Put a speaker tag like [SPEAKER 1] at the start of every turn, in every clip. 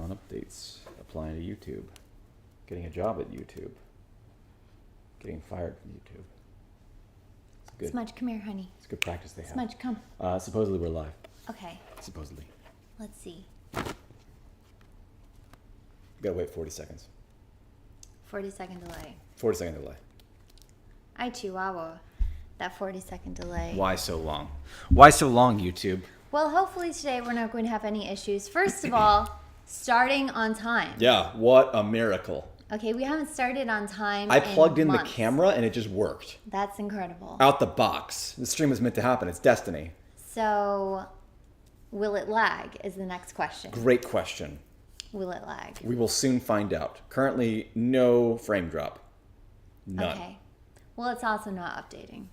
[SPEAKER 1] Non-updates. Applying to YouTube. Getting a job at YouTube. Getting fired from YouTube. It's good.
[SPEAKER 2] Smudge, come here, honey.
[SPEAKER 1] It's good practice they have.
[SPEAKER 2] Smudge, come.
[SPEAKER 1] Supposedly we're live.
[SPEAKER 2] Okay.
[SPEAKER 1] Supposedly.
[SPEAKER 2] Let's see.
[SPEAKER 1] Gotta wait 40 seconds.
[SPEAKER 2] 40-second delay.
[SPEAKER 1] 40-second delay.
[SPEAKER 2] Ay, Chihuahua. That 40-second delay.
[SPEAKER 1] Why so long? Why so long, YouTube?
[SPEAKER 2] Well, hopefully today we're not going to have any issues. First of all, starting on time.
[SPEAKER 1] Yeah, what a miracle.
[SPEAKER 2] Okay, we haven't started on time.
[SPEAKER 1] I plugged in
[SPEAKER 2] months.
[SPEAKER 1] the camera and it just worked.
[SPEAKER 2] That's incredible.
[SPEAKER 1] Out the box. The stream was meant to happen. It's destiny.
[SPEAKER 2] So, will it lag is the next question.
[SPEAKER 1] Great question.
[SPEAKER 2] Will it lag?
[SPEAKER 1] We will soon find out. Currently, no frame drop. None.
[SPEAKER 2] Okay. Well, it's also not updating.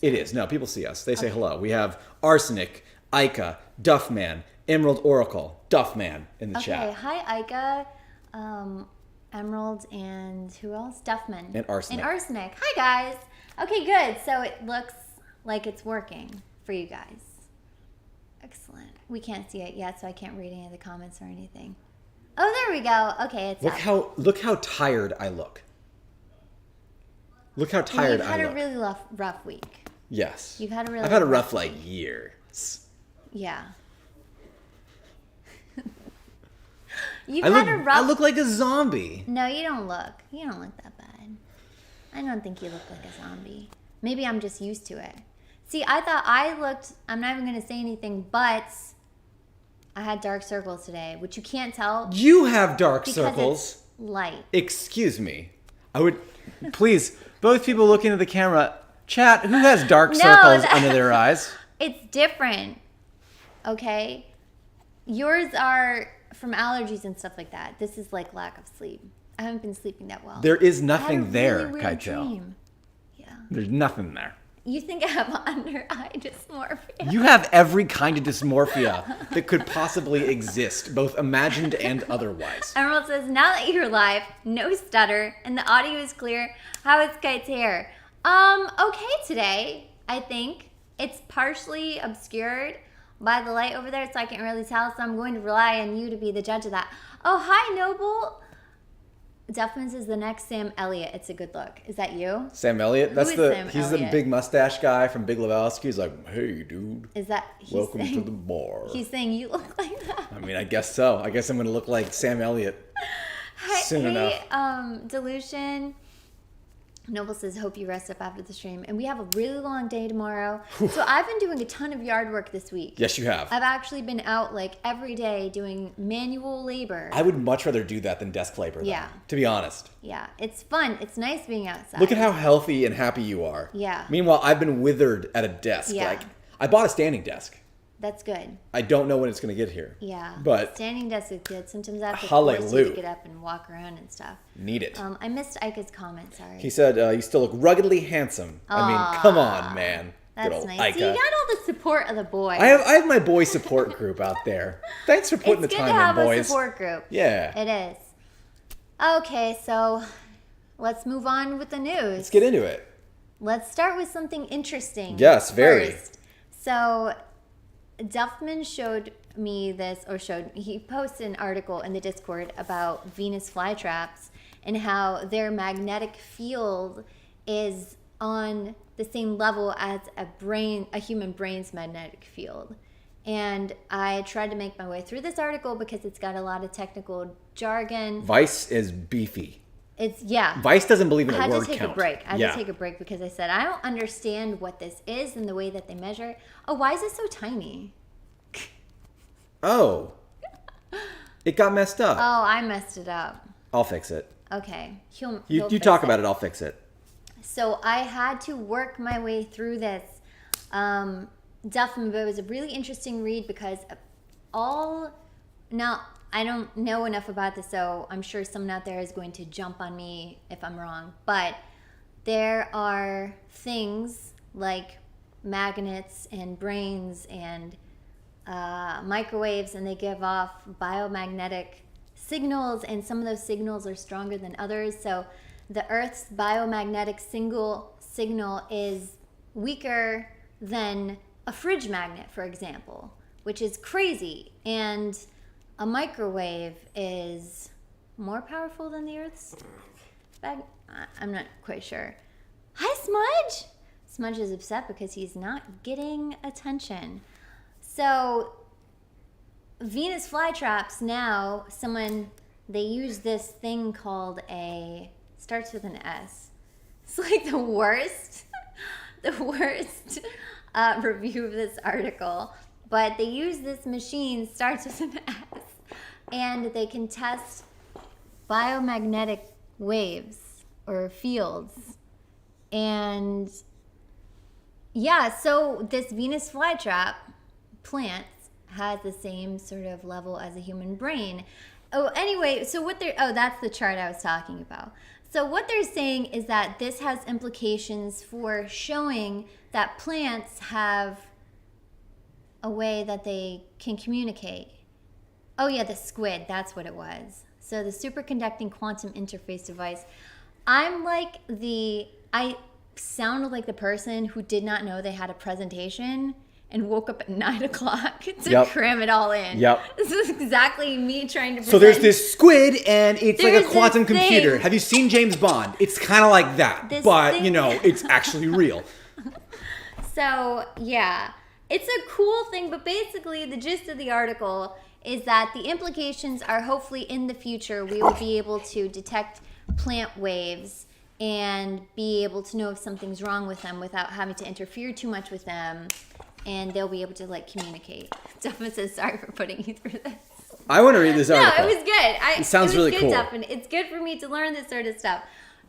[SPEAKER 1] It is. No, people see us. They say hello. We have Arsenic, Ica, Duffman, Emerald Oracle, Duffman in the chat.
[SPEAKER 2] Okay, hi Ica, Emerald, and who else? Duffman.
[SPEAKER 1] And Arsenic.
[SPEAKER 2] And Arsenic. Hi guys. Okay, good. So it looks like it's working for you guys. Excellent. We can't see it yet, so I can't read any of the comments or anything. Oh, there we go. Okay, it's
[SPEAKER 1] Look how tired I look. Look how tired I look.
[SPEAKER 2] You've had a really rough week.
[SPEAKER 1] Yes.
[SPEAKER 2] You've had a really
[SPEAKER 1] I've had a
[SPEAKER 2] rough
[SPEAKER 1] rough years.
[SPEAKER 2] Yeah.
[SPEAKER 1] I look like a zombie.
[SPEAKER 2] No, you don't look. You don't look that bad. I don't think you look like a zombie. Maybe I'm just used to it. See, I thought I looked, I'm not even going to say anything, but I had dark circles today, which you can't tell.
[SPEAKER 1] You have dark
[SPEAKER 2] because
[SPEAKER 1] circles.
[SPEAKER 2] It's light.
[SPEAKER 1] Excuse me. I would, please, both people looking at the camera, chat, who has dark circles under their eyes?
[SPEAKER 2] It's different. Okay? Yours are from allergies and stuff like that. This is like lack of sleep. I haven't been sleeping that well.
[SPEAKER 1] There is nothing there,
[SPEAKER 2] really weird
[SPEAKER 1] Kaitel.
[SPEAKER 2] dream. Yeah.
[SPEAKER 1] There's nothing there.
[SPEAKER 2] You think I have under eye dysmorphia?
[SPEAKER 1] You have every kind of dysmorphia that could possibly exist, both imagined and otherwise.
[SPEAKER 2] Emerald says, now that you're live, no stutter, and the audio is clear, how is Kite's hair? Okay today, I think. It's partially obscured by the light over there, so I can't really tell, so I'm going to rely on you to be the judge of that. Oh, hi, Noble. Duffman says the next Sam Elliott. It's a good look. Is that you?
[SPEAKER 1] Sam Elliott? He's the
[SPEAKER 2] Elliott?
[SPEAKER 1] big mustache guy from Big Lebowski. He's like, hey, dude.
[SPEAKER 2] Is that
[SPEAKER 1] welcome to the bar.
[SPEAKER 2] He's saying you look like that.
[SPEAKER 1] I mean, I guess so. I guess I'm going to look like Sam Elliott soon enough.
[SPEAKER 2] Delusion. Noble says, hope you rest up after the stream. And we have a really long day tomorrow. So I've been doing a ton of yard work this week.
[SPEAKER 1] Yes, you have.
[SPEAKER 2] I've actually been out like every day doing manual labor.
[SPEAKER 1] I would much rather do that than desk labor, though,
[SPEAKER 2] yeah.
[SPEAKER 1] to be honest.
[SPEAKER 2] Yeah, it's fun. It's nice being outside.
[SPEAKER 1] Look at how healthy and happy you are.
[SPEAKER 2] Yeah.
[SPEAKER 1] Meanwhile, I've been withered at a desk.
[SPEAKER 2] Yeah.
[SPEAKER 1] Like, I bought a standing desk.
[SPEAKER 2] That's good.
[SPEAKER 1] I don't know when it's going to get here.
[SPEAKER 2] Yeah.
[SPEAKER 1] But
[SPEAKER 2] standing desk is good. Sometimes I have to
[SPEAKER 1] hallelujah.
[SPEAKER 2] force you to get up and walk around and stuff.
[SPEAKER 1] Need it.
[SPEAKER 2] I missed Ika's comment. Sorry.
[SPEAKER 1] He said, you still look ruggedly handsome. I mean, come on, man.
[SPEAKER 2] That's
[SPEAKER 1] Good old
[SPEAKER 2] nice.
[SPEAKER 1] Ika.
[SPEAKER 2] So you got all the support of the boys.
[SPEAKER 1] I have my boy support group out there. Thanks for putting the time in, boys.
[SPEAKER 2] It's good to have a support group.
[SPEAKER 1] Yeah.
[SPEAKER 2] It is. Okay, so let's move on with the news.
[SPEAKER 1] Let's get into it.
[SPEAKER 2] Let's start with something interesting.
[SPEAKER 1] Yes, very.
[SPEAKER 2] First. So Duffman showed me this, he posted an article in the Discord about Venus flytraps and how their magnetic field is on the same level as a human brain's magnetic field. And I tried to make my way through this article because it's got a lot of technical jargon.
[SPEAKER 1] Vice is beefy.
[SPEAKER 2] Yeah.
[SPEAKER 1] Vice doesn't believe in a word count.
[SPEAKER 2] I had to take a break because I said, I don't understand what this is and the way that they measure it. Oh, why is it so tiny?
[SPEAKER 1] Oh. It got messed up.
[SPEAKER 2] Oh, I messed it up.
[SPEAKER 1] I'll fix it.
[SPEAKER 2] Okay.
[SPEAKER 1] You talk about it, I'll fix it.
[SPEAKER 2] So I had to work my way through this. Duffman, but it was a really interesting read because I don't know enough about this, so I'm sure someone out there is going to jump on me if I'm wrong. But there are things like magnets and brains and microwaves, and they give off biomagnetic signals, and some of those signals are stronger than others. So the Earth's biomagnetic signal is weaker than a fridge magnet, for example, which is crazy. And a microwave is more powerful than the Earth's I'm not quite sure. Hi, Smudge! Smudge is upset because he's not getting attention. So, Venus flytraps now, they use this thing called starts with an S. It's like the worst review of this article. But they use this machine, starts with an S, and they can test biomagnetic waves or fields. And yeah, so this Venus flytrap plant has the same sort of level as a human brain. Oh, anyway, so that's the chart I was talking about. So what they're saying is that this has implications for showing that plants have a way that they can communicate. Oh yeah, the squid, that's what it was. So the superconducting quantum interface device. I sounded like the person who did not know they had a presentation and woke up at 9 o'clock to cram it all in.
[SPEAKER 1] Yep.
[SPEAKER 2] This is exactly me trying to present.
[SPEAKER 3] So there's this squid, and it's like a quantum computer. Have you seen James Bond? It's kind of like that, but it's actually real.
[SPEAKER 2] So yeah, it's a cool thing, but basically the gist of the article is that the implications are hopefully in the future we will be able to detect plant waves and be able to know if something's wrong with them without having to interfere too much with them, and they'll be able to communicate. Duffin says, sorry for putting you through this.
[SPEAKER 3] I want to read this article.
[SPEAKER 2] No, it was good.
[SPEAKER 3] It sounds really cool.
[SPEAKER 2] Duffin. It's good for me to learn this sort of stuff.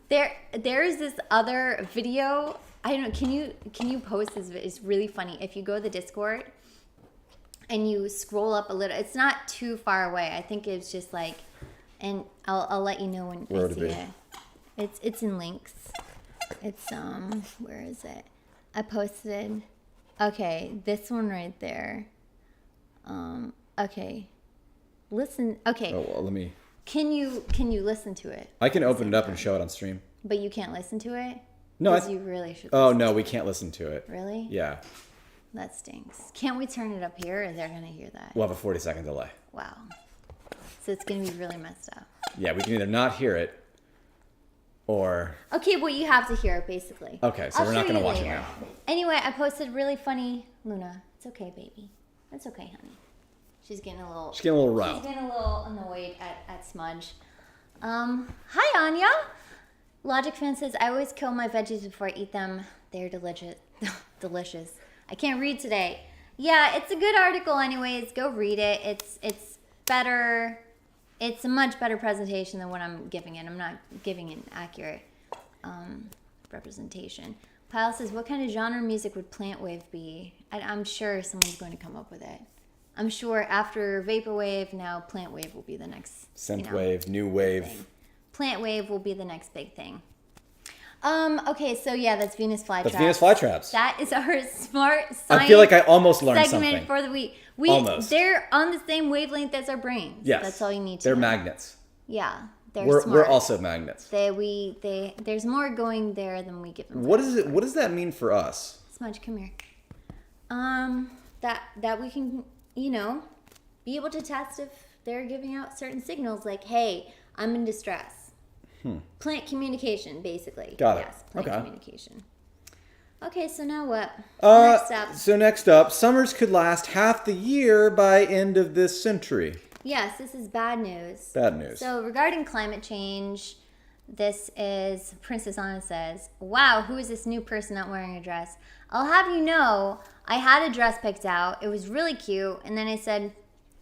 [SPEAKER 2] There is this other video. I don't know. Can you post this? It's really funny. If you go to the Discord and you scroll up a little, it's not too far away. I think it's just and I'll let you know when I see it. It's in links. It's where is it? I posted. Okay, this one right there. Okay. Listen. Okay.
[SPEAKER 3] Oh well, let me.
[SPEAKER 2] Can you listen to it?
[SPEAKER 3] I can open it up and show it on stream.
[SPEAKER 2] But you can't listen to it?
[SPEAKER 3] No,
[SPEAKER 2] you really should.
[SPEAKER 3] Oh no, we can't listen to it.
[SPEAKER 2] Really?
[SPEAKER 3] Yeah.
[SPEAKER 2] That stinks. Can't we turn it up here, or they're gonna hear that?
[SPEAKER 3] We'll have a 40-second delay.
[SPEAKER 2] Wow. So it's gonna be really messed up.
[SPEAKER 3] Yeah, we can either not hear it, or.
[SPEAKER 2] Okay, well you have to hear it basically.
[SPEAKER 3] Okay, so we're not gonna watch it now.
[SPEAKER 2] Anyway, I posted really funny. Luna, it's okay, baby. It's okay, honey. She's getting a little riled. She's getting a little annoyed at Smudge. Hi, Anya. Logic Fan says, I always kill my veggies before I eat them. They're delicious. Delicious. I can't read today. Yeah, it's a good article anyways. Go read it. It's better. It's a much better presentation than what I'm giving it. I'm not giving an accurate representation. Pyle says, what kind of genre music would Plant Wave be? I'm sure someone's going to come up with it. I'm sure after Vaporwave, now Plant Wave will be the next.
[SPEAKER 3] Synth wave, new wave.
[SPEAKER 2] Thing. Plant Wave will be the next big thing. Okay, so yeah, that's Venus flytraps.
[SPEAKER 3] That's Venus flytraps.
[SPEAKER 2] That is our smart science.
[SPEAKER 3] I feel like I almost learned
[SPEAKER 2] segment
[SPEAKER 3] something
[SPEAKER 2] for the week.
[SPEAKER 3] Almost.
[SPEAKER 2] They're on the same wavelength as our brains.
[SPEAKER 3] Yes.
[SPEAKER 2] That's all you need to
[SPEAKER 3] They're
[SPEAKER 2] know.
[SPEAKER 3] magnets.
[SPEAKER 2] Yeah, they're smart.
[SPEAKER 3] We're also magnets.
[SPEAKER 2] There's more going there than we give them.
[SPEAKER 3] What does that mean for us?
[SPEAKER 2] Smudge, come here. That we can, be able to test if they're giving out certain signals like, hey, I'm in distress. Plant communication, basically.
[SPEAKER 3] Got it.
[SPEAKER 2] Yes, plant
[SPEAKER 3] Okay.
[SPEAKER 2] communication. Okay, so now what?
[SPEAKER 3] Next
[SPEAKER 2] up.
[SPEAKER 3] So next up, summers could last half the year by end of this century.
[SPEAKER 2] Yes, this is bad news.
[SPEAKER 3] Bad news.
[SPEAKER 2] So regarding climate change, this is Princess Anna says, wow, who is this new person not wearing a dress? I'll have you know, I had a dress picked out. It was really cute. And then I said,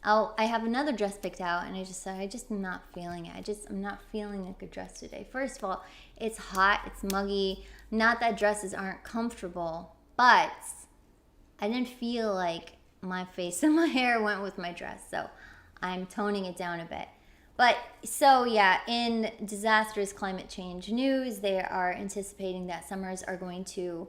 [SPEAKER 2] I have another dress picked out, and I just said, I just am not feeling it. I'm not feeling a good dress today. First of all, it's hot, it's muggy. Not that dresses aren't comfortable, but I didn't feel like my face and my hair went with my dress, so I'm toning it down a bit. But so yeah, in disastrous climate change news, they are anticipating that summers are going to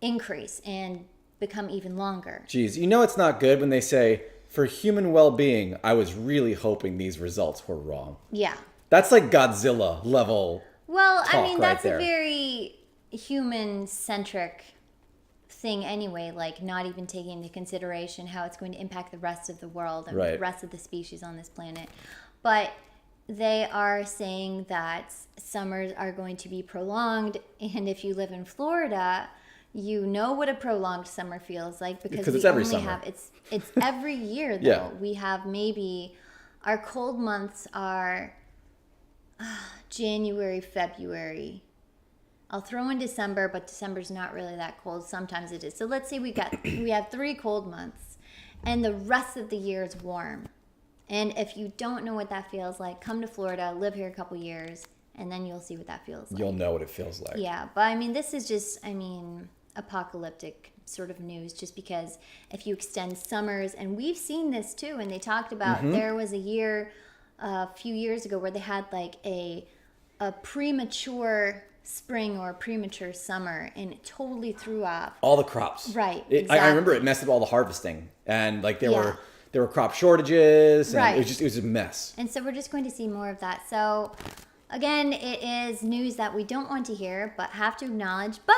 [SPEAKER 2] increase and become even longer.
[SPEAKER 3] Geez, it's not good when they say, for human well-being, I was really hoping these results were wrong.
[SPEAKER 2] Yeah.
[SPEAKER 3] That's like Godzilla level.
[SPEAKER 2] Well,
[SPEAKER 3] talk
[SPEAKER 2] I mean, that's
[SPEAKER 3] right there.
[SPEAKER 2] a very human-centric thing anyway, like not even taking into consideration how it's going to impact the rest of the world and
[SPEAKER 1] Right.
[SPEAKER 2] the rest of the species on this planet. But they are saying that summers are going to be prolonged, and if you live in Florida, you know what a prolonged summer feels like because
[SPEAKER 1] it's
[SPEAKER 2] we
[SPEAKER 1] every
[SPEAKER 2] only
[SPEAKER 1] summer.
[SPEAKER 2] have it's every year though.
[SPEAKER 1] Yeah.
[SPEAKER 2] We have maybe our cold months are January, February. I'll throw in December, but December's not really that cold. Sometimes it is. So let's say we have 3 cold months, and the rest of the year is warm. And if you don't know what that feels like, come to Florida, live here a couple years, and then you'll see what that feels like.
[SPEAKER 1] You'll know what it feels like.
[SPEAKER 2] Yeah, but I mean, this is just, apocalyptic sort of news, just because if you extend summers, and we've seen this too, and they talked about there was a few years ago where they had like a premature spring or a premature summer, and it totally threw off
[SPEAKER 3] All the crops.
[SPEAKER 2] Right,
[SPEAKER 3] I remember it messed up all the harvesting, and like there were crop shortages, and
[SPEAKER 2] Right.
[SPEAKER 3] it was a mess.
[SPEAKER 2] And so we're just going to see more of that. So again, it is news that we don't want to hear, but have to acknowledge. But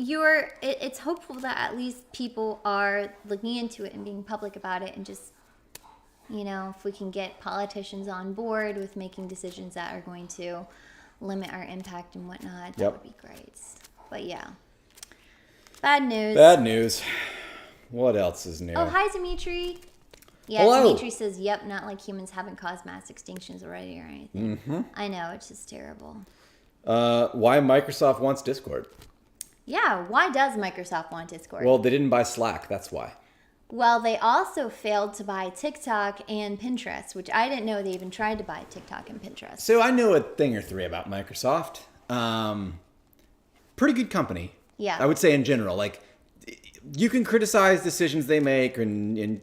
[SPEAKER 2] it's hopeful that at least people are looking into it and being public about it, and just, if we can get politicians on board with making decisions that are going to limit our impact and whatnot, that would be great. But yeah. Bad news.
[SPEAKER 1] Bad news. What else is new?
[SPEAKER 2] Oh, hi, Dimitri. Yeah,
[SPEAKER 3] Hello.
[SPEAKER 2] Dimitri says, yep, not like humans haven't caused mass extinctions already or anything. Mm-hmm. I know, it's just terrible.
[SPEAKER 1] Why Microsoft wants Discord?
[SPEAKER 2] Yeah, why does Microsoft want Discord?
[SPEAKER 1] Well, they didn't buy Slack. That's why.
[SPEAKER 2] Well, they also failed to buy TikTok and Pinterest, which I didn't know they even tried to buy TikTok and Pinterest.
[SPEAKER 3] So I know a thing or three about Microsoft. Pretty good company.
[SPEAKER 2] Yeah.
[SPEAKER 3] I would say in general, like you can criticize decisions they make and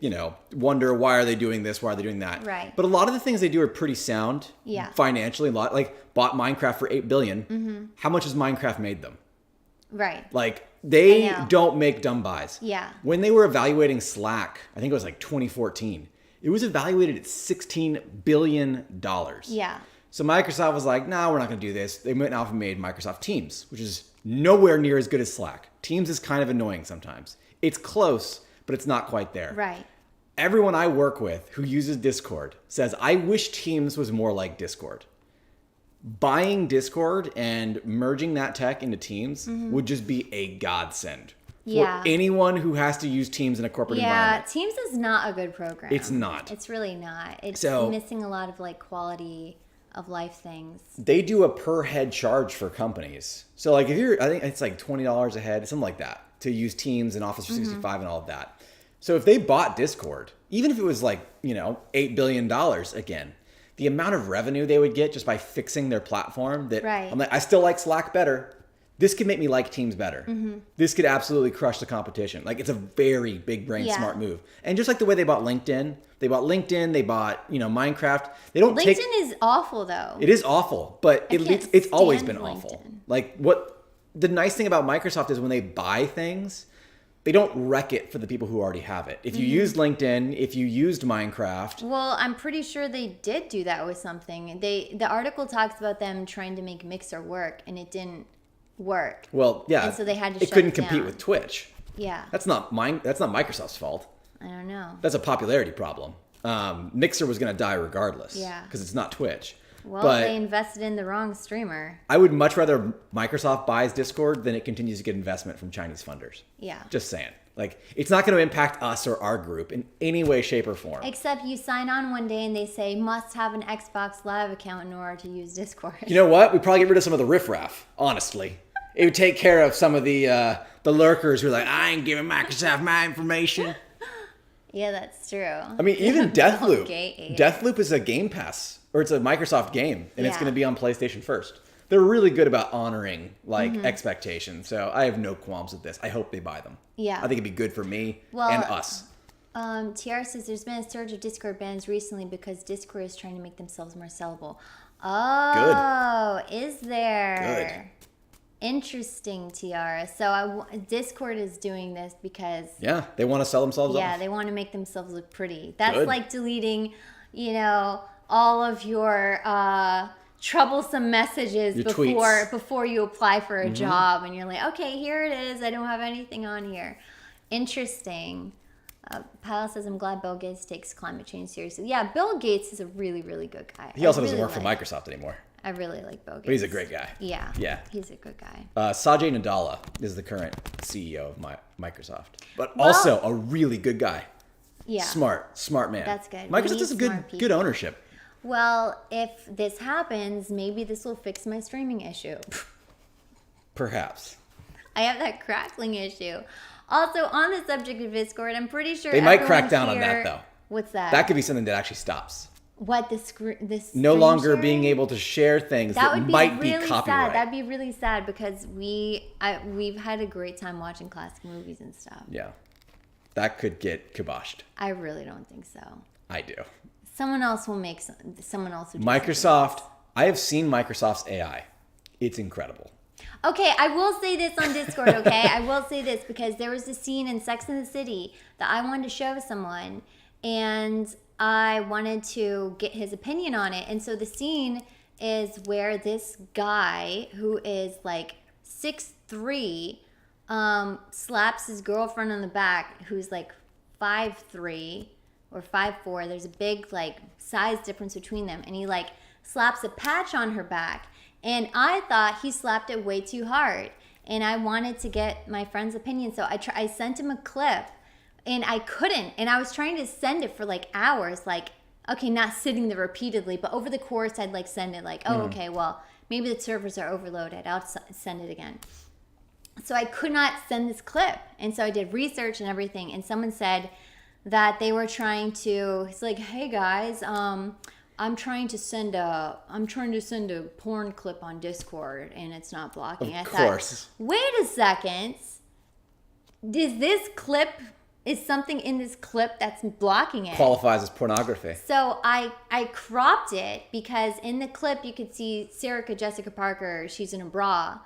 [SPEAKER 3] wonder why are they doing this, why are they doing that.
[SPEAKER 2] Right.
[SPEAKER 3] But a lot of the things they do are pretty sound.
[SPEAKER 2] Yeah.
[SPEAKER 3] Financially, a lot like bought Minecraft for $8 billion. Mm-hmm. How much has Minecraft made them?
[SPEAKER 2] Right.
[SPEAKER 3] Like they
[SPEAKER 2] I know.
[SPEAKER 3] don't make dumb buys.
[SPEAKER 2] Yeah.
[SPEAKER 3] When they were evaluating Slack, I think it was like 2014. It was evaluated at $16 billion.
[SPEAKER 2] Yeah.
[SPEAKER 3] So Microsoft was like, nah, we're not going to do this. They went off and made Microsoft Teams, which is nowhere near as good as Slack. Teams is kind of annoying sometimes. It's close, but it's not quite there.
[SPEAKER 2] Right.
[SPEAKER 3] Everyone I work with who uses Discord says, I wish Teams was more like Discord. Buying Discord and merging that tech into Teams would just be a godsend
[SPEAKER 2] Yeah.
[SPEAKER 3] for anyone who has to use Teams in a corporate environment.
[SPEAKER 2] Teams is not a good program.
[SPEAKER 3] It's not.
[SPEAKER 2] It's really not. It's
[SPEAKER 3] So-
[SPEAKER 2] missing a lot of like quality of life things.
[SPEAKER 3] They do a per head charge for companies. So like I think it's like $20 a head, something like that, to use Teams and Office 365 and all of that. So if they bought Discord, even if it was like, $8 billion again, the amount of revenue they would get just by fixing their platform that
[SPEAKER 2] Right.
[SPEAKER 3] I'm like, I still like Slack better. This could make me like Teams better. This could absolutely crush the competition. Like it's a very big brain
[SPEAKER 2] Yeah.
[SPEAKER 3] smart move. And just like the way they bought LinkedIn, they bought Minecraft. They don't take
[SPEAKER 2] LinkedIn is awful though.
[SPEAKER 3] it is awful, but
[SPEAKER 2] can't
[SPEAKER 3] it's always
[SPEAKER 2] stand
[SPEAKER 3] been awful.
[SPEAKER 2] LinkedIn.
[SPEAKER 3] Like what the nice thing about Microsoft is when they buy things, they don't wreck it for the people who already have it. If you used LinkedIn, if you used Minecraft,
[SPEAKER 2] Well, I'm pretty sure they did do that with something. The article talks about them trying to make Mixer work, and it didn't work.
[SPEAKER 3] well, yeah,
[SPEAKER 2] And so they had to
[SPEAKER 3] it
[SPEAKER 2] shut
[SPEAKER 3] couldn't
[SPEAKER 2] it
[SPEAKER 3] compete
[SPEAKER 2] down.
[SPEAKER 3] with Twitch.
[SPEAKER 2] Yeah,
[SPEAKER 3] That's not Microsoft's fault.
[SPEAKER 2] I don't know.
[SPEAKER 3] That's a popularity problem. Mixer was going to die regardless.
[SPEAKER 2] Yeah.
[SPEAKER 3] Because it's not Twitch.
[SPEAKER 2] Well,
[SPEAKER 3] but
[SPEAKER 2] they invested in the wrong streamer.
[SPEAKER 3] I would much rather Microsoft buys Discord than it continues to get investment from Chinese funders.
[SPEAKER 2] Yeah.
[SPEAKER 3] Just saying. Like, it's not going to impact us or our group in any way, shape, or form.
[SPEAKER 2] Except you sign on one day and they say must have an Xbox Live account in order to use Discord.
[SPEAKER 3] You know what? We'd probably get rid of some of the riffraff, honestly. It would take care of some of the lurkers who are like, I ain't giving Microsoft my information.
[SPEAKER 2] Yeah, that's true.
[SPEAKER 3] I mean, even Deathloop.
[SPEAKER 2] Okay.
[SPEAKER 3] Deathloop is a Game Pass, or it's a Microsoft game, and it's
[SPEAKER 2] Yeah.
[SPEAKER 3] going to be on PlayStation first. They're really good about honoring expectations, so I have no qualms with this. I hope they buy them.
[SPEAKER 2] Yeah.
[SPEAKER 3] I think it'd be good for me
[SPEAKER 2] Well,
[SPEAKER 3] and us.
[SPEAKER 2] TR says there's been a surge of Discord bans recently because Discord is trying to make themselves more sellable. Oh, is there?
[SPEAKER 3] Good.
[SPEAKER 2] Interesting, TR. So Discord is doing this because
[SPEAKER 3] Yeah, they want to sell themselves off.
[SPEAKER 2] they want to make themselves look pretty. That's
[SPEAKER 3] Good.
[SPEAKER 2] like deleting, all of your troublesome messages
[SPEAKER 3] Your
[SPEAKER 2] before
[SPEAKER 3] tweets.
[SPEAKER 2] before you apply for a job, and you're like, okay, here it is. I don't have anything on here. Interesting. Pal says, I'm glad Bill Gates takes climate change seriously. Yeah, Bill Gates is a really, really good guy.
[SPEAKER 3] He also doesn't work for Microsoft anymore.
[SPEAKER 2] I really like Bill Gates.
[SPEAKER 3] But he's a great guy.
[SPEAKER 2] Yeah.
[SPEAKER 3] Yeah.
[SPEAKER 2] He's a good guy.
[SPEAKER 3] Sajay Nadella is the current CEO of Microsoft. But
[SPEAKER 2] Well-
[SPEAKER 3] also a really good guy.
[SPEAKER 2] Yeah.
[SPEAKER 3] Smart man.
[SPEAKER 2] That's good. We
[SPEAKER 3] Microsoft
[SPEAKER 2] need
[SPEAKER 3] has a
[SPEAKER 2] smart
[SPEAKER 3] good
[SPEAKER 2] people.
[SPEAKER 3] ownership.
[SPEAKER 2] Well, if this happens, maybe this will fix my streaming issue.
[SPEAKER 3] Perhaps.
[SPEAKER 2] I have that crackling issue. Also, on the subject of Discord, I'm pretty sure
[SPEAKER 3] They might
[SPEAKER 2] everyone
[SPEAKER 3] crack down on
[SPEAKER 2] here-
[SPEAKER 3] that, though.
[SPEAKER 2] What's that?
[SPEAKER 3] That could be something that actually stops.
[SPEAKER 2] What this
[SPEAKER 3] No
[SPEAKER 2] screen
[SPEAKER 3] longer
[SPEAKER 2] sharing?
[SPEAKER 3] being able to share things
[SPEAKER 2] That
[SPEAKER 3] that
[SPEAKER 2] would be
[SPEAKER 3] might
[SPEAKER 2] really
[SPEAKER 3] be copyright.
[SPEAKER 2] sad. That'd be really sad because we've had a great time watching classic movies and stuff.
[SPEAKER 3] Yeah. That could get kiboshed.
[SPEAKER 2] I really don't think so.
[SPEAKER 3] I do.
[SPEAKER 2] Someone else will make someone else will do
[SPEAKER 3] Microsoft, I have seen Microsoft's AI. It's incredible.
[SPEAKER 2] Okay, I will say this on Discord, okay? I will say this because there was a scene in Sex and the City that I wanted to show someone, and I wanted to get his opinion on it. And so the scene is where this guy who is like 6'3", slaps his girlfriend on the back who's like 5'3" or 5'4". There's a big like size difference between them, and he like slaps a patch on her back. And I thought he slapped it way too hard, and I wanted to get my friend's opinion. So I sent him a clip, and I couldn't. And I was trying to send it for like hours, like, okay, not sitting there repeatedly, but over the course, I'd like send it like, oh, okay, well, maybe the servers are overloaded. I'll send it again. So I could not send this clip. And so I did research and everything. And someone said that they were trying to, it's like, hey guys, I'm trying to send a porn clip on Discord and it's not blocking.
[SPEAKER 3] Of course.
[SPEAKER 2] Thought, wait a second. Is something in this clip that's blocking it?
[SPEAKER 3] Qualifies as pornography.
[SPEAKER 2] So I cropped it because in the clip you could see Jessica Parker, she's in a bra.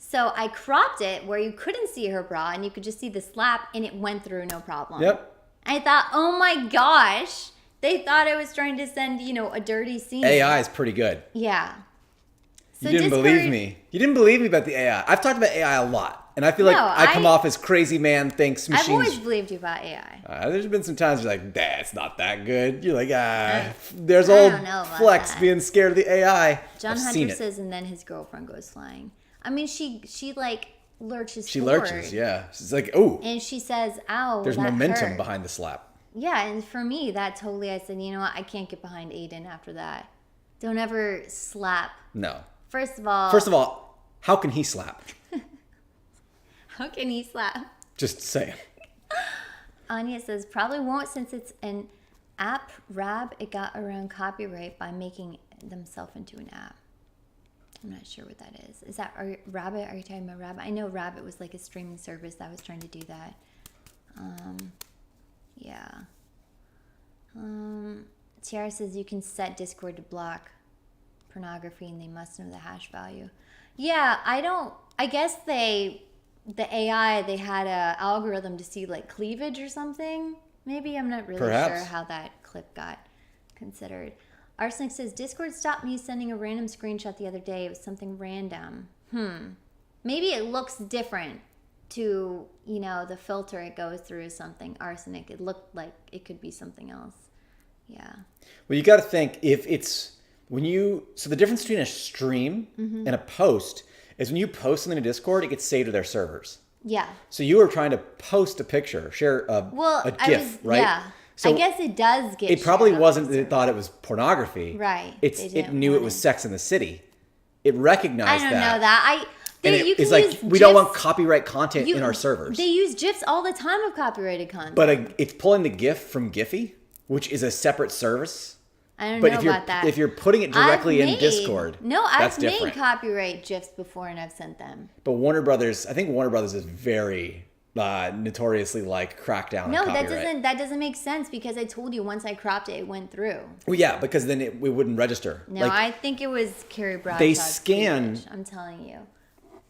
[SPEAKER 2] So I cropped it where you couldn't see her bra and you could just see the slap, and it went through no problem.
[SPEAKER 3] Yep.
[SPEAKER 2] I thought, oh my gosh, they thought I was trying to send, a dirty scene.
[SPEAKER 3] AI is pretty good.
[SPEAKER 2] Yeah. So
[SPEAKER 3] You didn't believe me. You didn't believe me about the AI. I've talked about AI a lot, and I feel like
[SPEAKER 2] No,
[SPEAKER 3] I come off as crazy man thinks
[SPEAKER 2] I've always
[SPEAKER 3] machines.
[SPEAKER 2] believed you about AI.
[SPEAKER 3] There's been some times you're like, it's not that good. You're like, there's
[SPEAKER 2] I
[SPEAKER 3] old
[SPEAKER 2] don't know about
[SPEAKER 3] Flex
[SPEAKER 2] that.
[SPEAKER 3] being scared of the AI.
[SPEAKER 2] John
[SPEAKER 3] I've
[SPEAKER 2] Hunter
[SPEAKER 3] seen it.
[SPEAKER 2] says, and then his girlfriend goes flying. I mean, she like lurches
[SPEAKER 3] She
[SPEAKER 2] forward.
[SPEAKER 3] lurches, yeah. She's like, oh,
[SPEAKER 2] And she says, ow,
[SPEAKER 3] there's
[SPEAKER 2] that
[SPEAKER 3] momentum
[SPEAKER 2] hurt.
[SPEAKER 3] behind the slap.
[SPEAKER 2] Yeah, and for me, that totally, I said, you know what, I can't get behind Aiden after that. Don't ever slap.
[SPEAKER 3] No.
[SPEAKER 2] First of all,
[SPEAKER 3] How can he slap?
[SPEAKER 2] how can he slap?
[SPEAKER 3] Just saying.
[SPEAKER 2] Anya says, probably won't since it's an app. Rab, it got around copyright by making themselves into an app. I'm not sure what that is. Is that Rabbit? Are you talking about Rabbit? I know Rabbit was like a streaming service that was trying to do that. Yeah. Tiara says you can set Discord to block pornography and they must know the hash value. Yeah, I guess the AI, they had a algorithm to see like cleavage or something. Maybe, I'm not really
[SPEAKER 3] Perhaps.
[SPEAKER 2] sure how that clip got considered. Arsenic says, Discord stopped me sending a random screenshot the other day. It was something random. Maybe it looks different to, the filter it goes through is something. Arsenic, it looked like it could be something else. Yeah.
[SPEAKER 3] Well, you got to think so the difference between a stream
[SPEAKER 2] Mm-hmm.
[SPEAKER 3] and a post is when you post something to Discord, it gets saved to their servers.
[SPEAKER 2] Yeah.
[SPEAKER 3] So you were trying to post a picture, share a GIF, right?
[SPEAKER 2] Yeah.
[SPEAKER 3] So
[SPEAKER 2] I guess it does get
[SPEAKER 3] it probably
[SPEAKER 2] shared on
[SPEAKER 3] wasn't
[SPEAKER 2] the
[SPEAKER 3] that it
[SPEAKER 2] server.
[SPEAKER 3] thought it was pornography.
[SPEAKER 2] Right.
[SPEAKER 3] It knew it was Sex in the City. It recognized
[SPEAKER 2] I don't know that.
[SPEAKER 3] And
[SPEAKER 2] You can
[SPEAKER 3] it's like,
[SPEAKER 2] use
[SPEAKER 3] we don't want
[SPEAKER 2] GIFs.
[SPEAKER 3] copyright content in our servers.
[SPEAKER 2] They use GIFs all the time of copyrighted content.
[SPEAKER 3] But it's pulling the GIF from Giphy, which is a separate service.
[SPEAKER 2] I don't
[SPEAKER 3] But
[SPEAKER 2] know about that.
[SPEAKER 3] if you're putting it directly in Discord,
[SPEAKER 2] I've
[SPEAKER 3] that's
[SPEAKER 2] made
[SPEAKER 3] different.
[SPEAKER 2] copyright GIFs before and I've sent them.
[SPEAKER 3] But I think Warner Brothers is very notoriously crackdown on copyright.
[SPEAKER 2] That doesn't make sense because I told you once I cropped it, it went through.
[SPEAKER 3] Well, yeah, because then it wouldn't register.
[SPEAKER 2] No, I think it was Carrie Bradshaw.
[SPEAKER 3] They scan-
[SPEAKER 2] I'm telling you.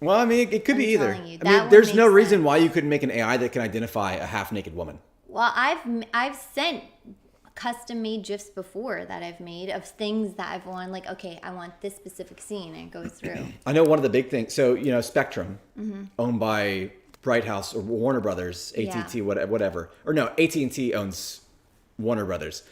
[SPEAKER 3] Well, I mean, it could be either.
[SPEAKER 2] telling you,
[SPEAKER 3] I
[SPEAKER 2] that
[SPEAKER 3] mean,
[SPEAKER 2] one
[SPEAKER 3] there's no
[SPEAKER 2] makes
[SPEAKER 3] reason
[SPEAKER 2] sense.
[SPEAKER 3] why you couldn't make an AI that can identify a half-naked woman.
[SPEAKER 2] Well, I've sent custom-made GIFs before that I've made of things that I've wanted. Like, okay, I want this specific scene, and it goes through.
[SPEAKER 3] I know one of the big things. So, Spectrum, owned by Bright House or Warner Brothers, AT&T, whatever. Or no, AT&T owns Warner Brothers.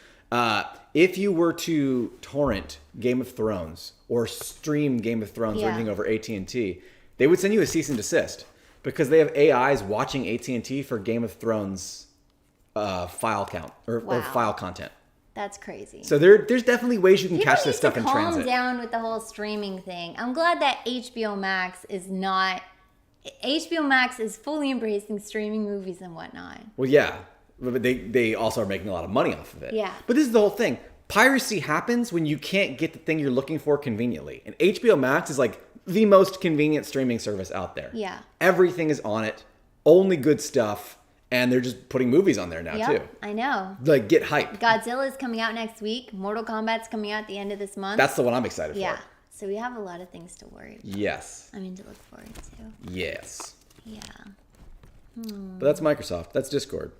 [SPEAKER 3] If you were to torrent Game of Thrones or stream Game of Thrones or anything over AT&T, they would send you a cease and desist because they have AIs watching AT&T for Game of Thrones file count or file content.
[SPEAKER 2] That's crazy.
[SPEAKER 3] So there's definitely ways you can
[SPEAKER 2] People
[SPEAKER 3] catch this stuff in transit.
[SPEAKER 2] Calm down with the whole streaming thing. I'm glad that HBO Max is not. HBO Max is fully embracing streaming movies and whatnot.
[SPEAKER 3] Well, yeah, but they also are making a lot of money off of it.
[SPEAKER 2] Yeah.
[SPEAKER 3] But this is the whole thing. Piracy happens when you can't get the thing you're looking for conveniently. And HBO Max is like the most convenient streaming service out there.
[SPEAKER 2] Yeah.
[SPEAKER 3] Everything is on it. Only good stuff. And they're just putting movies on there now, too.
[SPEAKER 2] I know.
[SPEAKER 3] Like, get hype.
[SPEAKER 2] Godzilla's coming out next week. Mortal Kombat's coming out at the end of this month.
[SPEAKER 3] That's the one I'm excited
[SPEAKER 2] Yeah.
[SPEAKER 3] for.
[SPEAKER 2] So we have a lot of things to worry about.
[SPEAKER 3] Yes.
[SPEAKER 2] I mean, to look forward to.
[SPEAKER 3] Yes.
[SPEAKER 2] Yeah.
[SPEAKER 3] But that's Microsoft. That's Discord.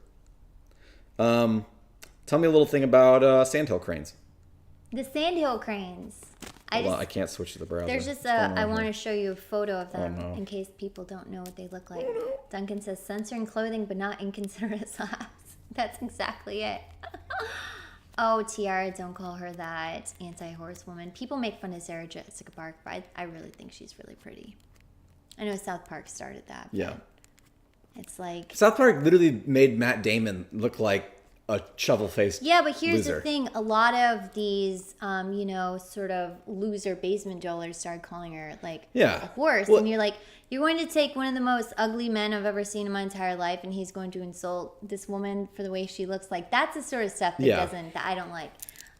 [SPEAKER 3] Tell me a little thing about sandhill cranes.
[SPEAKER 2] The sandhill cranes.
[SPEAKER 3] I can't switch to the browser.
[SPEAKER 2] There's just I want to show you a photo of them in case people don't know what they look like. Duncan says censoring clothing but not inconsiderate slaps. That's exactly it. Oh, Tiara, don't call her that. Anti-horsewoman. People make fun of Sarah Jessica Parker, but I really think she's really pretty. I know South Park started that.
[SPEAKER 3] Yeah.
[SPEAKER 2] It's like...
[SPEAKER 3] South Park literally made Matt Damon look like a shovel-faced
[SPEAKER 2] Yeah, but here's
[SPEAKER 3] loser.
[SPEAKER 2] the thing. A lot of these, sort of loser basement dwellers started calling her, like, a horse.
[SPEAKER 3] Well,
[SPEAKER 2] and you're like, you're going to take one of the most ugly men I've ever seen in my entire life, and he's going to insult this woman for the way she looks. Like, that's the sort of stuff that I don't like.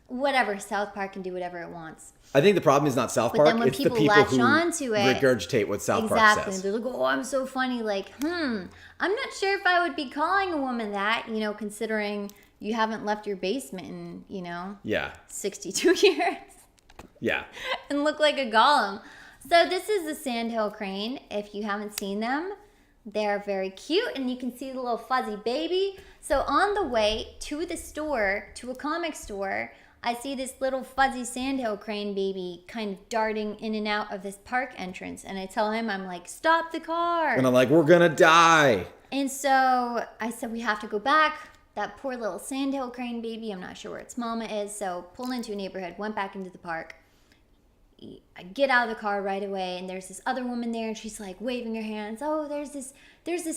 [SPEAKER 2] Whatever, South Park can do whatever it wants.
[SPEAKER 3] I think the problem is not South
[SPEAKER 2] But
[SPEAKER 3] Park.
[SPEAKER 2] then when
[SPEAKER 3] it's the
[SPEAKER 2] people
[SPEAKER 3] people
[SPEAKER 2] latch
[SPEAKER 3] who
[SPEAKER 2] onto it,
[SPEAKER 3] regurgitate what South Park
[SPEAKER 2] exactly.
[SPEAKER 3] says.
[SPEAKER 2] They're like, oh, I'm so funny. Like, I'm not sure if I would be calling a woman that, considering you haven't left your basement in, 62 years.
[SPEAKER 3] Yeah.
[SPEAKER 2] And look like a golem. So this is the sandhill crane. If you haven't seen them, they're very cute, and you can see the little fuzzy baby. So on the way to the store, to a comic store, I see this little fuzzy sandhill crane baby kind of darting in and out of this park entrance. And I tell him, I'm like, stop the car.
[SPEAKER 3] And I'm like, we're going to die.
[SPEAKER 2] And so I said, we have to go back. That poor little sandhill crane baby, I'm not sure where its mama is. So pulled into a neighborhood, went back into the park. I get out of the car right away, and there's this other woman there, and she's like waving her hands. Oh, there's this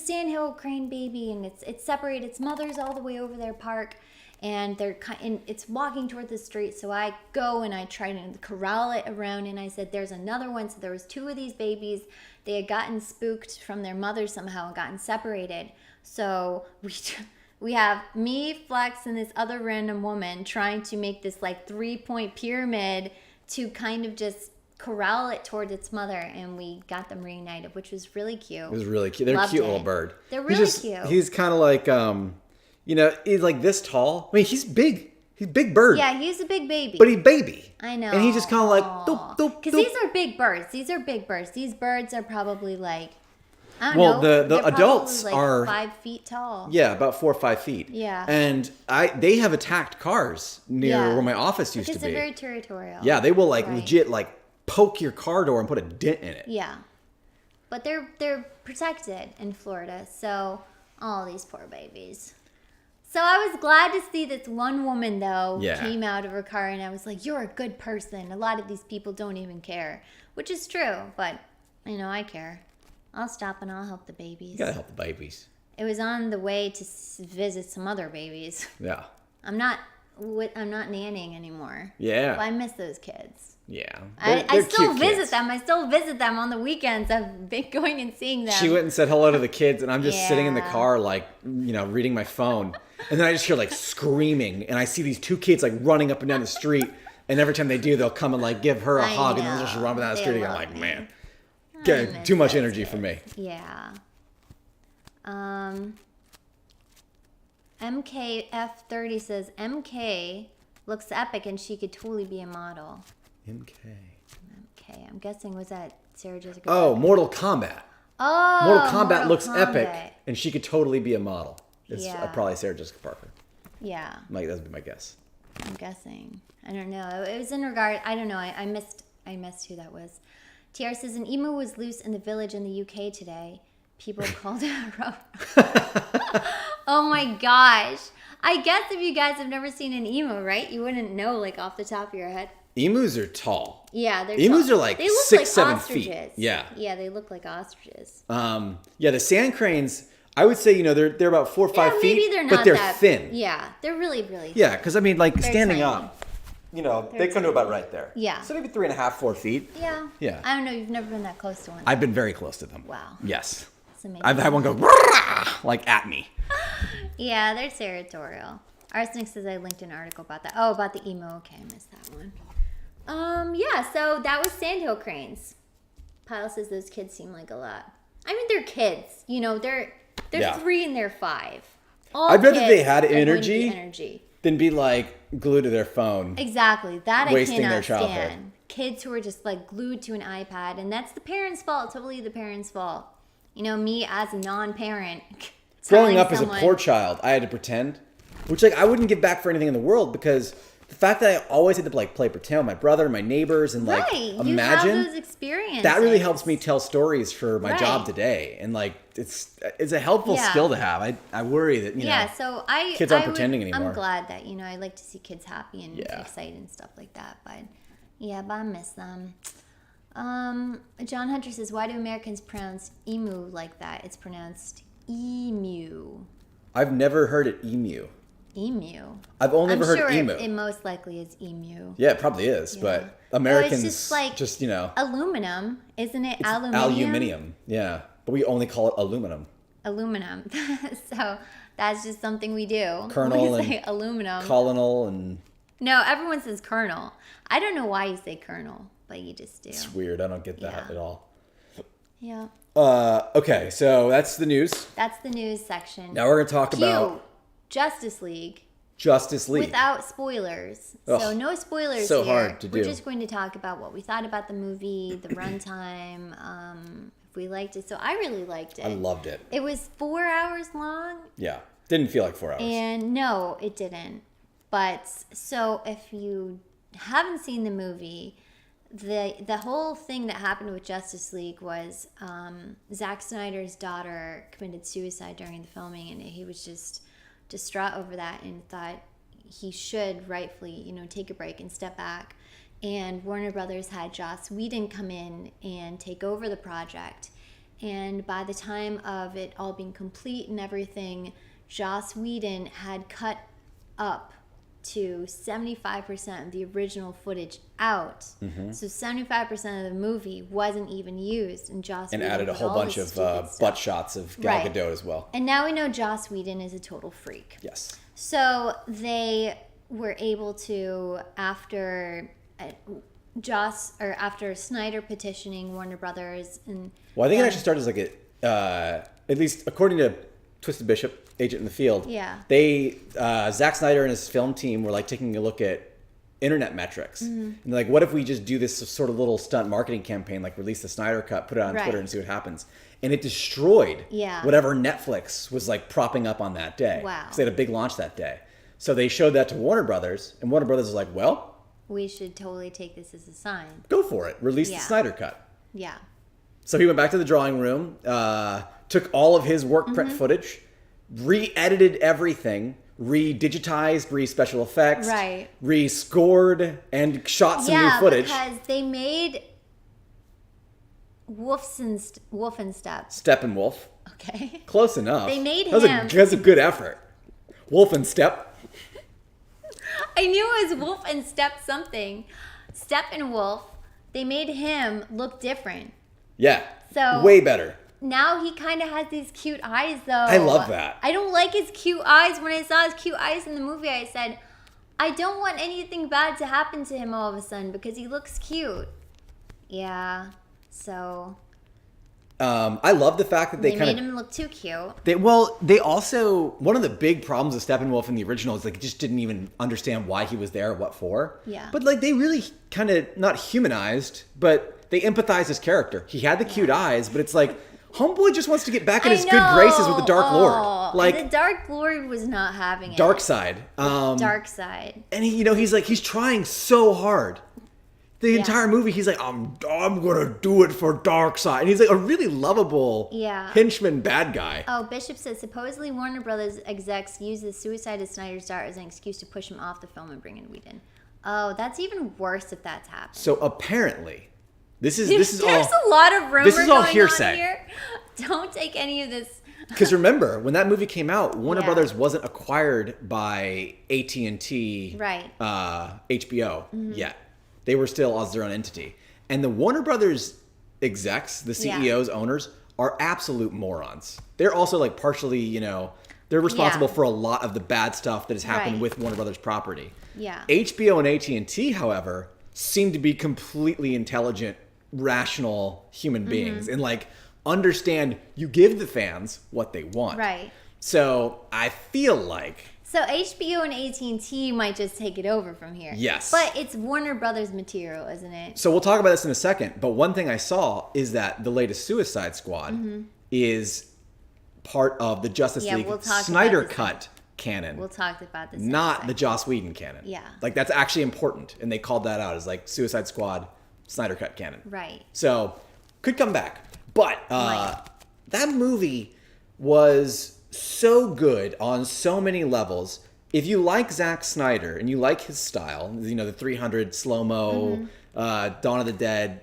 [SPEAKER 2] sandhill crane baby, and it's separated. Its mother's all the way over their park, and it's walking toward the street. So I go and I try to corral it around, and I said, there's another one. So there was two of these babies. They had gotten spooked from their mother somehow and gotten separated. So we have me, Flex, and this other random woman trying to make this like 3-point pyramid to kind of just corral it towards its mother, and we got them reunited, which was really cute.
[SPEAKER 3] It was really cute. They're
[SPEAKER 2] Loved
[SPEAKER 3] a cute
[SPEAKER 2] it.
[SPEAKER 3] little bird.
[SPEAKER 2] They're really cute.
[SPEAKER 3] He's kind of like, he's like this tall. I mean, he's big. He's a big bird.
[SPEAKER 2] Yeah, he's a big baby.
[SPEAKER 3] But he's baby.
[SPEAKER 2] I know.
[SPEAKER 3] And he's just kind of like, doop, doop,
[SPEAKER 2] because these are big birds. These are big birds. These birds are probably like, I don't know.
[SPEAKER 3] The
[SPEAKER 2] they're
[SPEAKER 3] adults
[SPEAKER 2] probably like
[SPEAKER 3] are
[SPEAKER 2] 5 feet tall.
[SPEAKER 3] Yeah, about 4 or 5 feet.
[SPEAKER 2] Yeah.
[SPEAKER 3] And they have attacked cars near where my office used to be.
[SPEAKER 2] Because they're very territorial.
[SPEAKER 3] Yeah, they will legit poke your car door and put a dent in it.
[SPEAKER 2] Yeah. But they're protected in Florida, so all these poor babies. So I was glad to see this one woman though came out of her car, and I was like, you're a good person. A lot of these people don't even care, which is true, but I care. I'll stop and I'll help the babies.
[SPEAKER 3] You gotta help the babies.
[SPEAKER 2] It was on the way to visit some other babies.
[SPEAKER 3] Yeah.
[SPEAKER 2] I'm not nannying anymore.
[SPEAKER 3] Yeah.
[SPEAKER 2] But I miss those kids.
[SPEAKER 3] Yeah.
[SPEAKER 2] I still
[SPEAKER 3] cute
[SPEAKER 2] visit
[SPEAKER 3] kids.
[SPEAKER 2] them. I still visit them on the weekends. I've been going and seeing them.
[SPEAKER 3] She went and said hello to the kids, and I'm just sitting in the car, reading my phone. And then I just hear screaming, and I see these two kids running up and down the street. And every time they do, they'll come and give her a hug, and they'll just run down the street again. I'm like, man, too much energy for me.
[SPEAKER 2] Yeah. MKF30 says MK looks epic, and she could totally be a model. Okay, I'm guessing was that Sarah Jessica?
[SPEAKER 3] Oh, Mortal Kombat.
[SPEAKER 2] Oh,
[SPEAKER 3] Mortal Kombat looks epic, and she could totally be a model. It's probably Sarah Jessica Parker.
[SPEAKER 2] Yeah.
[SPEAKER 3] Like, that would be my guess.
[SPEAKER 2] I'm guessing. I don't know. It was in regard. I don't know. I missed who that was. TR says an emu was loose in the village in the UK today. People called it a road. Oh my gosh. I guess if you guys have never seen an emu, right? You wouldn't know like off the top of your head.
[SPEAKER 3] Emus are tall.
[SPEAKER 2] Yeah, they're
[SPEAKER 3] Emus
[SPEAKER 2] tall.
[SPEAKER 3] are like
[SPEAKER 2] they look
[SPEAKER 3] 6,
[SPEAKER 2] like
[SPEAKER 3] 7
[SPEAKER 2] ostriches.
[SPEAKER 3] feet. Yeah.
[SPEAKER 2] Yeah, they look like ostriches.
[SPEAKER 3] Yeah, the sand cranes, I would say, they're about 4 or 5
[SPEAKER 2] Yeah,
[SPEAKER 3] feet,
[SPEAKER 2] maybe they're not
[SPEAKER 3] but they're
[SPEAKER 2] that
[SPEAKER 3] thin.
[SPEAKER 2] Yeah, they're really, really thin.
[SPEAKER 3] Yeah, because I mean, like standing
[SPEAKER 2] tiny.
[SPEAKER 3] up, they come to about right there.
[SPEAKER 2] Yeah.
[SPEAKER 3] So maybe 3.5, 4 feet.
[SPEAKER 2] Yeah.
[SPEAKER 3] Yeah.
[SPEAKER 2] I don't know. You've never been that close to one.
[SPEAKER 3] I've been very close to them.
[SPEAKER 2] Wow.
[SPEAKER 3] Yes.
[SPEAKER 2] It's amazing.
[SPEAKER 3] I've had one go "Rah!" like at me.
[SPEAKER 2] Yeah, they're territorial. Arsenic says I linked an article about that. Oh, about the emo. Okay, I missed that one. Yeah, so that was sandhill cranes. Pyle says those kids seem like a lot. I mean, they're kids. They're
[SPEAKER 3] Yeah.
[SPEAKER 2] 3 and they're 5. All
[SPEAKER 3] I'd rather they
[SPEAKER 2] kids
[SPEAKER 3] had
[SPEAKER 2] are going to be
[SPEAKER 3] energy.
[SPEAKER 2] energy.
[SPEAKER 3] Than be like glued to their phone.
[SPEAKER 2] Exactly. That
[SPEAKER 3] Wasting
[SPEAKER 2] I cannot
[SPEAKER 3] their childhood.
[SPEAKER 2] stand. Kids who are just like glued to an iPad, and that's the parents' fault. Totally the parents' fault. Me as a non-parent.
[SPEAKER 3] Growing
[SPEAKER 2] telling
[SPEAKER 3] up as a
[SPEAKER 2] someone-
[SPEAKER 3] poor child, I had to pretend, which like I wouldn't give back for anything in the world because the fact that I always had to like play pretend with my brother and my neighbors and like
[SPEAKER 2] Right.
[SPEAKER 3] imagine
[SPEAKER 2] You have those experiences.
[SPEAKER 3] that really helps me tell stories for my job
[SPEAKER 2] Right.
[SPEAKER 3] today, and like it's a helpful
[SPEAKER 2] Yeah.
[SPEAKER 3] skill to have. I worry that
[SPEAKER 2] Yeah, so
[SPEAKER 3] kids aren't pretending
[SPEAKER 2] I'm
[SPEAKER 3] anymore.
[SPEAKER 2] glad that I like to see kids happy and
[SPEAKER 3] Yeah.
[SPEAKER 2] excited and stuff like that. But I miss them. John Hunter says, "Why do Americans pronounce emu like that? It's pronounced emu.
[SPEAKER 3] I've never heard it emu.
[SPEAKER 2] Emu.
[SPEAKER 3] I've only
[SPEAKER 2] I'm
[SPEAKER 3] ever heard
[SPEAKER 2] sure
[SPEAKER 3] emu.
[SPEAKER 2] it most likely is emu.
[SPEAKER 3] Yeah, it probably is, but
[SPEAKER 2] Well,
[SPEAKER 3] Americans
[SPEAKER 2] it's just like aluminum, isn't it?
[SPEAKER 3] it's
[SPEAKER 2] Aluminium.
[SPEAKER 3] aluminium. Yeah, but we only call it aluminum.
[SPEAKER 2] Aluminum. So that's just something we do.
[SPEAKER 3] Kernel
[SPEAKER 2] we
[SPEAKER 3] and
[SPEAKER 2] say aluminum.
[SPEAKER 3] Colonel and
[SPEAKER 2] No, everyone says kernel. I don't know why you say kernel, but you just do.
[SPEAKER 3] it's weird. I don't get that
[SPEAKER 2] Yeah.
[SPEAKER 3] at all.
[SPEAKER 2] Yeah.
[SPEAKER 3] Okay, so that's the news.
[SPEAKER 2] That's the news section.
[SPEAKER 3] Now we're gonna talk about
[SPEAKER 2] Justice League
[SPEAKER 3] Justice League.
[SPEAKER 2] without spoilers. So
[SPEAKER 3] Ugh,
[SPEAKER 2] no spoilers
[SPEAKER 3] so
[SPEAKER 2] here.
[SPEAKER 3] hard to
[SPEAKER 2] We're
[SPEAKER 3] do.
[SPEAKER 2] just going to talk about what we thought about the movie, the runtime, if we liked it. So I really liked it.
[SPEAKER 3] I loved it.
[SPEAKER 2] It was 4 hours long.
[SPEAKER 3] Yeah, didn't feel like 4 hours.
[SPEAKER 2] And no, it didn't. But so if you haven't seen the movie, the whole thing that happened with Justice League was Zack Snyder's daughter committed suicide during the filming, and he was just distraught over that and thought he should rightfully, take a break and step back. And Warner Brothers had Joss Whedon come in and take over the project. And by the time of it all being complete and everything, Joss Whedon had cut up to 75% of the original footage out.
[SPEAKER 3] Mm-hmm.
[SPEAKER 2] So 75% of the movie wasn't even used. And Joss
[SPEAKER 3] and
[SPEAKER 2] Whedon
[SPEAKER 3] added a
[SPEAKER 2] put
[SPEAKER 3] whole
[SPEAKER 2] all
[SPEAKER 3] bunch
[SPEAKER 2] this
[SPEAKER 3] of
[SPEAKER 2] stupid
[SPEAKER 3] butt
[SPEAKER 2] stuff.
[SPEAKER 3] shots of Gal
[SPEAKER 2] Right.
[SPEAKER 3] Gadot as well.
[SPEAKER 2] And now we know Joss Whedon is a total freak.
[SPEAKER 3] Yes.
[SPEAKER 2] So they were able to, after after Snyder petitioning Warner Brothers, and
[SPEAKER 3] Well, I think it actually started as like at least according to Twisted Bishop, Agent in the Field.
[SPEAKER 2] Yeah.
[SPEAKER 3] They Zack Snyder and his film team were like taking a look at internet metrics, and they're like, what if we just do this sort of little stunt marketing campaign, like release the Snyder Cut, put it on
[SPEAKER 2] Right.
[SPEAKER 3] Twitter, and see what happens. And it destroyed
[SPEAKER 2] Yeah.
[SPEAKER 3] whatever Netflix was like propping up on that day.
[SPEAKER 2] Wow.
[SPEAKER 3] Because they had a big launch that day. So they showed that to Warner Brothers, and Warner Brothers was like, well,
[SPEAKER 2] we should totally take this as a sign.
[SPEAKER 3] go for it. Release
[SPEAKER 2] Yeah.
[SPEAKER 3] the Snyder Cut.
[SPEAKER 2] Yeah.
[SPEAKER 3] So he went back to the drawing room, took all of his work print
[SPEAKER 2] Mm-hmm.
[SPEAKER 3] footage, re-edited everything, re-digitized, re-special effects,
[SPEAKER 2] Right.
[SPEAKER 3] re-scored, and shot some new footage.
[SPEAKER 2] Because they made Wolfensteps.
[SPEAKER 3] Steppenwolf.
[SPEAKER 2] Okay.
[SPEAKER 3] Close enough.
[SPEAKER 2] They made
[SPEAKER 3] That's
[SPEAKER 2] him-
[SPEAKER 3] a good effort. Wolfenstep.
[SPEAKER 2] I knew it was Wolf and Step something. Steppenwolf. They made him look different.
[SPEAKER 3] Yeah.
[SPEAKER 2] So-
[SPEAKER 3] way better.
[SPEAKER 2] Now he kind of has these cute eyes, though.
[SPEAKER 3] I love that.
[SPEAKER 2] I don't like his cute eyes. When I saw his cute eyes in the movie, I said, I don't want anything bad to happen to him all of a sudden because he looks cute. Yeah. So
[SPEAKER 3] I love the fact that
[SPEAKER 2] they
[SPEAKER 3] they
[SPEAKER 2] made
[SPEAKER 3] kind of
[SPEAKER 2] him look too cute.
[SPEAKER 3] They also, one of the big problems with Steppenwolf in the original is like just didn't even understand why he was there or what for.
[SPEAKER 2] Yeah.
[SPEAKER 3] But like they really kind of not humanized, but they empathized his character. He had the cute eyes, but it's like, Homeboy just wants to get back in
[SPEAKER 2] I
[SPEAKER 3] his good graces with the Dark
[SPEAKER 2] know.
[SPEAKER 3] Lord. Like,
[SPEAKER 2] the Dark Lord was not having it.
[SPEAKER 3] Dark Side.
[SPEAKER 2] Dark side.
[SPEAKER 3] And he's trying so hard. The entire movie, he's like, I'm gonna do it for Dark Side. And he's like a really lovable henchman bad guy.
[SPEAKER 2] Oh, Bishop says, supposedly Warner Brothers execs use the suicide of Snyder's daughter as an excuse to push him off the film and bring in Whedon. Oh, that's even worse if that's happened.
[SPEAKER 3] So apparently, this is
[SPEAKER 2] There's
[SPEAKER 3] all...
[SPEAKER 2] a lot of rumor
[SPEAKER 3] this is all
[SPEAKER 2] going
[SPEAKER 3] hearsay.
[SPEAKER 2] on here. Don't take any of this.
[SPEAKER 3] Because remember, when that movie came out, Warner Brothers wasn't acquired by AT&T, HBO yet. They were still as their own entity. And the Warner Brothers execs, the CEOs, owners, are absolute morons. They're also like partially, they're responsible for a lot of the bad stuff that has happened with Warner Brothers property.
[SPEAKER 2] Yeah.
[SPEAKER 3] HBO and AT&T, however, seem to be completely intelligent, rational human beings and like understand you give the fans what they want.
[SPEAKER 2] Right.
[SPEAKER 3] So I feel like...
[SPEAKER 2] So HBO and AT&T might just take it over from here.
[SPEAKER 3] Yes.
[SPEAKER 2] But it's Warner Brothers material, isn't it?
[SPEAKER 3] So we'll talk about this in a second. But one thing I saw is that the latest Suicide Squad is part of the Justice League Snyder Cut canon.
[SPEAKER 2] We'll talk about this.
[SPEAKER 3] Not the Joss Whedon canon.
[SPEAKER 2] Yeah.
[SPEAKER 3] Like that's actually important. And they called that out as like Suicide Squad Snyder Cut canon.
[SPEAKER 2] Right.
[SPEAKER 3] So could come back. But that movie was so good on so many levels. If you like Zack Snyder and you like his style, the 300 slow-mo, Dawn of the Dead,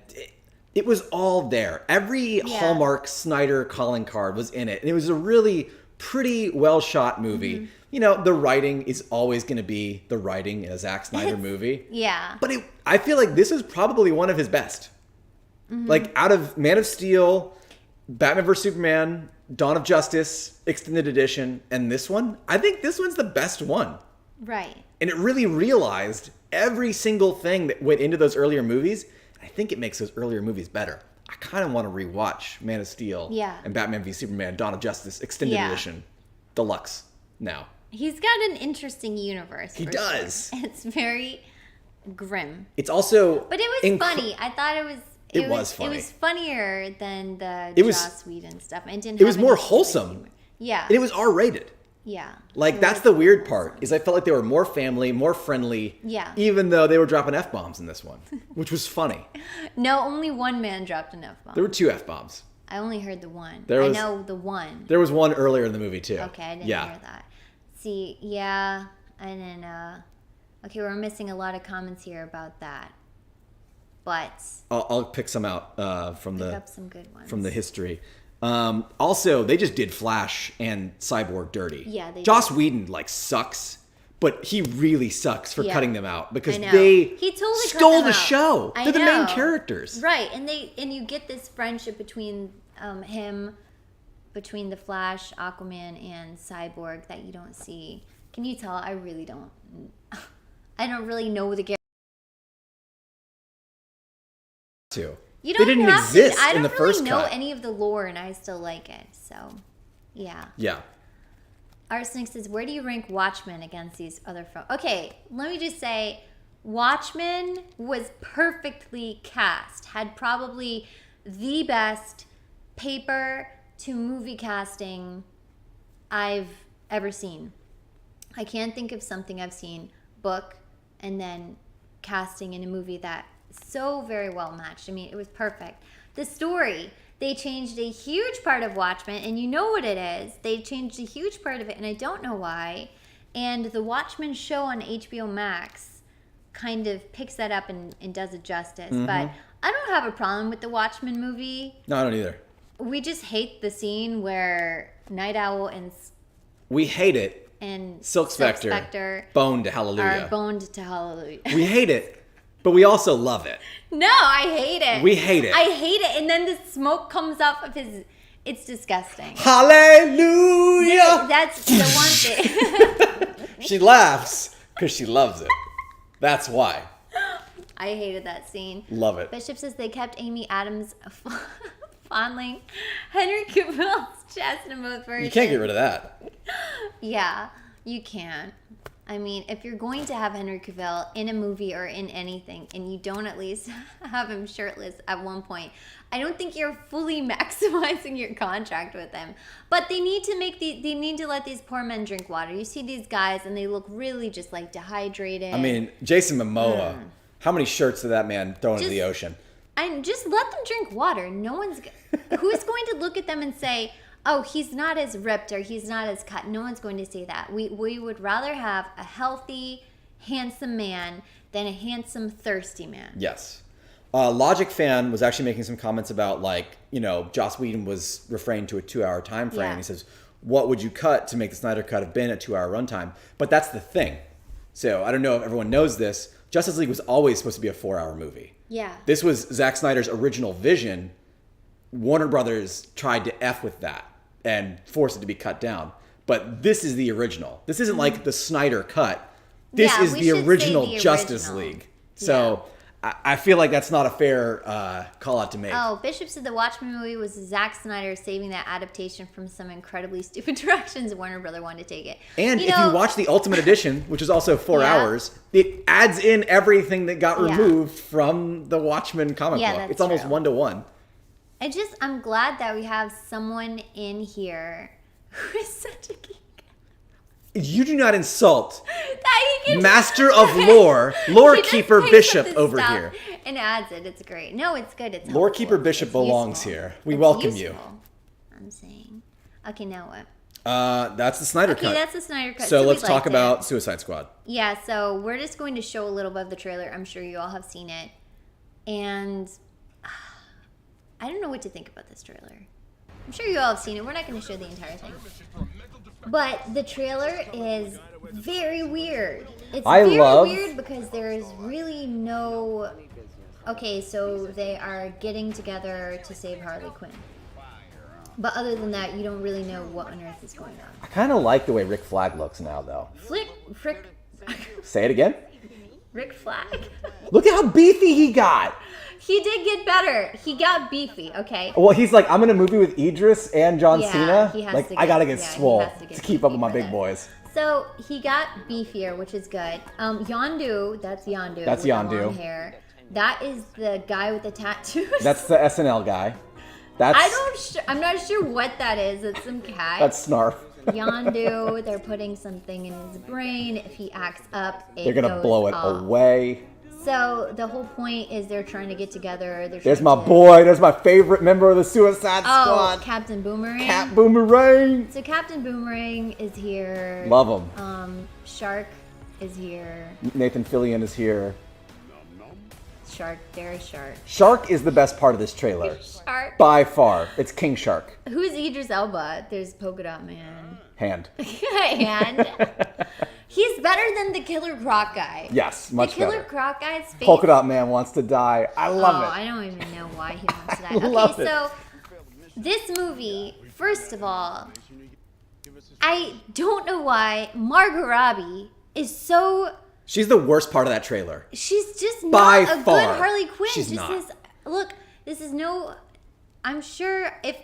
[SPEAKER 3] it was all there. Every Hallmark Snyder calling card was in it. And it was a really pretty well-shot movie. The writing is always going to be the writing in a Zack Snyder movie.
[SPEAKER 2] Yeah.
[SPEAKER 3] But I feel like this is probably one of his best. Like out of Man of Steel, Batman vs. Superman, Dawn of Justice, Extended Edition, and this one, I think this one's the best one.
[SPEAKER 2] Right.
[SPEAKER 3] And it really realized every single thing that went into those earlier movies. I think it makes those earlier movies better. I kind of want to rewatch Man of Steel and Batman v Superman, Dawn of Justice, Extended Edition, Deluxe now.
[SPEAKER 2] He's got an interesting universe.
[SPEAKER 3] He does.
[SPEAKER 2] Sure. It's very grim.
[SPEAKER 3] It's also...
[SPEAKER 2] But it was funny. I thought it was...
[SPEAKER 3] It was funny.
[SPEAKER 2] It was funnier than the Joss Whedon stuff.
[SPEAKER 3] It was more wholesome.
[SPEAKER 2] Yeah.
[SPEAKER 3] And it was R-rated.
[SPEAKER 2] Yeah.
[SPEAKER 3] Like, that's the weird part, is I felt like they were more family, more friendly.
[SPEAKER 2] Yeah.
[SPEAKER 3] Even though they were dropping F-bombs in this one, which was funny.
[SPEAKER 2] No, only one man dropped an F-bomb.
[SPEAKER 3] There were 2 F-bombs.
[SPEAKER 2] I only heard the one.
[SPEAKER 3] I
[SPEAKER 2] know the one.
[SPEAKER 3] There was one earlier in the movie, too.
[SPEAKER 2] Okay, I didn't hear that. See, and then, okay, we're missing a lot of comments here about that. But
[SPEAKER 3] I'll pick some out from
[SPEAKER 2] up some good ones.
[SPEAKER 3] from the history. Also, they just did Flash and Cyborg dirty.
[SPEAKER 2] Yeah, they
[SPEAKER 3] Joss
[SPEAKER 2] did.
[SPEAKER 3] Whedon sucks, but he really sucks for cutting them out because
[SPEAKER 2] he totally
[SPEAKER 3] stole
[SPEAKER 2] cut them
[SPEAKER 3] the
[SPEAKER 2] out.
[SPEAKER 3] show. They're the main characters,
[SPEAKER 2] right? And you get this friendship between between the Flash, Aquaman, and Cyborg that you don't see. Can you tell? I really don't. I don't really know the character. You don't
[SPEAKER 3] they didn't
[SPEAKER 2] have
[SPEAKER 3] exist
[SPEAKER 2] to. I
[SPEAKER 3] in
[SPEAKER 2] don't
[SPEAKER 3] the first
[SPEAKER 2] really know
[SPEAKER 3] cut.
[SPEAKER 2] any of the lore, and I still like it. So, yeah.
[SPEAKER 3] Yeah.
[SPEAKER 2] Arsenic says, "Where do you rank Watchmen against these other films?" Okay, let me just say, Watchmen was perfectly cast. Had probably the best paper to movie casting I've ever seen. I can't think of something I've seen, book, and then casting in a movie that so very well matched. I mean, it was perfect. The story, they changed a huge part of Watchmen, and you know what it is. They changed a huge part of it, and I don't know why. And the Watchmen show on HBO Max kind of picks that up and does it justice. But I don't have a problem with the Watchmen movie.
[SPEAKER 3] No, I don't either.
[SPEAKER 2] We just hate the scene where Night Owl
[SPEAKER 3] we hate it.
[SPEAKER 2] And
[SPEAKER 3] Silk Spectre boned to Hallelujah.
[SPEAKER 2] Are boned to Hallelujah.
[SPEAKER 3] We hate it. But we also love it.
[SPEAKER 2] No, I hate it.
[SPEAKER 3] We hate it.
[SPEAKER 2] I hate it. And then the smoke comes off of his... It's disgusting.
[SPEAKER 3] Hallelujah!
[SPEAKER 2] That's the one thing.
[SPEAKER 3] She laughs because she loves it. That's why.
[SPEAKER 2] I hated that scene.
[SPEAKER 3] Love it.
[SPEAKER 2] Bishop says they kept Amy Adams fondling Henry Cavill's chest in both versions.
[SPEAKER 3] You can't get rid of that.
[SPEAKER 2] Yeah, you can. I mean, if you're going to have Henry Cavill in a movie or in anything, and you don't at least have him shirtless at one point, I don't think you're fully maximizing your contract with him. But they need to let these poor men drink water. You see these guys, and they look really just like dehydrated.
[SPEAKER 3] I mean, Jason Momoa, how many shirts did that man throw into the ocean?
[SPEAKER 2] And just let them drink water. No one's who's going to look at them and say, "Oh, he's not as ripped or he's not as cut." No one's going to say that. We would rather have a healthy, handsome man than a handsome, thirsty man.
[SPEAKER 3] Yes. Logic Fan was actually making some comments about, like, you know, Joss Whedon was referring to a 2-hour time frame.
[SPEAKER 2] Yeah.
[SPEAKER 3] He says, what would you cut to make the Snyder Cut have been a 2-hour runtime? But that's the thing. So I don't know if everyone knows this. Justice League was always supposed to be a 4-hour movie.
[SPEAKER 2] Yeah.
[SPEAKER 3] This was Zack Snyder's original vision. Warner Brothers tried to F with that and force it to be cut down. But this is the original. This isn't like the Snyder Cut. This is the original Justice League. So I feel like that's not a fair call out to make.
[SPEAKER 2] Oh, Bishop said the Watchmen movie was Zack Snyder saving that adaptation from some incredibly stupid directions Warner Brother wanted to take it.
[SPEAKER 3] And if you watch the Ultimate Edition, which is also 4 hours, it adds in everything that got removed from the Watchmen comic book.
[SPEAKER 2] That's
[SPEAKER 3] it's almost
[SPEAKER 2] true.
[SPEAKER 3] 1-to-1.
[SPEAKER 2] I'm glad that we have someone in here who is such a geek.
[SPEAKER 3] You do not insult
[SPEAKER 2] That he can
[SPEAKER 3] Master of Lore, Lore
[SPEAKER 2] He just
[SPEAKER 3] Keeper
[SPEAKER 2] takes
[SPEAKER 3] Bishop
[SPEAKER 2] this
[SPEAKER 3] over
[SPEAKER 2] stuff
[SPEAKER 3] here.
[SPEAKER 2] and adds it. It's great. No, it's good. It's
[SPEAKER 3] Lore
[SPEAKER 2] helpful.
[SPEAKER 3] Keeper Bishop
[SPEAKER 2] It's
[SPEAKER 3] belongs
[SPEAKER 2] useful.
[SPEAKER 3] here. We
[SPEAKER 2] It's
[SPEAKER 3] welcome
[SPEAKER 2] useful, I'm saying. Okay, now what?
[SPEAKER 3] That's the Snyder Cut.
[SPEAKER 2] Okay, that's the Snyder Cut.
[SPEAKER 3] So
[SPEAKER 2] we
[SPEAKER 3] let's talk
[SPEAKER 2] liked
[SPEAKER 3] about
[SPEAKER 2] it.
[SPEAKER 3] Suicide Squad.
[SPEAKER 2] Yeah, so we're just going to show a little bit of the trailer. I'm sure you all have seen it. And I don't know what to think about this trailer. I'm sure you all have seen it. We're not going to show the entire thing. But the trailer is very weird. It's very weird because there is really no... Okay, so they are getting together to save Harley Quinn. But other than that, you don't really know what on earth is going on.
[SPEAKER 3] I kind of like the way Rick Flag looks now, though.
[SPEAKER 2] Frick...
[SPEAKER 3] Say it again.
[SPEAKER 2] Rick Flag?
[SPEAKER 3] Look at how beefy he got.
[SPEAKER 2] He did get better. He got beefy, okay?
[SPEAKER 3] Well, he's like, I'm in a movie with Idris and John
[SPEAKER 2] Yeah,
[SPEAKER 3] Cena.
[SPEAKER 2] he has
[SPEAKER 3] Like,
[SPEAKER 2] to
[SPEAKER 3] I gotta
[SPEAKER 2] get-
[SPEAKER 3] get
[SPEAKER 2] yeah, he
[SPEAKER 3] swole
[SPEAKER 2] has to get
[SPEAKER 3] to keep up
[SPEAKER 2] beefy
[SPEAKER 3] with my
[SPEAKER 2] for
[SPEAKER 3] big
[SPEAKER 2] that.
[SPEAKER 3] boys.
[SPEAKER 2] So he got beefier, which is good. Yondu, that's Yondu.
[SPEAKER 3] That's
[SPEAKER 2] with the
[SPEAKER 3] Yondu.
[SPEAKER 2] long hair. That is the guy with the tattoos.
[SPEAKER 3] That's the SNL guy.
[SPEAKER 2] I'm not sure what that is. It's some cat.
[SPEAKER 3] That's Snarf.
[SPEAKER 2] Yondu, they're putting something in his brain. If he acts up,
[SPEAKER 3] They're gonna
[SPEAKER 2] goes
[SPEAKER 3] blow it
[SPEAKER 2] off.
[SPEAKER 3] away.
[SPEAKER 2] So the whole point is they're trying to get together.
[SPEAKER 3] There's my boy. There's my favorite member of the Suicide
[SPEAKER 2] Oh,
[SPEAKER 3] Squad.
[SPEAKER 2] Captain Boomerang.
[SPEAKER 3] Cat Boomerang.
[SPEAKER 2] So Captain Boomerang is here.
[SPEAKER 3] Love him.
[SPEAKER 2] Shark is here.
[SPEAKER 3] Nathan Fillion is here.
[SPEAKER 2] Shark, there's Shark.
[SPEAKER 3] Shark is the best part of this trailer.
[SPEAKER 2] Shark.
[SPEAKER 3] By far. It's King Shark.
[SPEAKER 2] Who's Idris Elba? There's Polka Dot Man.
[SPEAKER 3] Hand.
[SPEAKER 2] And he's better than the Killer Croc guy.
[SPEAKER 3] Yes, much
[SPEAKER 2] The Killer
[SPEAKER 3] better.
[SPEAKER 2] Croc guy's face.
[SPEAKER 3] Polka Dot Man wants to die. I love it.
[SPEAKER 2] I don't even know why he wants to die.
[SPEAKER 3] love
[SPEAKER 2] Okay,
[SPEAKER 3] it.
[SPEAKER 2] so this movie, first of all, I don't know why Margot Robbie is so...
[SPEAKER 3] She's the worst part of that trailer.
[SPEAKER 2] She's just
[SPEAKER 3] By
[SPEAKER 2] not a
[SPEAKER 3] far.
[SPEAKER 2] good Harley Quinn.
[SPEAKER 3] She's
[SPEAKER 2] just
[SPEAKER 3] not.
[SPEAKER 2] This, look, this is no... I'm sure if...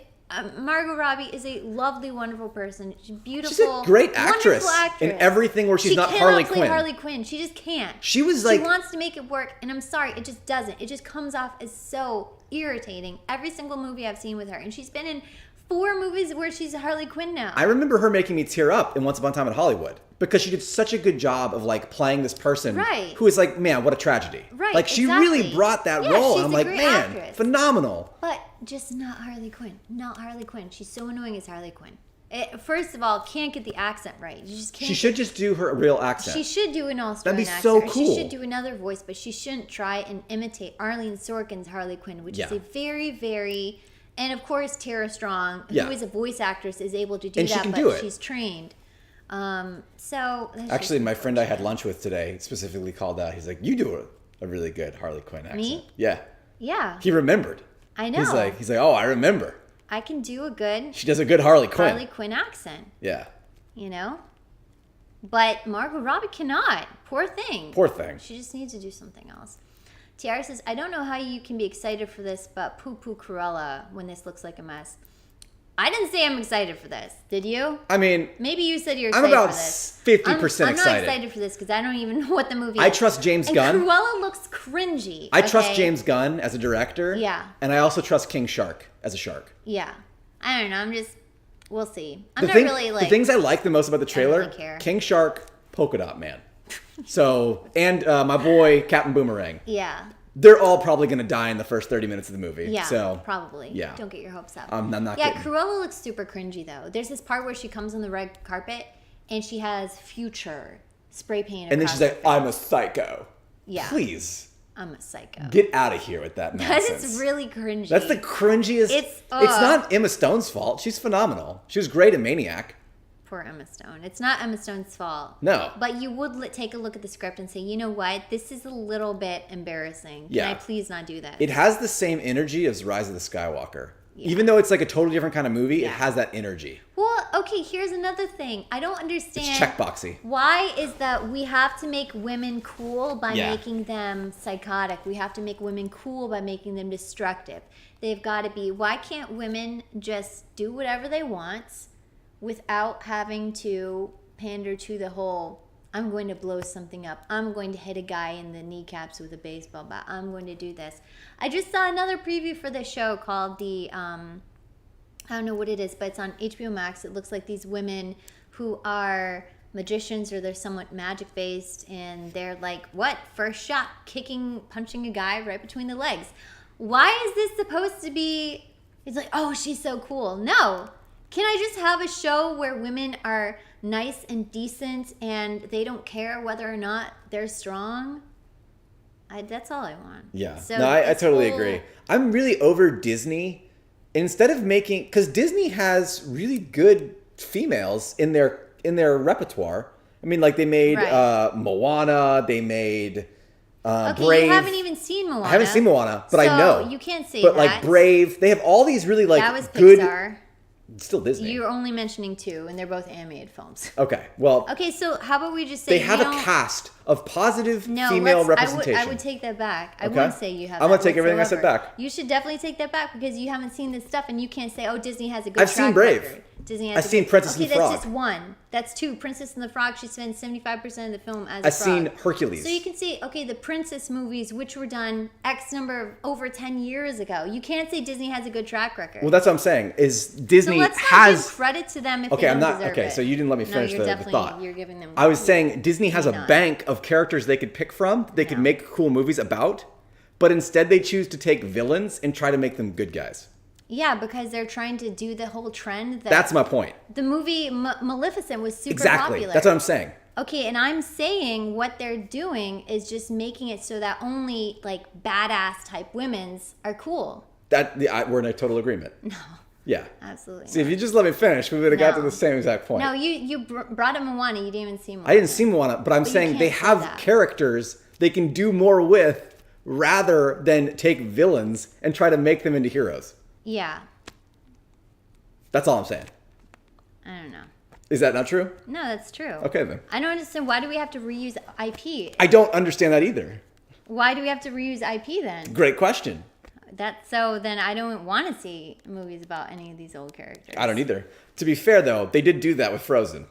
[SPEAKER 2] Margot Robbie is a lovely, wonderful person. She's beautiful.
[SPEAKER 3] She's a great actress
[SPEAKER 2] wonderful actress.
[SPEAKER 3] in everything where she's not
[SPEAKER 2] cannot
[SPEAKER 3] Harley
[SPEAKER 2] play
[SPEAKER 3] Quinn.
[SPEAKER 2] Harley Quinn. She just can't.
[SPEAKER 3] She was like-
[SPEAKER 2] She wants to make it work, and I'm sorry, it just doesn't. It just comes off as so irritating. Every single movie I've seen with her, and she's been in 4 movies where she's Harley Quinn now.
[SPEAKER 3] I remember her making me tear up in Once Upon a Time in Hollywood because she did such a good job of like playing this person
[SPEAKER 2] Right.
[SPEAKER 3] who is like, man, what a tragedy.
[SPEAKER 2] Right,
[SPEAKER 3] Like she
[SPEAKER 2] exactly.
[SPEAKER 3] really brought that
[SPEAKER 2] Yeah,
[SPEAKER 3] role.
[SPEAKER 2] she's
[SPEAKER 3] And I'm
[SPEAKER 2] a
[SPEAKER 3] like,
[SPEAKER 2] great
[SPEAKER 3] man,
[SPEAKER 2] actress.
[SPEAKER 3] phenomenal.
[SPEAKER 2] But just not Harley Quinn. Not Harley Quinn. She's so annoying as Harley Quinn. First of all, can't get the accent right. You just can't.
[SPEAKER 3] She should just do her real accent.
[SPEAKER 2] She should do an Australian
[SPEAKER 3] That'd be
[SPEAKER 2] accent.
[SPEAKER 3] so
[SPEAKER 2] Or she
[SPEAKER 3] cool.
[SPEAKER 2] should do another voice, but she shouldn't try and imitate Arlene Sorkin's Harley Quinn, which is
[SPEAKER 3] Yeah.
[SPEAKER 2] a very, very... And of course, Tara Strong,
[SPEAKER 3] Yeah.
[SPEAKER 2] who is a voice actress, is able to do
[SPEAKER 3] And she
[SPEAKER 2] that,
[SPEAKER 3] can
[SPEAKER 2] but
[SPEAKER 3] do it.
[SPEAKER 2] she's trained. So that's
[SPEAKER 3] Actually,
[SPEAKER 2] just
[SPEAKER 3] my friend I had
[SPEAKER 2] unfortunate.
[SPEAKER 3] lunch with today specifically called out. He's like, you do a really good Harley Quinn accent.
[SPEAKER 2] Me?
[SPEAKER 3] Yeah.
[SPEAKER 2] Yeah,
[SPEAKER 3] He remembered.
[SPEAKER 2] I know.
[SPEAKER 3] He's like, oh, I remember.
[SPEAKER 2] I can do a good
[SPEAKER 3] She does a good Harley Quinn.
[SPEAKER 2] Harley Quinn accent,
[SPEAKER 3] Yeah.
[SPEAKER 2] you know? But Margot Robbie cannot. Poor thing.
[SPEAKER 3] Poor thing.
[SPEAKER 2] She just needs to do something else. Tiara says, I don't know how you can be excited for this, but poo-poo Cruella when this looks like a mess. I didn't say I'm excited for this. Did you?
[SPEAKER 3] I mean,
[SPEAKER 2] Maybe you said you're
[SPEAKER 3] I'm
[SPEAKER 2] excited
[SPEAKER 3] about
[SPEAKER 2] for this.
[SPEAKER 3] 50%
[SPEAKER 2] I'm not
[SPEAKER 3] excited.
[SPEAKER 2] excited for this because I don't even know what the movie is.
[SPEAKER 3] I trust James
[SPEAKER 2] and
[SPEAKER 3] Gunn.
[SPEAKER 2] Cruella looks cringy.
[SPEAKER 3] I trust
[SPEAKER 2] okay?
[SPEAKER 3] James Gunn as a director.
[SPEAKER 2] Yeah.
[SPEAKER 3] And I also trust King Shark as a shark.
[SPEAKER 2] Yeah. I don't know. We'll see. The
[SPEAKER 3] things I like the most about the trailer,
[SPEAKER 2] really care.
[SPEAKER 3] King Shark, Polka Dot Man. So, and my boy, Captain Boomerang.
[SPEAKER 2] Yeah.
[SPEAKER 3] They're all probably going to die in the first 30 minutes of the movie.
[SPEAKER 2] Yeah,
[SPEAKER 3] so,
[SPEAKER 2] probably.
[SPEAKER 3] Yeah.
[SPEAKER 2] Don't get your hopes up.
[SPEAKER 3] I'm not
[SPEAKER 2] Yeah,
[SPEAKER 3] kidding.
[SPEAKER 2] Cruella looks super cringy, though. There's this part where she comes on the red carpet, and she has Future spray painted
[SPEAKER 3] And then
[SPEAKER 2] across
[SPEAKER 3] she's
[SPEAKER 2] her
[SPEAKER 3] like,
[SPEAKER 2] face.
[SPEAKER 3] I'm a psycho.
[SPEAKER 2] Yeah.
[SPEAKER 3] Please.
[SPEAKER 2] I'm a psycho.
[SPEAKER 3] Get out of here with that
[SPEAKER 2] That
[SPEAKER 3] nonsense.
[SPEAKER 2] is really cringy.
[SPEAKER 3] That's the cringiest.
[SPEAKER 2] It's
[SPEAKER 3] not Emma Stone's fault. She's phenomenal. She was great in Maniac.
[SPEAKER 2] Poor Emma Stone. It's not Emma Stone's fault.
[SPEAKER 3] No.
[SPEAKER 2] But you would take a look at the script and say, you know what? This is a little bit embarrassing. Can
[SPEAKER 3] Yeah.
[SPEAKER 2] I please not do that?
[SPEAKER 3] It has the same energy as Rise of the Skywalker.
[SPEAKER 2] Yeah.
[SPEAKER 3] Even though it's like a totally different kind of movie,
[SPEAKER 2] Yeah.
[SPEAKER 3] it has that energy.
[SPEAKER 2] Well, okay, here's another thing. I don't understand.
[SPEAKER 3] It's checkboxy.
[SPEAKER 2] Why is that we have to make women cool by
[SPEAKER 3] Yeah.
[SPEAKER 2] making them psychotic? We have to make women cool by making them destructive. They've got to be. Why can't women just do whatever they want without having to pander to the whole, I'm going to blow something up. I'm going to hit a guy in the kneecaps with a baseball bat. I'm going to do this. I just saw another preview for this show called I don't know what it is, but it's on HBO Max. It looks like these women who are magicians or they're somewhat magic based, and they're like, what? First shot, punching a guy right between the legs. Why is this supposed to be? It's like, oh, she's so cool. No. Can I just have a show where women are nice and decent and they don't care whether or not they're strong? That's all I want.
[SPEAKER 3] Yeah.
[SPEAKER 2] So
[SPEAKER 3] no, I
[SPEAKER 2] this
[SPEAKER 3] totally
[SPEAKER 2] whole-
[SPEAKER 3] agree. I'm really over Disney. Instead of making, because Disney has really good females in their repertoire. I mean, like they made
[SPEAKER 2] Right.
[SPEAKER 3] Moana. They made
[SPEAKER 2] Okay,
[SPEAKER 3] Brave.
[SPEAKER 2] you haven't even seen Moana.
[SPEAKER 3] I haven't seen Moana, but I
[SPEAKER 2] So
[SPEAKER 3] know.
[SPEAKER 2] you can't say
[SPEAKER 3] But
[SPEAKER 2] that.
[SPEAKER 3] like Brave, they have all these really like
[SPEAKER 2] That was
[SPEAKER 3] good.
[SPEAKER 2] Pixar.
[SPEAKER 3] Still Disney.
[SPEAKER 2] You're only mentioning two, and they're both animated films.
[SPEAKER 3] Okay, well,
[SPEAKER 2] Okay, so how about we just say
[SPEAKER 3] they have
[SPEAKER 2] we
[SPEAKER 3] a
[SPEAKER 2] don't-
[SPEAKER 3] cast of positive
[SPEAKER 2] No,
[SPEAKER 3] female
[SPEAKER 2] let's-
[SPEAKER 3] representation.
[SPEAKER 2] I would take that back. I
[SPEAKER 3] Okay.
[SPEAKER 2] won't say you have.
[SPEAKER 3] I'm
[SPEAKER 2] that
[SPEAKER 3] gonna take everything I said
[SPEAKER 2] whatsoever.
[SPEAKER 3] back.
[SPEAKER 2] You should definitely take that back because you haven't seen this stuff, and you can't say, "Oh, Disney has a good."
[SPEAKER 3] I've seen
[SPEAKER 2] track
[SPEAKER 3] Brave.
[SPEAKER 2] record. Disney has.
[SPEAKER 3] I've
[SPEAKER 2] a
[SPEAKER 3] seen
[SPEAKER 2] good-
[SPEAKER 3] Princess and the
[SPEAKER 2] Okay,
[SPEAKER 3] Frog.
[SPEAKER 2] that's just one. That's two. Princess and the Frog. She spends 75% of the film as.
[SPEAKER 3] I've
[SPEAKER 2] a frog.
[SPEAKER 3] seen Hercules.
[SPEAKER 2] So you can see, okay, the princess movies, which were done X number of over 10 years ago. You can't say Disney has a good track record.
[SPEAKER 3] Well, that's what I'm saying. Is
[SPEAKER 2] so
[SPEAKER 3] Disney
[SPEAKER 2] let's not
[SPEAKER 3] has
[SPEAKER 2] give credit to them if
[SPEAKER 3] Okay,
[SPEAKER 2] they don't
[SPEAKER 3] I'm not
[SPEAKER 2] deserve
[SPEAKER 3] okay.
[SPEAKER 2] it.
[SPEAKER 3] So you didn't let me
[SPEAKER 2] No,
[SPEAKER 3] finish
[SPEAKER 2] you're
[SPEAKER 3] the
[SPEAKER 2] definitely
[SPEAKER 3] thought.
[SPEAKER 2] you're giving them.
[SPEAKER 3] I was saying Disney has a
[SPEAKER 2] not.
[SPEAKER 3] bank of characters they could pick from. They could
[SPEAKER 2] No.
[SPEAKER 3] make cool movies about, but instead they choose to take villains and try to make them good guys.
[SPEAKER 2] Yeah, because they're trying to do the whole trend.
[SPEAKER 3] That's my point.
[SPEAKER 2] The movie Maleficent was super
[SPEAKER 3] Exactly.
[SPEAKER 2] popular.
[SPEAKER 3] That's what I'm saying.
[SPEAKER 2] Okay, and I'm saying what they're doing is just making it so that only like badass type women's are cool.
[SPEAKER 3] We're in a total agreement.
[SPEAKER 2] No,
[SPEAKER 3] Yeah.
[SPEAKER 2] absolutely.
[SPEAKER 3] See, if you just let me finish, we would have got to
[SPEAKER 2] No.
[SPEAKER 3] the same exact point.
[SPEAKER 2] No, you brought up Moana. You didn't even see Moana.
[SPEAKER 3] I didn't see Moana, but I'm
[SPEAKER 2] But you
[SPEAKER 3] saying they
[SPEAKER 2] can't say
[SPEAKER 3] have
[SPEAKER 2] that.
[SPEAKER 3] characters they can do more with rather than take villains and try to make them into heroes.
[SPEAKER 2] Yeah,
[SPEAKER 3] That's all I'm saying.
[SPEAKER 2] I don't know.
[SPEAKER 3] Is that not true?
[SPEAKER 2] No, that's true.
[SPEAKER 3] Okay, then.
[SPEAKER 2] I don't understand. Why do we have to reuse IP?
[SPEAKER 3] I don't understand that either.
[SPEAKER 2] Why do we have to reuse IP then?
[SPEAKER 3] Great question.
[SPEAKER 2] Then I don't want to see movies about any of these old characters.
[SPEAKER 3] I don't either. To be fair, though, they did do that with Frozen.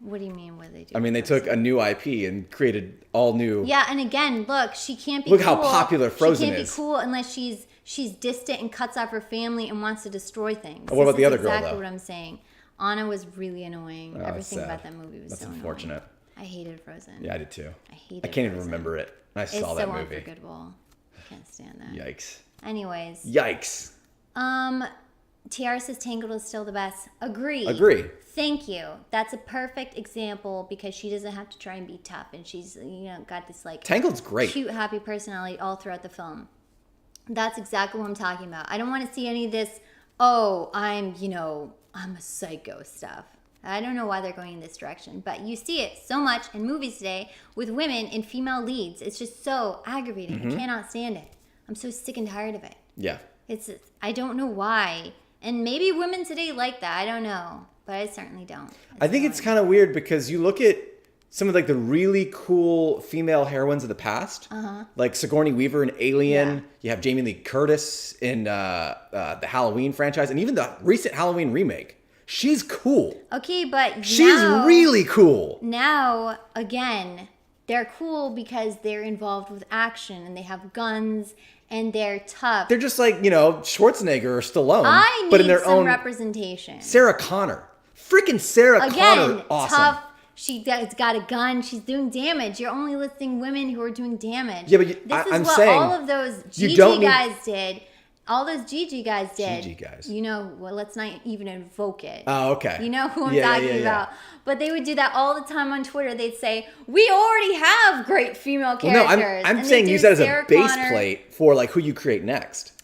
[SPEAKER 2] What do you mean? What they do?
[SPEAKER 3] I mean, they took a new IP and created all new.
[SPEAKER 2] Yeah, and again, look, she can't be.
[SPEAKER 3] Look how
[SPEAKER 2] cool.
[SPEAKER 3] popular Frozen
[SPEAKER 2] She can't
[SPEAKER 3] is.
[SPEAKER 2] be cool unless she's distant and cuts off her family and wants to destroy things.
[SPEAKER 3] What about
[SPEAKER 2] This
[SPEAKER 3] the
[SPEAKER 2] is
[SPEAKER 3] other girl,
[SPEAKER 2] exactly
[SPEAKER 3] though?
[SPEAKER 2] what I'm saying. Anna was really annoying.
[SPEAKER 3] Oh,
[SPEAKER 2] Everything
[SPEAKER 3] sad.
[SPEAKER 2] about that movie was
[SPEAKER 3] That's
[SPEAKER 2] so
[SPEAKER 3] unfortunate.
[SPEAKER 2] annoying. I hated Frozen.
[SPEAKER 3] Yeah, I did too.
[SPEAKER 2] I hated.
[SPEAKER 3] I can't even
[SPEAKER 2] Frozen.
[SPEAKER 3] remember it. I
[SPEAKER 2] It's
[SPEAKER 3] saw
[SPEAKER 2] so
[SPEAKER 3] that movie.
[SPEAKER 2] unforgettable. I can't stand that.
[SPEAKER 3] Yikes.
[SPEAKER 2] Anyways,
[SPEAKER 3] Yikes.
[SPEAKER 2] Tiara says Tangled is still the best. Agree. Thank you. That's a perfect example because she doesn't have to try and be tough, and she's got this like
[SPEAKER 3] Tangled's great.
[SPEAKER 2] cute, happy personality all throughout the film. That's exactly what I'm talking about. I don't want to see any of this. Oh, I'm a psycho stuff. I don't know why they're going in this direction, but you see it so much in movies today with women in female leads. It's just so aggravating. I cannot stand it. I'm so sick and tired of it.
[SPEAKER 3] Yeah.
[SPEAKER 2] I don't know why. And maybe women today like that. I don't know. But I certainly don't.
[SPEAKER 3] I think it's kind of weird because you look at some of like the really cool female heroines of the past, like Sigourney Weaver in Alien.
[SPEAKER 2] Yeah.
[SPEAKER 3] You have Jamie Lee Curtis in the Halloween franchise, and even the recent Halloween remake. She's cool.
[SPEAKER 2] Okay, but
[SPEAKER 3] She's really cool.
[SPEAKER 2] Now, again, they're cool because they're involved with action and they have guns and they're tough.
[SPEAKER 3] They're just like, Schwarzenegger or Stallone,
[SPEAKER 2] I need
[SPEAKER 3] but in their
[SPEAKER 2] some
[SPEAKER 3] own
[SPEAKER 2] representation.
[SPEAKER 3] Sarah Connor. Freaking Sarah Connor,
[SPEAKER 2] Again,
[SPEAKER 3] awesome.
[SPEAKER 2] tough. She's got a gun. She's doing damage. You're only listing women who are doing damage.
[SPEAKER 3] Yeah, but
[SPEAKER 2] this is
[SPEAKER 3] I'm
[SPEAKER 2] what
[SPEAKER 3] saying
[SPEAKER 2] all of those
[SPEAKER 3] you
[SPEAKER 2] GG
[SPEAKER 3] don't need-
[SPEAKER 2] guys did. All those GG guys did.
[SPEAKER 3] GG guys.
[SPEAKER 2] Well, let's not even invoke it.
[SPEAKER 3] Oh, okay.
[SPEAKER 2] You know who I'm
[SPEAKER 3] Yeah,
[SPEAKER 2] talking
[SPEAKER 3] yeah, yeah.
[SPEAKER 2] about. But they would do that all the time on Twitter. They'd say, "We already have great female
[SPEAKER 3] Well, no,
[SPEAKER 2] characters."
[SPEAKER 3] I'm
[SPEAKER 2] And
[SPEAKER 3] saying
[SPEAKER 2] they'd
[SPEAKER 3] use
[SPEAKER 2] do
[SPEAKER 3] that as a
[SPEAKER 2] Sarah
[SPEAKER 3] base
[SPEAKER 2] Connor.
[SPEAKER 3] plate for like who you create next.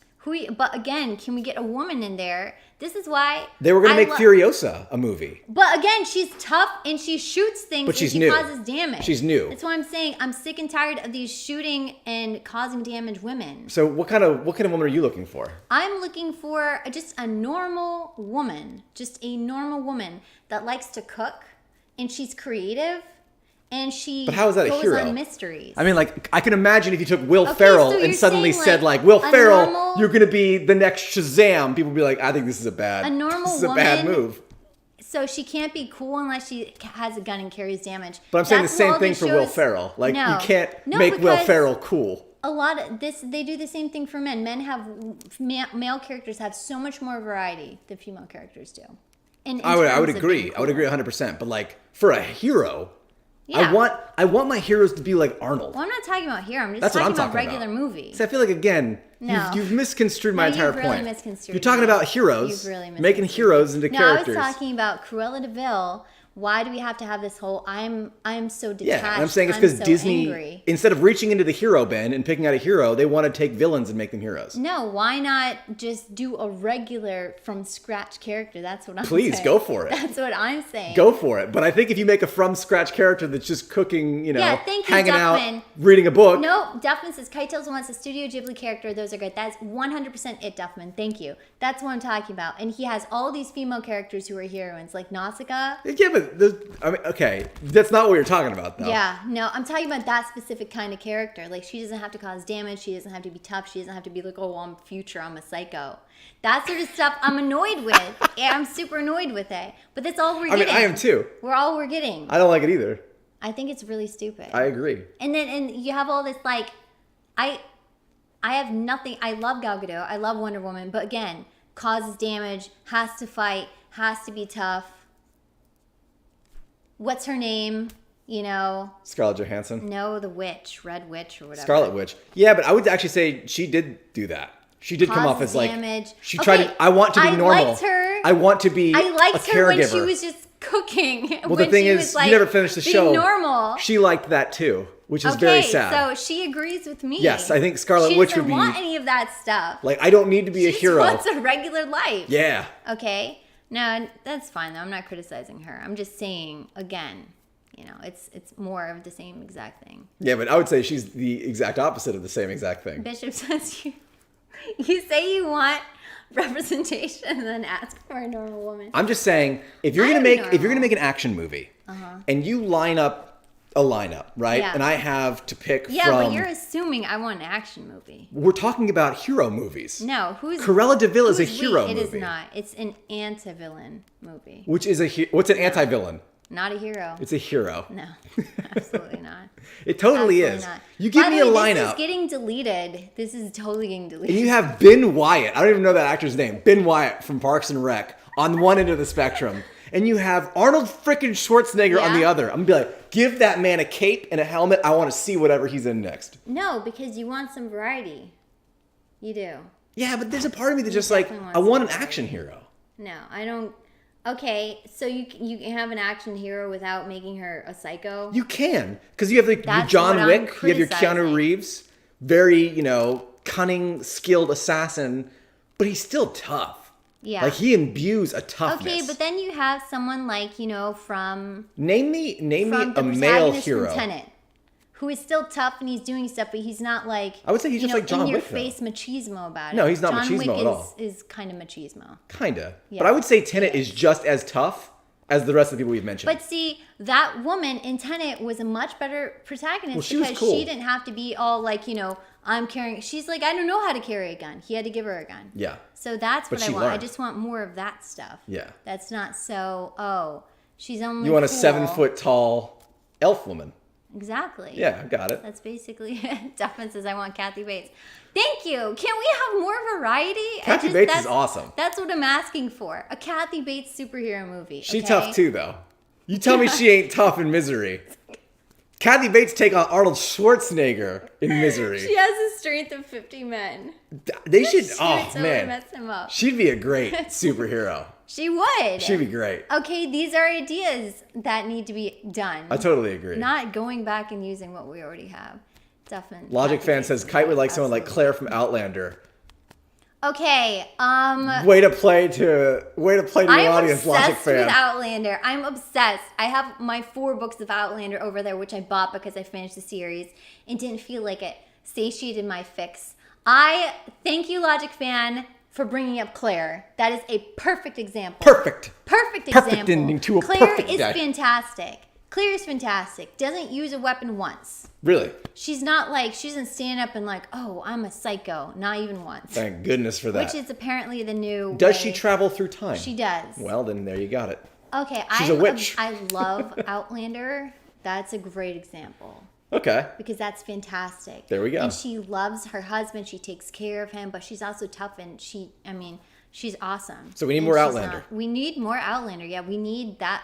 [SPEAKER 2] But again, can we get a woman in there? This is why
[SPEAKER 3] They were going to
[SPEAKER 2] I
[SPEAKER 3] make Furiosa a movie.
[SPEAKER 2] But again, she's tough and she shoots things
[SPEAKER 3] But she's
[SPEAKER 2] and she
[SPEAKER 3] new.
[SPEAKER 2] causes damage.
[SPEAKER 3] She's new.
[SPEAKER 2] That's why I'm saying I'm sick and tired of these shooting and causing damage women.
[SPEAKER 3] So what kind of woman are you looking for?
[SPEAKER 2] I'm looking for just a normal woman. Just a normal woman that likes to cook and she's creative and she
[SPEAKER 3] But how is that a
[SPEAKER 2] goes
[SPEAKER 3] hero?
[SPEAKER 2] on mysteries.
[SPEAKER 3] I mean, like, I can imagine if you took Will
[SPEAKER 2] Okay,
[SPEAKER 3] Ferrell
[SPEAKER 2] so
[SPEAKER 3] and
[SPEAKER 2] you're
[SPEAKER 3] suddenly
[SPEAKER 2] saying,
[SPEAKER 3] said,
[SPEAKER 2] like,
[SPEAKER 3] Will
[SPEAKER 2] a
[SPEAKER 3] Ferrell,
[SPEAKER 2] normal-
[SPEAKER 3] you're going to be the next Shazam. People would be like, I think this is a
[SPEAKER 2] normal
[SPEAKER 3] this is a bad
[SPEAKER 2] woman-
[SPEAKER 3] move.
[SPEAKER 2] So she can't be cool unless she has a gun and carries damage.
[SPEAKER 3] But I'm saying
[SPEAKER 2] That's
[SPEAKER 3] the same
[SPEAKER 2] what all
[SPEAKER 3] thing
[SPEAKER 2] these
[SPEAKER 3] for Will
[SPEAKER 2] shows-
[SPEAKER 3] Ferrell. Like,
[SPEAKER 2] No.
[SPEAKER 3] you can't
[SPEAKER 2] No,
[SPEAKER 3] make Will
[SPEAKER 2] because
[SPEAKER 3] Ferrell cool.
[SPEAKER 2] a lot of this, they do the same thing for men. Male characters have so much more variety than female characters do. In
[SPEAKER 3] I would
[SPEAKER 2] terms of
[SPEAKER 3] agree.
[SPEAKER 2] being
[SPEAKER 3] I would
[SPEAKER 2] cool.
[SPEAKER 3] agree 100%. But like, for a hero,
[SPEAKER 2] Yeah.
[SPEAKER 3] I want my heroes to be like Arnold.
[SPEAKER 2] Well, I'm not talking about here. I'm just
[SPEAKER 3] That's what
[SPEAKER 2] talking
[SPEAKER 3] I'm
[SPEAKER 2] about
[SPEAKER 3] talking
[SPEAKER 2] regular
[SPEAKER 3] about.
[SPEAKER 2] movies.
[SPEAKER 3] So I feel like, again,
[SPEAKER 2] No.
[SPEAKER 3] you've misconstrued my
[SPEAKER 2] No,
[SPEAKER 3] entire
[SPEAKER 2] you've really
[SPEAKER 3] point.
[SPEAKER 2] misconstrued
[SPEAKER 3] You're talking
[SPEAKER 2] me.
[SPEAKER 3] about heroes,
[SPEAKER 2] You've really
[SPEAKER 3] making
[SPEAKER 2] misconstrued
[SPEAKER 3] heroes into
[SPEAKER 2] No,
[SPEAKER 3] characters.
[SPEAKER 2] I was talking about Cruella de Vil. Why do we have to have this whole I'm so detached?
[SPEAKER 3] Yeah, and I'm saying it's because
[SPEAKER 2] so
[SPEAKER 3] Disney,
[SPEAKER 2] angry.
[SPEAKER 3] instead of reaching into the hero bin and picking out a hero, they want to take villains and make them heroes.
[SPEAKER 2] No, why not just do a regular from scratch character? That's what I'm
[SPEAKER 3] Please,
[SPEAKER 2] saying.
[SPEAKER 3] go for it.
[SPEAKER 2] That's what I'm saying.
[SPEAKER 3] Go for it. But I think if you make a from scratch character that's just cooking,
[SPEAKER 2] Yeah, thank you,
[SPEAKER 3] hanging
[SPEAKER 2] Duffman.
[SPEAKER 3] out, reading a book.
[SPEAKER 2] No, Duffman says Kite Tales wants a Studio Ghibli character. Those are good. That's 100% it, Duffman. Thank you. That's what I'm talking about. And he has all these female characters who are heroines, like Nausicaa.
[SPEAKER 3] Yeah, but okay, that's not what you're talking about, though.
[SPEAKER 2] Yeah, no, I'm talking about that specific kind of character. Like, she doesn't have to cause damage. She doesn't have to be tough. She doesn't have to be like, oh, I'm future. I'm a psycho. That sort of stuff I'm annoyed with. Yeah, I'm super annoyed with it. But that's all we're
[SPEAKER 3] I
[SPEAKER 2] getting.
[SPEAKER 3] mean, I am too.
[SPEAKER 2] We're getting.
[SPEAKER 3] I don't like it either.
[SPEAKER 2] I think it's really stupid.
[SPEAKER 3] I agree.
[SPEAKER 2] And you have all this like, I have nothing. I love Gal Gadot. I love Wonder Woman. But again, causes damage, has to fight, has to be tough. What's her name?
[SPEAKER 3] Scarlett Johansson.
[SPEAKER 2] No, the witch, Red Witch or whatever.
[SPEAKER 3] Scarlet Witch. Yeah, but I would actually say she did do that. She did come off
[SPEAKER 2] Causes
[SPEAKER 3] as like
[SPEAKER 2] damage.
[SPEAKER 3] she tried
[SPEAKER 2] Okay,
[SPEAKER 3] to. I want to be
[SPEAKER 2] I
[SPEAKER 3] normal.
[SPEAKER 2] liked her.
[SPEAKER 3] I want to be.
[SPEAKER 2] I liked
[SPEAKER 3] a
[SPEAKER 2] her when
[SPEAKER 3] caregiver.
[SPEAKER 2] she was just cooking.
[SPEAKER 3] Well, the thing is, you never finished the show.
[SPEAKER 2] Normal.
[SPEAKER 3] She liked that too, which is very sad.
[SPEAKER 2] So she agrees with me.
[SPEAKER 3] Yes, I think Scarlet
[SPEAKER 2] she
[SPEAKER 3] Witch
[SPEAKER 2] doesn't
[SPEAKER 3] would be
[SPEAKER 2] want any of that stuff.
[SPEAKER 3] like, I don't need to be
[SPEAKER 2] She
[SPEAKER 3] a
[SPEAKER 2] just
[SPEAKER 3] hero.
[SPEAKER 2] wants a regular life.
[SPEAKER 3] Yeah.
[SPEAKER 2] Okay. No, that's fine though. I'm not criticizing her. I'm just saying again. It's more of the same exact thing.
[SPEAKER 3] Yeah, but I would say she's the exact opposite of the same exact thing.
[SPEAKER 2] Bishop says you say you want representation and then ask for a normal woman.
[SPEAKER 3] I'm just saying, if you're
[SPEAKER 2] I'm
[SPEAKER 3] gonna make an action movie, and you line up a lineup, right?
[SPEAKER 2] Yeah.
[SPEAKER 3] And I have to pick
[SPEAKER 2] Yeah,
[SPEAKER 3] from.
[SPEAKER 2] but you're assuming I want an action movie.
[SPEAKER 3] We're talking about hero movies.
[SPEAKER 2] No,
[SPEAKER 3] Cruella de Vil is a hero
[SPEAKER 2] It
[SPEAKER 3] movie.
[SPEAKER 2] is not. It's an anti-villain movie.
[SPEAKER 3] Which is what's an anti-villain?
[SPEAKER 2] Not a hero.
[SPEAKER 3] It's a hero.
[SPEAKER 2] No, absolutely not.
[SPEAKER 3] It totally
[SPEAKER 2] Absolutely
[SPEAKER 3] is.
[SPEAKER 2] not.
[SPEAKER 3] You give
[SPEAKER 2] By
[SPEAKER 3] me
[SPEAKER 2] the
[SPEAKER 3] a
[SPEAKER 2] way, This
[SPEAKER 3] lineup,
[SPEAKER 2] is getting deleted. This is totally getting deleted.
[SPEAKER 3] and you have Ben Wyatt. I don't even know that actor's name. Ben Wyatt from Parks and Rec on one end of the spectrum, and you have Arnold frickin' Schwarzenegger on the
[SPEAKER 2] Yeah.
[SPEAKER 3] other. I'm gonna be like, give that man a cape and a helmet. I want to see whatever he's in next.
[SPEAKER 2] No, because you want some variety. You do.
[SPEAKER 3] Yeah, but there's a part of me that's just like,
[SPEAKER 2] definitely
[SPEAKER 3] I
[SPEAKER 2] want
[SPEAKER 3] want an
[SPEAKER 2] some
[SPEAKER 3] action hero.
[SPEAKER 2] No, I don't. Okay, so you can have an action hero without making her a psycho?
[SPEAKER 3] You can, because you have like your
[SPEAKER 2] That's
[SPEAKER 3] John
[SPEAKER 2] what I'm
[SPEAKER 3] Wick, you have your Keanu
[SPEAKER 2] criticizing.
[SPEAKER 3] Reeves, very cunning, skilled assassin, but he's still tough.
[SPEAKER 2] Yeah.
[SPEAKER 3] Like he imbues a toughness.
[SPEAKER 2] Okay, but then you have someone like, from
[SPEAKER 3] name me
[SPEAKER 2] from
[SPEAKER 3] a
[SPEAKER 2] the
[SPEAKER 3] male
[SPEAKER 2] protagonist
[SPEAKER 3] hero.
[SPEAKER 2] from Tenet, who is still tough and he's doing stuff, but he's not like
[SPEAKER 3] I would say he's just like John
[SPEAKER 2] in your
[SPEAKER 3] Wick, though.
[SPEAKER 2] face machismo about it.
[SPEAKER 3] No, he's not
[SPEAKER 2] John
[SPEAKER 3] machismo
[SPEAKER 2] Wick
[SPEAKER 3] at all.
[SPEAKER 2] is kind of machismo.
[SPEAKER 3] Kinda.
[SPEAKER 2] Yeah.
[SPEAKER 3] But I would say Tenet is just as tough as the rest of the people we've mentioned.
[SPEAKER 2] But see, that woman in Tenet was a much better protagonist
[SPEAKER 3] Well, she was
[SPEAKER 2] because
[SPEAKER 3] cool.
[SPEAKER 2] she didn't have to be all like, I'm carrying. She's like, I don't know how to carry a gun. He had to give her a gun.
[SPEAKER 3] Yeah.
[SPEAKER 2] So that's
[SPEAKER 3] But
[SPEAKER 2] what I
[SPEAKER 3] she
[SPEAKER 2] want. I
[SPEAKER 3] learned.
[SPEAKER 2] just want more of that stuff.
[SPEAKER 3] Yeah.
[SPEAKER 2] That's not so, she's only
[SPEAKER 3] You want a
[SPEAKER 2] cool.
[SPEAKER 3] 7-foot tall elf woman.
[SPEAKER 2] Exactly.
[SPEAKER 3] Yeah, I got it.
[SPEAKER 2] That's basically it. Duffman says, I want Kathy Bates. Thank you. Can we have more variety?
[SPEAKER 3] Kathy Bates is awesome.
[SPEAKER 2] That's what I'm asking for. A Kathy Bates superhero movie.
[SPEAKER 3] She's
[SPEAKER 2] okay?
[SPEAKER 3] tough too, though. You tell me she ain't tough in Misery. Kathy Bates take on Arnold Schwarzenegger in Misery.
[SPEAKER 2] She has the strength of 50 men.
[SPEAKER 3] They should.
[SPEAKER 2] She
[SPEAKER 3] Oh
[SPEAKER 2] would totally
[SPEAKER 3] man,
[SPEAKER 2] mess him up.
[SPEAKER 3] she'd be a great superhero.
[SPEAKER 2] She would.
[SPEAKER 3] She'd be great.
[SPEAKER 2] Okay, these are ideas that need to be done.
[SPEAKER 3] I totally agree.
[SPEAKER 2] Not going back and using what we already have. Definitely.
[SPEAKER 3] Logic fan says Kite would like someone like Claire from Outlander.
[SPEAKER 2] Okay,
[SPEAKER 3] Way to play to your
[SPEAKER 2] I'm
[SPEAKER 3] audience, Logic
[SPEAKER 2] obsessed
[SPEAKER 3] fan.
[SPEAKER 2] with Outlander. I'm obsessed. I have my 4 books of Outlander over there, which I bought because I finished the series and didn't feel like it satiated my fix. I thank you, Logic fan, for bringing up Claire. That is a perfect example.
[SPEAKER 3] Perfect.
[SPEAKER 2] Perfect
[SPEAKER 3] Perfect ending
[SPEAKER 2] example.
[SPEAKER 3] to a
[SPEAKER 2] Claire
[SPEAKER 3] perfect
[SPEAKER 2] is
[SPEAKER 3] day.
[SPEAKER 2] fantastic. Claire is fantastic. Doesn't use a weapon once.
[SPEAKER 3] Really?
[SPEAKER 2] She's not like, she doesn't stand up and like, oh, I'm a psycho. Not even once.
[SPEAKER 3] Thank goodness for that.
[SPEAKER 2] Which is apparently the new
[SPEAKER 3] Does
[SPEAKER 2] way.
[SPEAKER 3] she travel through time?
[SPEAKER 2] She does.
[SPEAKER 3] Well, then there you got it.
[SPEAKER 2] Okay,
[SPEAKER 3] She's a witch.
[SPEAKER 2] I love Outlander. That's a great example
[SPEAKER 3] Okay.
[SPEAKER 2] because that's fantastic.
[SPEAKER 3] There we go.
[SPEAKER 2] And she loves her husband. She takes care of him, but she's also tough and she's awesome.
[SPEAKER 3] So we need
[SPEAKER 2] And
[SPEAKER 3] more
[SPEAKER 2] she's
[SPEAKER 3] Outlander.
[SPEAKER 2] we need more Outlander. Yeah, we need that.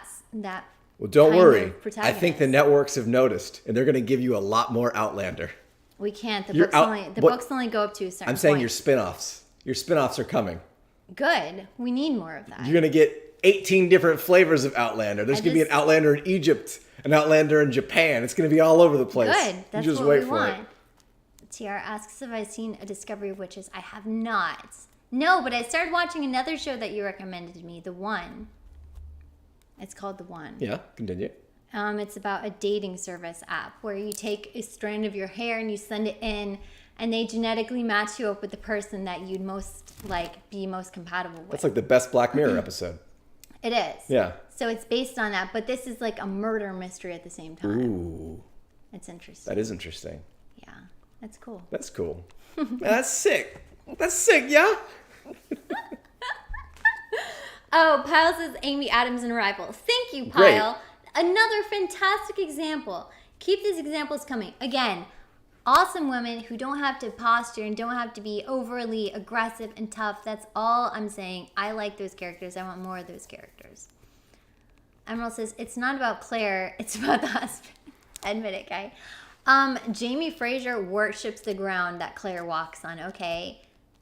[SPEAKER 3] Well, don't
[SPEAKER 2] kind
[SPEAKER 3] worry.
[SPEAKER 2] of
[SPEAKER 3] I
[SPEAKER 2] protagonist.
[SPEAKER 3] think the networks have noticed, and they're going to give you a lot more Outlander.
[SPEAKER 2] We can't. The
[SPEAKER 3] You're
[SPEAKER 2] books
[SPEAKER 3] out-
[SPEAKER 2] only
[SPEAKER 3] what-
[SPEAKER 2] books only go up to a certain
[SPEAKER 3] I'm saying
[SPEAKER 2] point.
[SPEAKER 3] your spin-offs. Your spin-offs are coming.
[SPEAKER 2] Good. We need more of that.
[SPEAKER 3] You're going to get 18 different flavors of Outlander. There's
[SPEAKER 2] I
[SPEAKER 3] going to be an
[SPEAKER 2] just-
[SPEAKER 3] Outlander in Egypt, an Outlander in Japan. It's going to be all over the place.
[SPEAKER 2] Good. That's
[SPEAKER 3] you just
[SPEAKER 2] what
[SPEAKER 3] wait
[SPEAKER 2] we
[SPEAKER 3] for
[SPEAKER 2] want.
[SPEAKER 3] it.
[SPEAKER 2] TR asks if I've seen A Discovery of Witches. I have not. No, but I started watching another show that you recommended to me, The One. It's called The One.
[SPEAKER 3] Yeah, continue.
[SPEAKER 2] It's about a dating service app where you take a strand of your hair and you send it in, and they genetically match you up with the person that you'd be most compatible with.
[SPEAKER 3] That's like the best Black Mirror episode.
[SPEAKER 2] It is.
[SPEAKER 3] Yeah.
[SPEAKER 2] So it's based on that, but this is like a murder mystery at the same time.
[SPEAKER 3] Ooh,
[SPEAKER 2] It's interesting.
[SPEAKER 3] that is interesting.
[SPEAKER 2] Yeah, that's cool.
[SPEAKER 3] That's cool. That's sick. That's sick, yeah?
[SPEAKER 2] Oh, Pyle says Amy Adams in Arrival. Thank you,
[SPEAKER 3] Great.
[SPEAKER 2] Pyle. Another fantastic example. Keep these examples coming. Again, awesome women who don't have to posture and don't have to be overly aggressive and tough. That's all I'm saying. I like those characters. I want more of those characters. Emerald says, it's not about Claire. It's about the husband. Admit it, guy. Jamie Fraser worships the ground that Claire walks on, okay?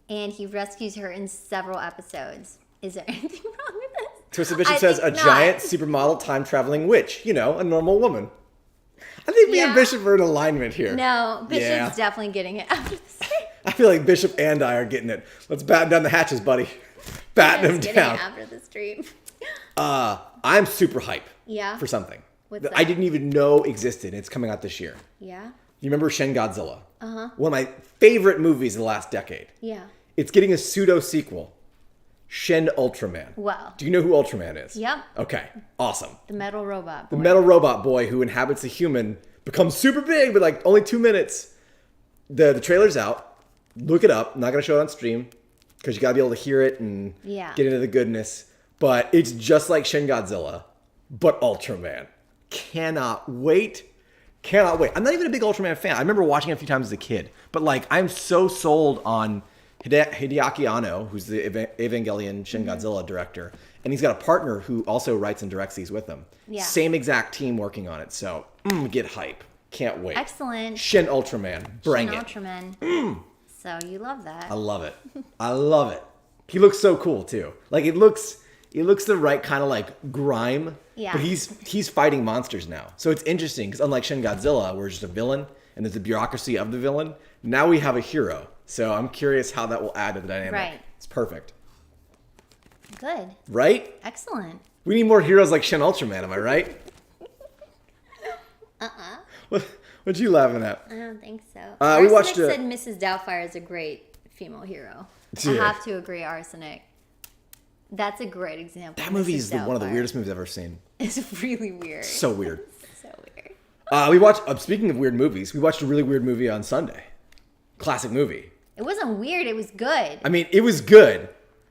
[SPEAKER 2] And he rescues her in several episodes. Is there anything wrong with this?
[SPEAKER 3] Twisted Bishop
[SPEAKER 2] I
[SPEAKER 3] says, a
[SPEAKER 2] think not.
[SPEAKER 3] giant supermodel time-traveling witch. You know, a normal woman. I think me and
[SPEAKER 2] Yeah.
[SPEAKER 3] Bishop are in alignment here.
[SPEAKER 2] No, Bishop's
[SPEAKER 3] Yeah.
[SPEAKER 2] definitely getting it after this.
[SPEAKER 3] I feel like Bishop and I are getting it. Let's batten down the hatches, buddy. Batten them
[SPEAKER 2] Getting
[SPEAKER 3] down.
[SPEAKER 2] it after the stream.
[SPEAKER 3] I'm super hype
[SPEAKER 2] Yeah.
[SPEAKER 3] for something
[SPEAKER 2] What's
[SPEAKER 3] that
[SPEAKER 2] that?
[SPEAKER 3] I didn't even know existed. It's coming out this year.
[SPEAKER 2] Yeah.
[SPEAKER 3] You remember Shin Godzilla?
[SPEAKER 2] Uh-huh.
[SPEAKER 3] One of my favorite movies of the last decade.
[SPEAKER 2] Yeah.
[SPEAKER 3] It's getting a pseudo sequel. Shin Ultraman.
[SPEAKER 2] Well.
[SPEAKER 3] Do you know who Ultraman is?
[SPEAKER 2] Yep.
[SPEAKER 3] Okay. Awesome.
[SPEAKER 2] The metal robot.
[SPEAKER 3] The
[SPEAKER 2] boy.
[SPEAKER 3] metal robot boy who inhabits a human becomes super big, but like only 2 minutes. The trailer's out. Look it up. I'm not gonna show it on stream because you gotta be able to hear it and
[SPEAKER 2] Yeah.
[SPEAKER 3] get into the goodness. But it's just like Shin Godzilla, but Ultraman. Cannot wait. Cannot wait. I'm not even a big Ultraman fan. I remember watching it a few times as a kid, but like I'm so sold on Hideaki Anno, who's the Evangelion Shin Godzilla director, and he's got a partner who also writes and directs these with him.
[SPEAKER 2] Yeah.
[SPEAKER 3] Same exact team working on it. So get hype. Can't wait.
[SPEAKER 2] Excellent.
[SPEAKER 3] Shin Ultraman. Bring
[SPEAKER 2] Shin
[SPEAKER 3] it.
[SPEAKER 2] Ultraman. So you love that.
[SPEAKER 3] I love it. I love it. He looks so cool too. Like it looks the right kind of like grime.
[SPEAKER 2] Yeah.
[SPEAKER 3] But he's fighting monsters now. So it's interesting because unlike Shin Godzilla, where it's just a villain and there's a bureaucracy of the villain, now we have a hero. So I'm curious how that will add to the dynamic.
[SPEAKER 2] Right.
[SPEAKER 3] It's perfect.
[SPEAKER 2] Good.
[SPEAKER 3] Right?
[SPEAKER 2] Excellent.
[SPEAKER 3] We need more heroes like Shin Ultraman, am I right? What you laughing at?
[SPEAKER 2] I don't think so.
[SPEAKER 3] We
[SPEAKER 2] Arsenic
[SPEAKER 3] watched
[SPEAKER 2] said Mrs. Doubtfire is a great female hero. I
[SPEAKER 3] Yeah.
[SPEAKER 2] have to agree, Arsenic. That's a great example.
[SPEAKER 3] That movie is
[SPEAKER 2] Mrs.
[SPEAKER 3] one of the
[SPEAKER 2] Doubtfire.
[SPEAKER 3] weirdest movies I've ever seen.
[SPEAKER 2] It's really weird.
[SPEAKER 3] So weird.
[SPEAKER 2] So weird.
[SPEAKER 3] We watched, speaking of weird movies, we watched a really weird movie on Sunday. Classic movie.
[SPEAKER 2] It wasn't weird. It was good.
[SPEAKER 3] I mean, it was good,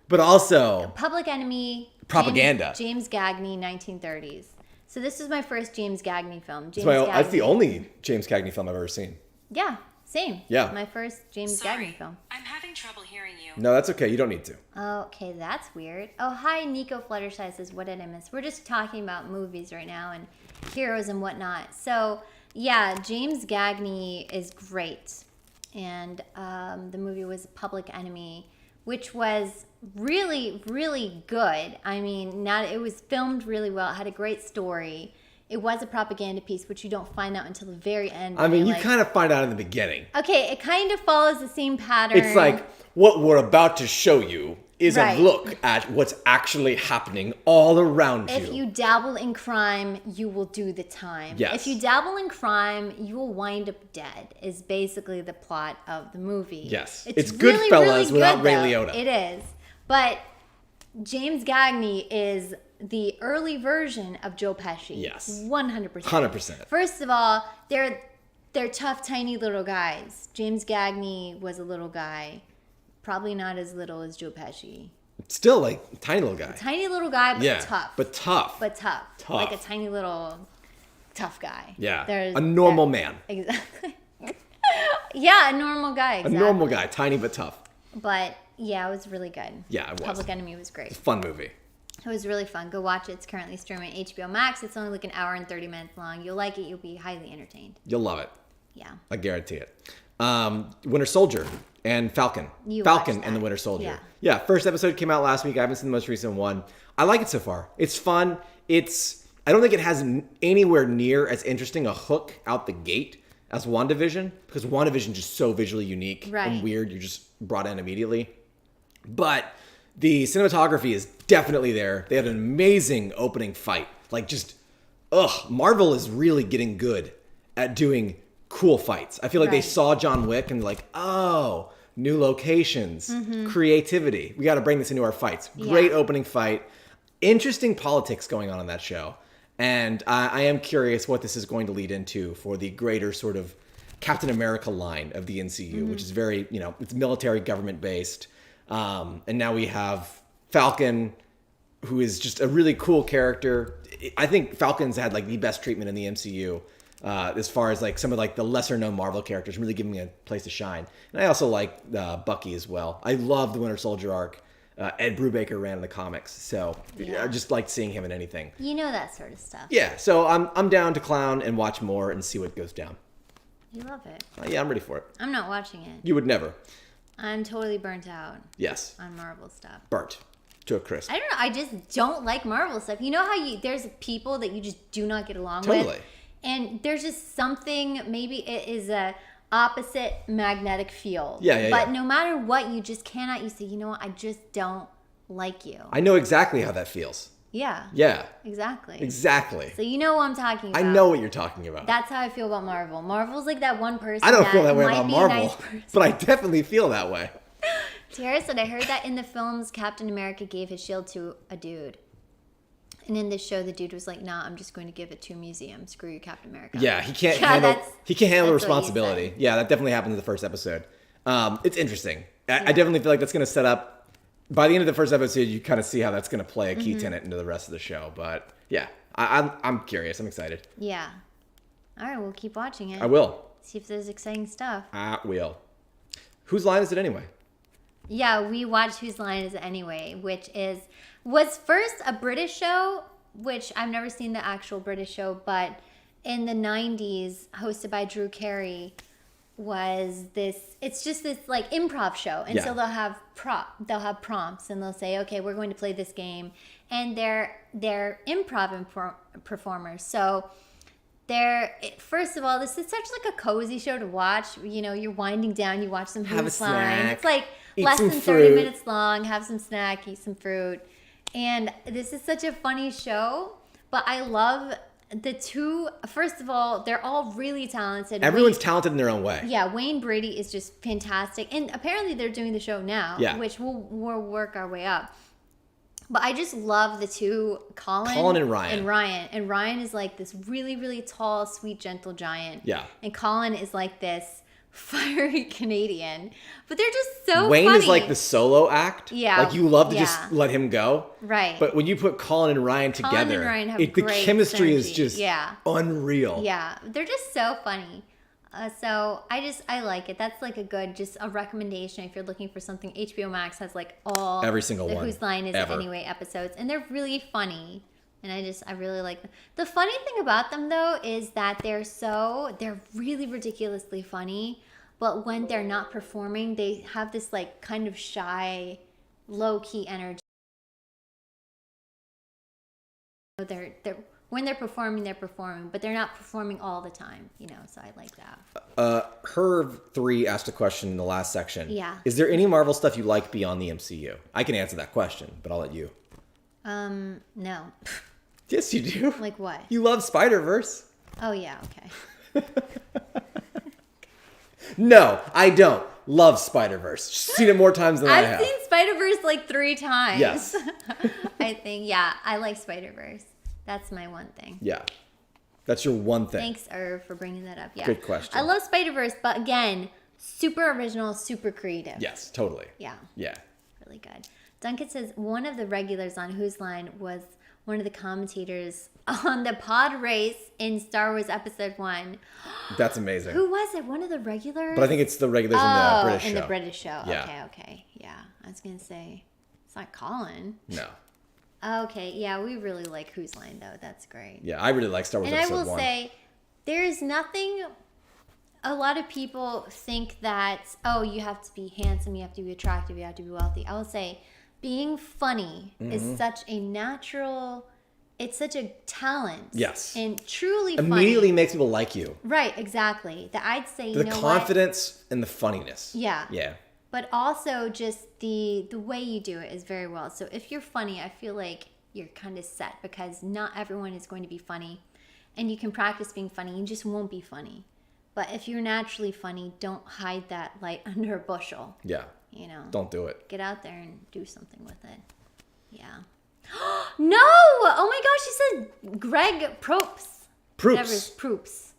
[SPEAKER 3] but also
[SPEAKER 2] Public Enemy.
[SPEAKER 3] propaganda.
[SPEAKER 2] James Gagney, 1930s. So this is my first James Gagney film. James
[SPEAKER 3] That's the
[SPEAKER 2] Gagney.
[SPEAKER 3] only James Cagney film I've ever seen.
[SPEAKER 2] Yeah, same.
[SPEAKER 3] Yeah.
[SPEAKER 2] My first James
[SPEAKER 4] Sorry,
[SPEAKER 2] Gagney film.
[SPEAKER 4] I'm having trouble hearing you.
[SPEAKER 3] No, that's okay. You don't need to.
[SPEAKER 2] Okay, that's weird. Oh, hi, Nico Fluttershy says, what did I miss? We're just talking about movies right now and heroes and whatnot. So, yeah, James Gagney is great. And the movie was Public Enemy, which was really, really good. I mean, it was filmed really well. It had a great story. It was a propaganda piece, which you don't find out until the very end.
[SPEAKER 3] I mean, you
[SPEAKER 2] like,
[SPEAKER 3] kind of find out in the beginning.
[SPEAKER 2] Okay, it kind of follows the same pattern.
[SPEAKER 3] It's like, what we're about to show you is
[SPEAKER 2] Right.
[SPEAKER 3] a look at what's actually happening all around
[SPEAKER 2] if you dabble in crime, you will do the time.
[SPEAKER 3] Yes.
[SPEAKER 2] If you dabble in crime, you will wind up dead, is basically the plot of the movie.
[SPEAKER 3] Yes. It's Goodfellas without Ray Liotta.
[SPEAKER 2] It is. But James Gagney is the early version of Joe Pesci.
[SPEAKER 3] Yes.
[SPEAKER 2] 100%.
[SPEAKER 3] 100%.
[SPEAKER 2] First of all, they're tough, tiny little guys. James Gagney was a little guy. Probably not as little as Joe Pesci.
[SPEAKER 3] Still, like, tiny little guy.
[SPEAKER 2] Tiny little guy, but
[SPEAKER 3] Yeah,
[SPEAKER 2] tough.
[SPEAKER 3] but tough.
[SPEAKER 2] But tough.
[SPEAKER 3] Tough.
[SPEAKER 2] Like a tiny little tough guy.
[SPEAKER 3] Yeah.
[SPEAKER 2] There's
[SPEAKER 3] A normal
[SPEAKER 2] that-
[SPEAKER 3] man.
[SPEAKER 2] Exactly. Yeah, a normal guy.
[SPEAKER 3] A
[SPEAKER 2] Exactly.
[SPEAKER 3] normal guy, tiny but tough.
[SPEAKER 2] But yeah, it was really good.
[SPEAKER 3] Yeah, it was.
[SPEAKER 2] Public Enemy was great.
[SPEAKER 3] Fun movie.
[SPEAKER 2] It was really fun. Go watch it. It's currently streaming on HBO Max. It's only like an hour and 30 minutes long. You'll like it. You'll be highly entertained.
[SPEAKER 3] You'll love it.
[SPEAKER 2] Yeah.
[SPEAKER 3] I guarantee it. Winter Soldier and Falcon.
[SPEAKER 2] You
[SPEAKER 3] Falcon
[SPEAKER 2] watched
[SPEAKER 3] and the
[SPEAKER 2] that.
[SPEAKER 3] Winter Soldier.
[SPEAKER 2] Yeah.
[SPEAKER 3] Yeah, first episode came out last week. I haven't seen the most recent one. I like it so far. It's fun. I don't think it has anywhere near as interesting a hook out the gate as WandaVision, because WandaVision is just so visually unique
[SPEAKER 2] Right.
[SPEAKER 3] and weird. You're just brought in immediately. But the cinematography is definitely there. They had an amazing opening fight. Like just, Marvel is really getting good at doing cool fights. I feel like they
[SPEAKER 2] Right.
[SPEAKER 3] saw John Wick and like, oh, new locations, creativity. We got to bring this into our fights. Great
[SPEAKER 2] Yeah.
[SPEAKER 3] opening fight. Interesting politics going on in that show. And I am curious what this is going to lead into for the greater sort of Captain America line of the MCU, which is very, it's military government based. And now we have Falcon, who is just a really cool character. I think Falcon's had like the best treatment in the MCU as far as like some of like the lesser known Marvel characters, really giving me a place to shine. And I also like Bucky as well. I love the Winter Soldier arc. Ed Brubaker ran the comics, so
[SPEAKER 2] Yeah.
[SPEAKER 3] I just like seeing him in anything.
[SPEAKER 2] You know that sort of stuff.
[SPEAKER 3] Yeah, so I'm down to clown and watch more and see what goes down.
[SPEAKER 2] You love it.
[SPEAKER 3] Yeah, I'm ready for it.
[SPEAKER 2] I'm not watching it.
[SPEAKER 3] You would never.
[SPEAKER 2] I'm totally burnt out
[SPEAKER 3] Yes,
[SPEAKER 2] on Marvel stuff.
[SPEAKER 3] burnt to a crisp.
[SPEAKER 2] I don't know. I just don't like Marvel stuff. You know how there's people that you just do not get along
[SPEAKER 3] Totally.
[SPEAKER 2] with? And there's just something, maybe it is a opposite magnetic field.
[SPEAKER 3] Yeah,
[SPEAKER 2] But
[SPEAKER 3] yeah.
[SPEAKER 2] no matter what, you just cannot, you say, you know what, I just don't like you.
[SPEAKER 3] I know exactly how that feels.
[SPEAKER 2] Yeah.
[SPEAKER 3] Yeah,
[SPEAKER 2] Exactly.
[SPEAKER 3] exactly.
[SPEAKER 2] So you know what I'm talking about.
[SPEAKER 3] I know what you're talking about.
[SPEAKER 2] That's how I feel about Marvel. Marvel's like that one person
[SPEAKER 3] I don't feel that way
[SPEAKER 2] might
[SPEAKER 3] about
[SPEAKER 2] be
[SPEAKER 3] Marvel,
[SPEAKER 2] a nice person.
[SPEAKER 3] but I definitely feel that way.
[SPEAKER 2] Tara said, I heard that in the films, Captain America gave his shield to a dude. And in this show, the dude was like, nah, I'm just going to give it to a museum. Screw you, Captain America.
[SPEAKER 3] Yeah, he can't
[SPEAKER 2] Yeah,
[SPEAKER 3] handle
[SPEAKER 2] that's-
[SPEAKER 3] the
[SPEAKER 2] that's what he
[SPEAKER 3] responsibility.
[SPEAKER 2] said.
[SPEAKER 3] Yeah, that definitely happened in the first episode. It's interesting. I definitely feel like that's going to set up. By the end of the first episode, you kind of see how that's going to play a key tenet into the rest of the show. But yeah, I'm curious. I'm excited.
[SPEAKER 2] Yeah. All right, we'll keep watching it.
[SPEAKER 3] I will.
[SPEAKER 2] See if there's exciting stuff.
[SPEAKER 3] I will. Whose line is it anyway?
[SPEAKER 2] Yeah, we watched Whose Line Is It Anyway, which was first a British show, which I've never seen the actual British show, but in the 90s, hosted by Drew Carey, it's just this like improv show. And so
[SPEAKER 3] Yeah.
[SPEAKER 2] they'll have prompts and they'll say, okay, we're going to play this game. And they're improv performers. So first of all, this is such like a cozy show to watch. You know, you're winding down, you watch some
[SPEAKER 3] Have a
[SPEAKER 2] Whose Line.
[SPEAKER 3] snack,
[SPEAKER 2] It's like
[SPEAKER 3] eat
[SPEAKER 2] less
[SPEAKER 3] some
[SPEAKER 2] than 30
[SPEAKER 3] fruit.
[SPEAKER 2] minutes long, have some snack, eat some fruit. And this is such a funny show, but I love the two. First of all, they're all really talented.
[SPEAKER 3] Everyone's talented in their own way.
[SPEAKER 2] Yeah, Wayne Brady is just fantastic. And apparently they're doing the show now,
[SPEAKER 3] Yeah.
[SPEAKER 2] which we'll work our way up. But I just love the two,
[SPEAKER 3] Colin and Ryan.
[SPEAKER 2] And Ryan is like this really, really tall, sweet, gentle giant.
[SPEAKER 3] Yeah.
[SPEAKER 2] And Colin is like this fiery Canadian. But they're just so
[SPEAKER 3] Wayne
[SPEAKER 2] funny.
[SPEAKER 3] is like the solo act.
[SPEAKER 2] Yeah.
[SPEAKER 3] Like you love to
[SPEAKER 2] Yeah.
[SPEAKER 3] just let him go.
[SPEAKER 2] Right.
[SPEAKER 3] But when you put Colin and Ryan
[SPEAKER 2] Colin
[SPEAKER 3] together,
[SPEAKER 2] and Ryan have
[SPEAKER 3] the
[SPEAKER 2] great
[SPEAKER 3] chemistry is
[SPEAKER 2] synergy.
[SPEAKER 3] just
[SPEAKER 2] Yeah.
[SPEAKER 3] unreal.
[SPEAKER 2] Yeah, they're just so funny. So I like it. That's like just a recommendation if you're looking for something. HBO Max has like
[SPEAKER 3] Every single
[SPEAKER 2] the
[SPEAKER 3] one,
[SPEAKER 2] Whose Line Is It
[SPEAKER 3] ever.
[SPEAKER 2] Anyway episodes, and they're really funny. And I really like them. The funny thing about them though is that they're really ridiculously funny, but when they're not performing, they have this like kind of shy, low key energy. They're when they're performing, but they're not performing all the time, so I like that.
[SPEAKER 3] Herv3 asked a question in the last section.
[SPEAKER 2] Yeah.
[SPEAKER 3] Is there any Marvel stuff you like beyond the MCU? I can answer that question, but I'll let you.
[SPEAKER 2] No.
[SPEAKER 3] Yes, you do.
[SPEAKER 2] Like what?
[SPEAKER 3] You love Spider-Verse.
[SPEAKER 2] Oh, yeah, okay.
[SPEAKER 3] No, I don't. Love Spider-Verse. Seen it more times than I
[SPEAKER 2] I've
[SPEAKER 3] have.
[SPEAKER 2] seen Spider-Verse like 3 times.
[SPEAKER 3] Yes.
[SPEAKER 2] I think, yeah, I like Spider-Verse. That's my one thing.
[SPEAKER 3] Yeah. That's your one thing.
[SPEAKER 2] Thanks, Irv, for bringing that up. Yeah.
[SPEAKER 3] Good question.
[SPEAKER 2] I love Spider-Verse, but again, super original, super creative.
[SPEAKER 3] Yes, totally.
[SPEAKER 2] Yeah.
[SPEAKER 3] Yeah.
[SPEAKER 2] Really good. Duncan says one of the regulars on Whose Line was one of the commentators on the pod race in Star Wars Episode 1.
[SPEAKER 3] That's amazing.
[SPEAKER 2] Who was it? One of the regulars?
[SPEAKER 3] But I think it's the regulars in the British show.
[SPEAKER 2] in the British show.
[SPEAKER 3] Yeah.
[SPEAKER 2] Okay. Yeah. I was going to say, it's not Colin.
[SPEAKER 3] No.
[SPEAKER 2] Okay. Yeah, we really like Whose Line, though. That's great.
[SPEAKER 3] Yeah, I really like Star Wars
[SPEAKER 2] And I
[SPEAKER 3] Episode 1.
[SPEAKER 2] will say, there is nothing... A lot of people think that, you have to be handsome, you have to be attractive, you have to be wealthy. I will say, being funny is such a natural... It's such a talent.
[SPEAKER 3] Yes.
[SPEAKER 2] And truly funny.
[SPEAKER 3] Immediately makes people like you.
[SPEAKER 2] Right, exactly. That I'd say,
[SPEAKER 3] The confidence and the funniness.
[SPEAKER 2] Yeah.
[SPEAKER 3] Yeah.
[SPEAKER 2] But also just the way you do it is very well. So if you're funny, I feel like you're kind of set because not everyone is going to be funny. And you can practice being funny. You just won't be funny. But if you're naturally funny, don't hide that light under a bushel.
[SPEAKER 3] Yeah. Don't do it.
[SPEAKER 2] Get out there and do something with it. Yeah. No! Oh my gosh, he said Greg Proops. Whatever his Proops.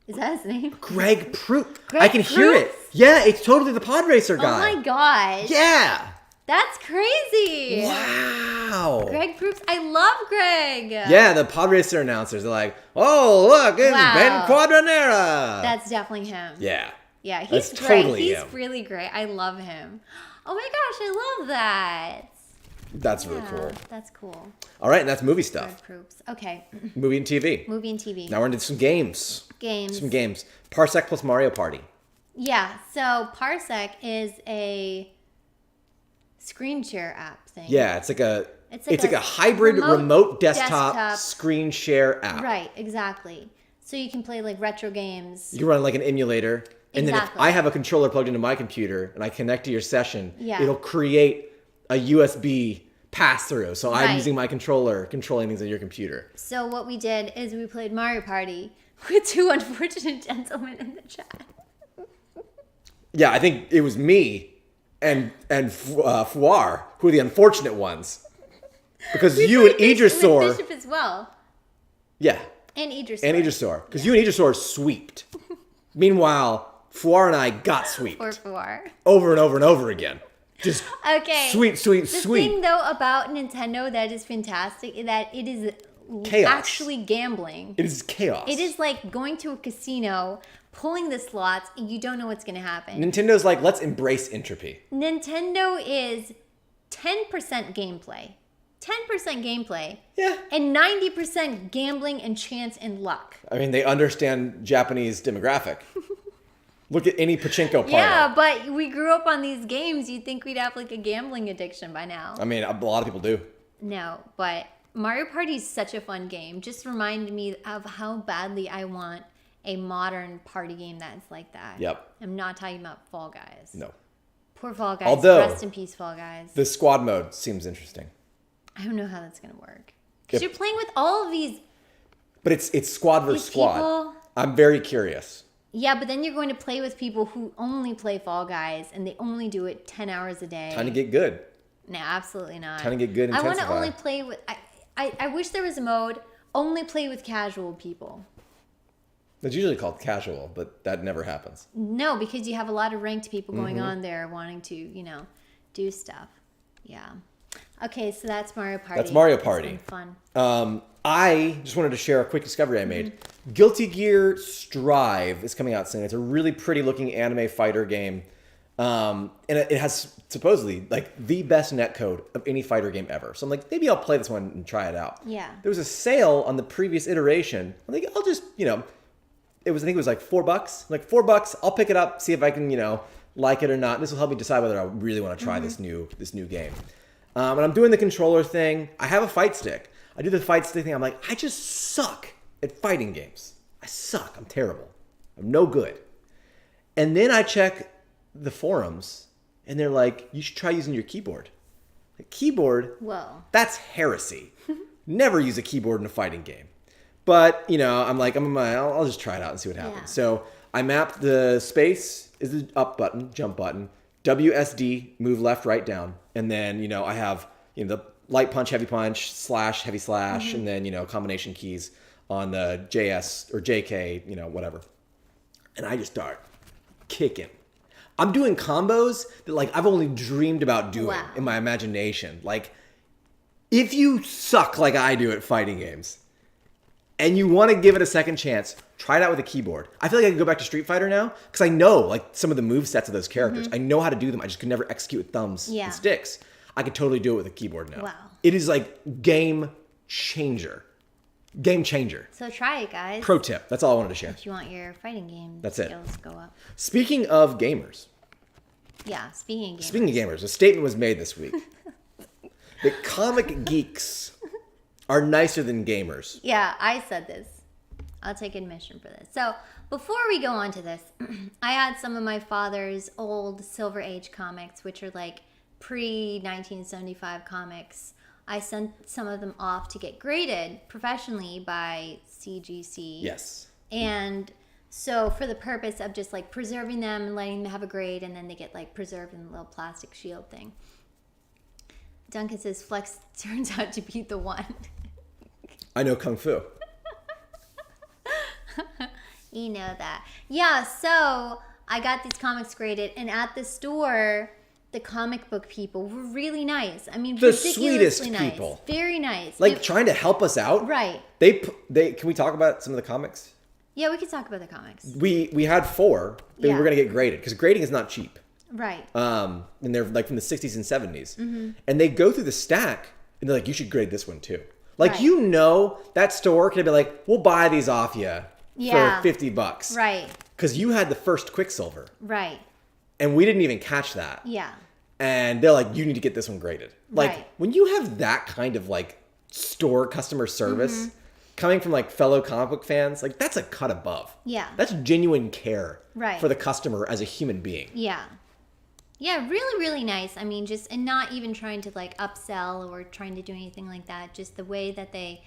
[SPEAKER 2] Is that his name?
[SPEAKER 3] Greg Proop.
[SPEAKER 2] Greg
[SPEAKER 3] I can hear it.
[SPEAKER 2] Proops?
[SPEAKER 3] Yeah, it's totally the pod racer guy.
[SPEAKER 2] Oh my gosh.
[SPEAKER 3] Yeah.
[SPEAKER 2] That's crazy.
[SPEAKER 3] Wow.
[SPEAKER 2] Greg Proops. I love Greg.
[SPEAKER 3] Yeah, the pod racer announcers are like, oh, look, it's
[SPEAKER 2] Wow.
[SPEAKER 3] Ben Quadranera.
[SPEAKER 2] That's definitely him.
[SPEAKER 3] Yeah.
[SPEAKER 2] Yeah, he's
[SPEAKER 3] That's
[SPEAKER 2] great.
[SPEAKER 3] totally
[SPEAKER 2] He's
[SPEAKER 3] him.
[SPEAKER 2] really great. I love him. Oh my gosh, I love that.
[SPEAKER 3] That's really
[SPEAKER 2] Yeah,
[SPEAKER 3] cool.
[SPEAKER 2] That's cool.
[SPEAKER 3] All right, and that's movie stuff.
[SPEAKER 2] Greg Proops. Okay.
[SPEAKER 3] Movie and TV.
[SPEAKER 2] Movie and TV.
[SPEAKER 3] Now we're into some games.
[SPEAKER 2] Games.
[SPEAKER 3] Some games. Parsec plus Mario Party.
[SPEAKER 2] Yeah, so Parsec is a screen share app thing.
[SPEAKER 3] Yeah, it's like a
[SPEAKER 2] a
[SPEAKER 3] hybrid remote desktop,
[SPEAKER 2] desktop.
[SPEAKER 3] screen share app.
[SPEAKER 2] Right, exactly. So you can play like retro games.
[SPEAKER 3] You can run like an emulator, and then if
[SPEAKER 2] Exactly.
[SPEAKER 3] I have a controller plugged into my computer and I connect to your session,
[SPEAKER 2] Yeah.
[SPEAKER 3] it'll create a USB pass-through. So I'm
[SPEAKER 2] Right.
[SPEAKER 3] using my controller, controlling things on your computer.
[SPEAKER 2] So what we did is we played Mario Party with 2 unfortunate gentlemen in the chat.
[SPEAKER 3] Yeah, I think it was me and Fuar who are the unfortunate ones. Because you and
[SPEAKER 2] played with
[SPEAKER 3] Idrisaur...
[SPEAKER 2] Bishop as well.
[SPEAKER 3] Yeah,
[SPEAKER 2] And Idris.
[SPEAKER 3] and Idrisaur. Because you and Idrisaur sweeped. Meanwhile, Fuar and I got sweeped.
[SPEAKER 2] Or 4.
[SPEAKER 3] Over and over and over again. Just
[SPEAKER 2] Okay.
[SPEAKER 3] sweep.
[SPEAKER 2] The thing though about Nintendo that is fantastic is that it is
[SPEAKER 3] Chaos.
[SPEAKER 2] actually gambling.
[SPEAKER 3] It is chaos.
[SPEAKER 2] It is like going to a casino, pulling the slots, and you don't know what's going to happen.
[SPEAKER 3] Nintendo's like, let's embrace entropy.
[SPEAKER 2] Nintendo is 10% gameplay. 10% gameplay.
[SPEAKER 3] Yeah.
[SPEAKER 2] And 90% gambling and chance and luck.
[SPEAKER 3] I mean, they understand Japanese demographic. Look at any pachinko parlor.
[SPEAKER 2] Yeah, but we grew up on these games. You'd think we'd have like a gambling addiction by now.
[SPEAKER 3] I mean, a lot of people do.
[SPEAKER 2] No, but Mario Party is such a fun game. Just reminded me of how badly I want a modern party game that's like that.
[SPEAKER 3] Yep.
[SPEAKER 2] I'm not talking about Fall Guys.
[SPEAKER 3] No.
[SPEAKER 2] Poor Fall Guys.
[SPEAKER 3] Although-
[SPEAKER 2] Rest in peace, Fall Guys.
[SPEAKER 3] The squad mode seems interesting.
[SPEAKER 2] I don't know how that's going to work. Because
[SPEAKER 3] Yep.
[SPEAKER 2] you're playing with all of these...
[SPEAKER 3] But it's squad versus
[SPEAKER 2] These
[SPEAKER 3] squad.
[SPEAKER 2] people-
[SPEAKER 3] I'm very curious.
[SPEAKER 2] Yeah, but then you're going to play with people who only play Fall Guys and they only do it 10 hours a day.
[SPEAKER 3] Time to get good.
[SPEAKER 2] No, absolutely not.
[SPEAKER 3] Trying to get good
[SPEAKER 2] I want to
[SPEAKER 3] intensify.
[SPEAKER 2] only play with. I wish there was a mode only play with casual people.
[SPEAKER 3] It's usually called casual, but that never happens.
[SPEAKER 2] No, because you have a lot of ranked people going
[SPEAKER 3] Mm-hmm.
[SPEAKER 2] on there wanting to, do stuff. Yeah. Okay, so that's Mario Party.
[SPEAKER 3] That's Mario
[SPEAKER 2] It's
[SPEAKER 3] Party.
[SPEAKER 2] been fun.
[SPEAKER 3] I just wanted to share a quick discovery I made. Guilty Gear Strive is coming out soon. It's a really pretty looking anime fighter game. And it has supposedly like the best netcode of any fighter game ever. So I'm like, maybe I'll play this one and try it out.
[SPEAKER 2] Yeah.
[SPEAKER 3] There was a sale on the previous iteration. I think I'll just, I think it was like $4. Like $4, I'll pick it up, see if I can, like it or not. This will help me decide whether I really want to try this new game. And I'm doing the controller thing. I have a fight stick. I do the fight stick thing. I'm like, I just suck at fighting games. I suck. I'm terrible. I'm no good. And then I check the forums, and they're like, you should try using your keyboard. A keyboard?
[SPEAKER 2] Whoa.
[SPEAKER 3] That's heresy. Never use a keyboard in a fighting game. But, I'm like, I'll just try it out and see what happens.
[SPEAKER 2] Yeah.
[SPEAKER 3] So I mapped the space is the up button, jump button. WSD, move left, right, down. And then, I have, the light punch, heavy punch, slash, heavy slash, and then, combination keys on the JS or JK, whatever. And I just start kicking. I'm doing combos that like I've only dreamed about doing
[SPEAKER 2] Wow.
[SPEAKER 3] in my imagination. Like, if you suck like I do at fighting games and you want to give it a second chance, try it out with a keyboard. I feel like I could go back to Street Fighter now because I know like some of the move sets of those characters. I know how to do them. I just could never execute with thumbs
[SPEAKER 2] Yeah.
[SPEAKER 3] and sticks. I could totally do it with a keyboard now.
[SPEAKER 2] Wow.
[SPEAKER 3] It is like game changer. Game changer.
[SPEAKER 2] So try it, guys.
[SPEAKER 3] Pro tip. That's all I wanted to share.
[SPEAKER 2] If you want your fighting game
[SPEAKER 3] That's it.
[SPEAKER 2] skills go up.
[SPEAKER 3] Speaking of gamers,
[SPEAKER 2] Yeah, speaking of games.
[SPEAKER 3] Speaking of gamers, a statement was made this week that comic geeks are nicer than gamers.
[SPEAKER 2] Yeah, I said this. I'll take admission for this. So before we go on to this, I had some of my father's old Silver Age comics, which are like pre-1975 comics. I sent some of them off to get graded professionally by CGC.
[SPEAKER 3] Yes.
[SPEAKER 2] And so for the purpose of just like preserving them and letting them have a grade, and then they get like preserved in a little plastic shield thing. Duncan says Flex turns out to be the one.
[SPEAKER 3] I know Kung Fu.
[SPEAKER 2] You know that. Yeah, so I got these comics graded, and at the store, the comic book people were really nice. I mean,
[SPEAKER 3] The
[SPEAKER 2] ridiculously
[SPEAKER 3] sweetest
[SPEAKER 2] nice.
[SPEAKER 3] people.
[SPEAKER 2] Very nice.
[SPEAKER 3] Like trying to help us out.
[SPEAKER 2] Right.
[SPEAKER 3] They can we talk about some of the comics?
[SPEAKER 2] Yeah, we could talk about the comics.
[SPEAKER 3] We had 4 that we
[SPEAKER 2] Yeah.
[SPEAKER 3] were gonna get graded because grading is not cheap.
[SPEAKER 2] Right.
[SPEAKER 3] And they're like from the 60s and 70s.
[SPEAKER 2] Mm-hmm.
[SPEAKER 3] And they go through the stack and they're like, you should grade this one too. Like,
[SPEAKER 2] Right.
[SPEAKER 3] that store could be like, we'll buy these off you
[SPEAKER 2] Yeah.
[SPEAKER 3] for $50.
[SPEAKER 2] Right.
[SPEAKER 3] Because you had the first Quicksilver.
[SPEAKER 2] Right.
[SPEAKER 3] And we didn't even catch that.
[SPEAKER 2] Yeah.
[SPEAKER 3] And they're like, you need to get this one graded. Like,
[SPEAKER 2] Right.
[SPEAKER 3] when you have that kind of like store customer service coming from like fellow comic book fans, like that's a cut above.
[SPEAKER 2] Yeah.
[SPEAKER 3] That's genuine care
[SPEAKER 2] Right.
[SPEAKER 3] for the customer as a human being.
[SPEAKER 2] Yeah. Yeah, really, really nice. I mean, just, and not even trying to like upsell or trying to do anything like that. Just the way that they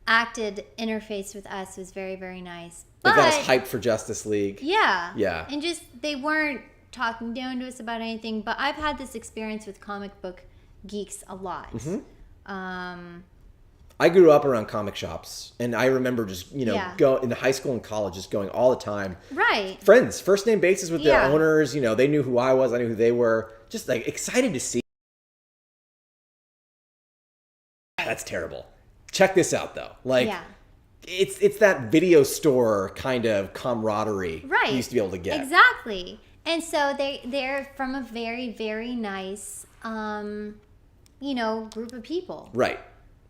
[SPEAKER 2] acted, interfaced with us was very, very nice.
[SPEAKER 3] They
[SPEAKER 2] But
[SPEAKER 3] got us hyped for Justice League.
[SPEAKER 2] yeah.
[SPEAKER 3] Yeah.
[SPEAKER 2] And just, they weren't talking down to us about anything. But I've had this experience with comic book geeks a lot.
[SPEAKER 3] I grew up around comic shops, and I remember just,
[SPEAKER 2] Yeah.
[SPEAKER 3] go in high school and college, just going all the time.
[SPEAKER 2] Right.
[SPEAKER 3] Friends, first name basis with
[SPEAKER 2] Yeah.
[SPEAKER 3] the owners, they knew who I was, I knew who they were. Just like excited to see. That's terrible. Check this out though. Like,
[SPEAKER 2] Yeah.
[SPEAKER 3] it's that video store kind of camaraderie
[SPEAKER 2] Right.
[SPEAKER 3] you used to be able to get.
[SPEAKER 2] Exactly. And so they're from a very, very nice, group of people.
[SPEAKER 3] Right.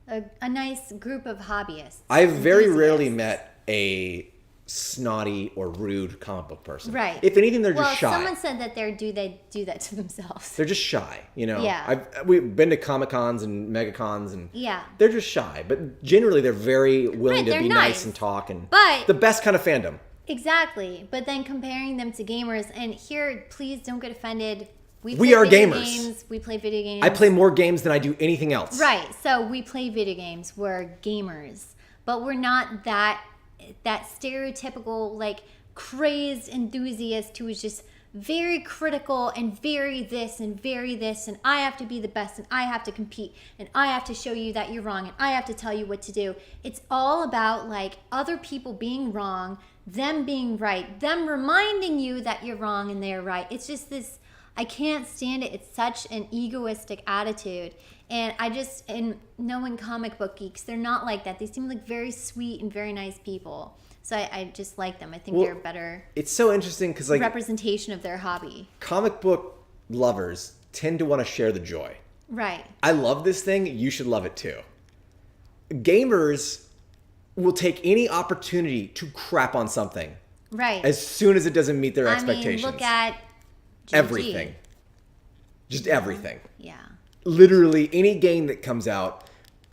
[SPEAKER 2] A nice group of hobbyists.
[SPEAKER 3] I've very rarely
[SPEAKER 2] enthusiasts.
[SPEAKER 3] met a snotty or rude comic book person.
[SPEAKER 2] Right.
[SPEAKER 3] If anything, they're
[SPEAKER 2] Well,
[SPEAKER 3] just shy.
[SPEAKER 2] someone said that they do that to themselves.
[SPEAKER 3] They're just shy,
[SPEAKER 2] Yeah.
[SPEAKER 3] We've been to Comic Cons and Mega Cons, and
[SPEAKER 2] Yeah.
[SPEAKER 3] they're just shy. But generally, they're very willing
[SPEAKER 2] Right,
[SPEAKER 3] to
[SPEAKER 2] they're
[SPEAKER 3] be nice
[SPEAKER 2] nice.
[SPEAKER 3] and talk, and
[SPEAKER 2] But-
[SPEAKER 3] the best kind of fandom.
[SPEAKER 2] Exactly. But then comparing them to gamers, and here, please don't get offended.
[SPEAKER 3] We
[SPEAKER 2] play
[SPEAKER 3] are
[SPEAKER 2] video
[SPEAKER 3] gamers.
[SPEAKER 2] Games. We play video games.
[SPEAKER 3] I play more games than I do anything else.
[SPEAKER 2] Right. So we play video games. We're gamers, but we're not that stereotypical like crazed enthusiast who is just very critical and very this and I have to be the best and I have to compete and I have to show you that you're wrong and I have to tell you what to do. It's all about like other people being wrong, them being right, them reminding you that you're wrong and they're right. It's just this, I can't stand it. It's such an egoistic attitude. And knowing comic book geeks, they're not like that. They seem like very sweet and very nice people. So I just like them. I think they're a better
[SPEAKER 3] It's so interesting because like
[SPEAKER 2] representation of their hobby.
[SPEAKER 3] comic book lovers tend to want to share the joy.
[SPEAKER 2] Right.
[SPEAKER 3] I love this thing. You should love it too. Gamers will take any opportunity to crap on something
[SPEAKER 2] Right.
[SPEAKER 3] as soon as it doesn't meet their
[SPEAKER 2] I
[SPEAKER 3] expectations.
[SPEAKER 2] mean, look at GG.
[SPEAKER 3] everything. Just everything.
[SPEAKER 2] Yeah.
[SPEAKER 3] Literally any game that comes out,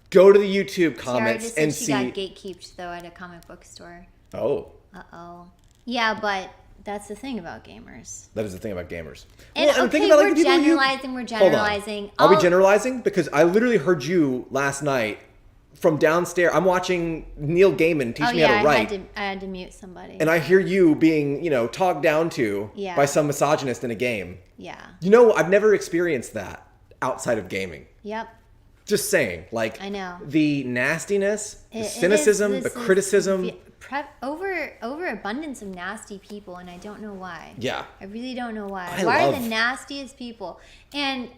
[SPEAKER 3] go to the YouTube comments
[SPEAKER 2] Tiara
[SPEAKER 3] and
[SPEAKER 2] just
[SPEAKER 3] see.
[SPEAKER 2] said she got gatekeeped though at a comic book store.
[SPEAKER 3] Oh,
[SPEAKER 2] Uh-oh. Yeah, but that's the thing about gamers.
[SPEAKER 3] that is the thing about gamers.
[SPEAKER 2] And
[SPEAKER 3] think
[SPEAKER 2] okay,
[SPEAKER 3] about, like,
[SPEAKER 2] we're
[SPEAKER 3] the people
[SPEAKER 2] generalizing, we're
[SPEAKER 3] Hold on.
[SPEAKER 2] generalizing.
[SPEAKER 3] Are we
[SPEAKER 2] I'll-
[SPEAKER 3] generalizing? Because I literally heard you last night from downstairs. I'm watching Neil Gaiman teach
[SPEAKER 2] Oh
[SPEAKER 3] me
[SPEAKER 2] yeah,
[SPEAKER 3] how to write.
[SPEAKER 2] I had to mute somebody.
[SPEAKER 3] And I hear you being, talked down to
[SPEAKER 2] Yeah.
[SPEAKER 3] by some misogynist in a game.
[SPEAKER 2] Yeah.
[SPEAKER 3] I've never experienced that outside of gaming.
[SPEAKER 2] Yep.
[SPEAKER 3] Just saying, like,
[SPEAKER 2] I know.
[SPEAKER 3] the nastiness, the
[SPEAKER 2] It
[SPEAKER 3] cynicism,
[SPEAKER 2] is-
[SPEAKER 3] the
[SPEAKER 2] this is
[SPEAKER 3] criticism.
[SPEAKER 2] Overabundance of nasty people, and I don't know why.
[SPEAKER 3] Yeah.
[SPEAKER 2] I really don't know why.
[SPEAKER 3] I
[SPEAKER 2] Why are
[SPEAKER 3] love-
[SPEAKER 2] the nastiest people? And